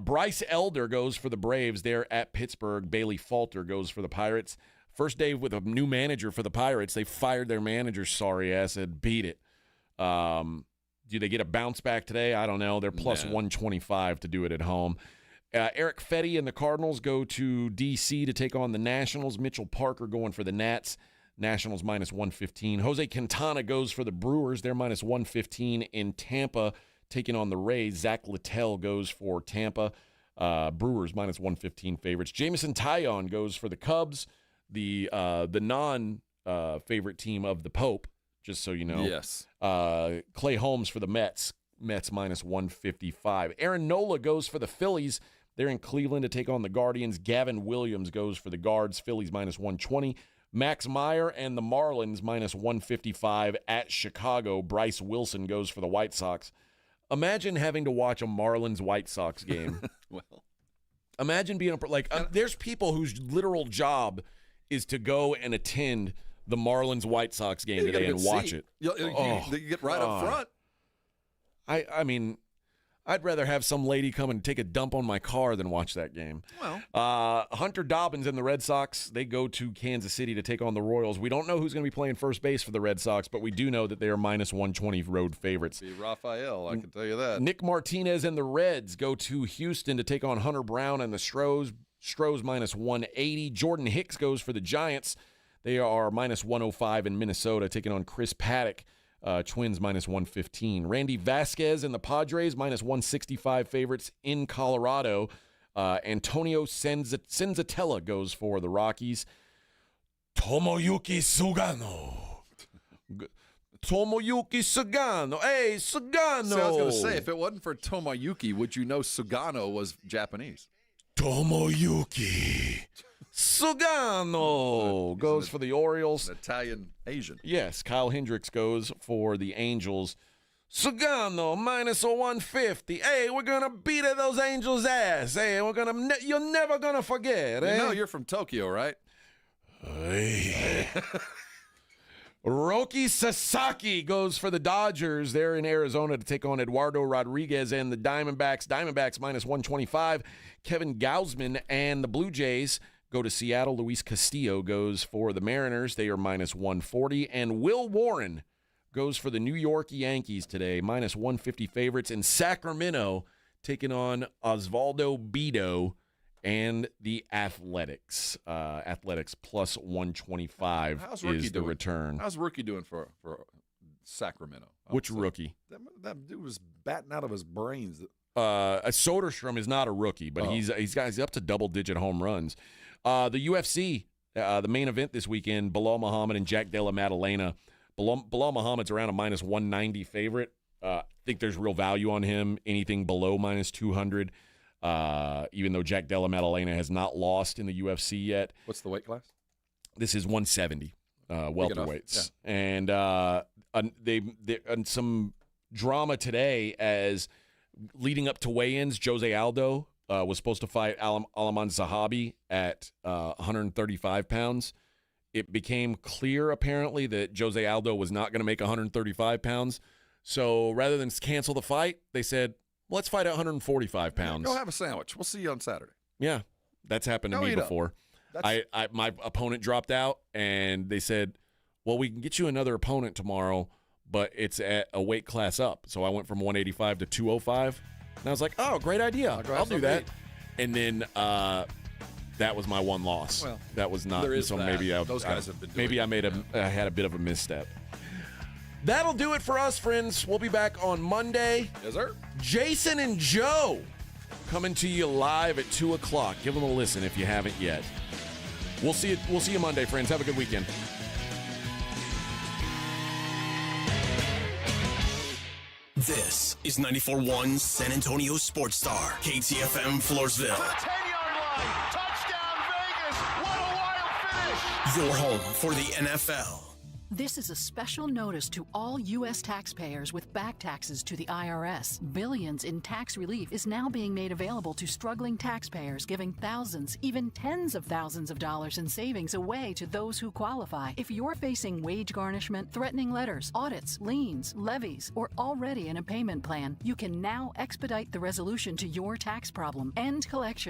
Bryce Elder goes for the Braves. They're at Pittsburgh. Bailey Falter goes for the Pirates. First day with a new manager for the Pirates. They fired their manager, sorry ass, and beat it. Do they get a bounce back today? I don't know. They're +125 to do it at home. Eric Fetty and the Cardinals go to D.C. to take on the Nationals. Mitchell Parker going for the Nats. Nationals -115. Jose Quintana goes for the Brewers. They're -115 in Tampa, taking on the Rays. Zach Littell goes for Tampa. Brewers -115 favorites. Jameson Taillon goes for the Cubs, the non-favorite team of the Pope, just so you know. Yes. Clay Holmes for the Mets. Mets -155. Aaron Nola goes for the Phillies. They're in Cleveland to take on the Guardians. Gavin Williams goes for the Guards. Phillies -120. Max Meyer and the Marlins minus 155 at Chicago. Bryce Wilson goes for the White Sox. Imagine having to watch a Marlins-White Sox game. Well, imagine being there's people whose literal job is to go and attend the Marlins-White Sox game today and watch it. You get right up front. I mean, I'd rather have some lady come and take a dump on my car than watch that game. Well, Hunter Dobbins and the Red Sox, they go to Kansas City to take on the Royals. We don't know who's going to be playing first base for the Red Sox, but we do know that they are minus 120 road favorites. be Raphael, I can tell you that. Nick Martinez and the Reds go to Houston to take on Hunter Brown and the Stros. Stros minus 180. Jordan Hicks goes for the Giants. They are minus 105 in Minnesota, taking on Chris Paddock. Twins minus 115. Randy Vasquez and the Padres minus 165 favorites in Colorado. Antonio Senzatella goes for the Rockies. Tomoyuki Sugano. Tomoyuki Sugano. Hey, Sugano. See, I was going to say, if it wasn't for Tomoyuki, would you know Sugano was Japanese? Tomoyuki Sugano goes for the Orioles. An Italian Asian. Yes, Kyle Hendricks goes for the Angels. Sugano minus 150. Hey, we're gonna beat those Angels' ass. Hey, you're never gonna forget. You know you're from Tokyo, right? Hey. Roki Sasaki goes for the Dodgers. They're in Arizona to take on Eduardo Rodriguez and the Diamondbacks. Diamondbacks minus 125. Kevin Gausman and the Blue Jays go to Seattle. Luis Castillo goes for the Mariners. They are minus 140. And Will Warren goes for the New York Yankees today, minus 150 favorites. In Sacramento, taking on Osvaldo Bido and the Athletics. Athletics plus 125 is the return. How's Rookie doing for Sacramento? Which rookie? That dude was batting out of his brains. Soderstrom is not a rookie, but he's up to double-digit home runs. The UFC, the main event this weekend, Bilal Muhammad and Jack Della Maddalena. Bilal Muhammad's around a minus 190 favorite. I think there's real value on him. Anything below minus 200. Even though Jack Della Maddalena has not lost in the UFC yet. What's the weight class? This is 170 welterweights. Yeah. And they some drama today as leading up to weigh-ins, Jose Aldo was supposed to fight Alaman Zahabi at 135 pounds. It became clear, apparently, that Jose Aldo was not going to make 135 pounds. So rather than cancel the fight, they said, let's fight at 145 pounds. Go have a sandwich. We'll see you on Saturday. Yeah, that's happened to me before. My opponent dropped out, and they said, well, we can get you another opponent tomorrow, but it's at a weight class up. So I went from 185 to 205, and I was like, oh, great idea. I'll do that. And then that was my one loss. Well, that was not. There is so that. maybe those guys have been doing maybe I had a bit of a misstep. That'll do it for us, friends. We'll be back on Monday. Yes, sir. Jason and Joe coming to you live at 2 o'clock. Give them a listen if you haven't yet. We'll see you Monday, friends. Have a good weekend. This is 94.1 San Antonio Sports Star, KTFM Floresville. 10-yard line. Touchdown, Vegas. What a wild finish. Your home for the NFL. This is a special notice to all U.S. taxpayers with back taxes to the IRS. Billions in tax relief is now being made available to struggling taxpayers, giving thousands, even tens of thousands of dollars in savings away to those who qualify. If you're facing wage garnishment, threatening letters, audits, liens, levies, or already in a payment plan, you can now expedite the resolution to your tax problem, end collections,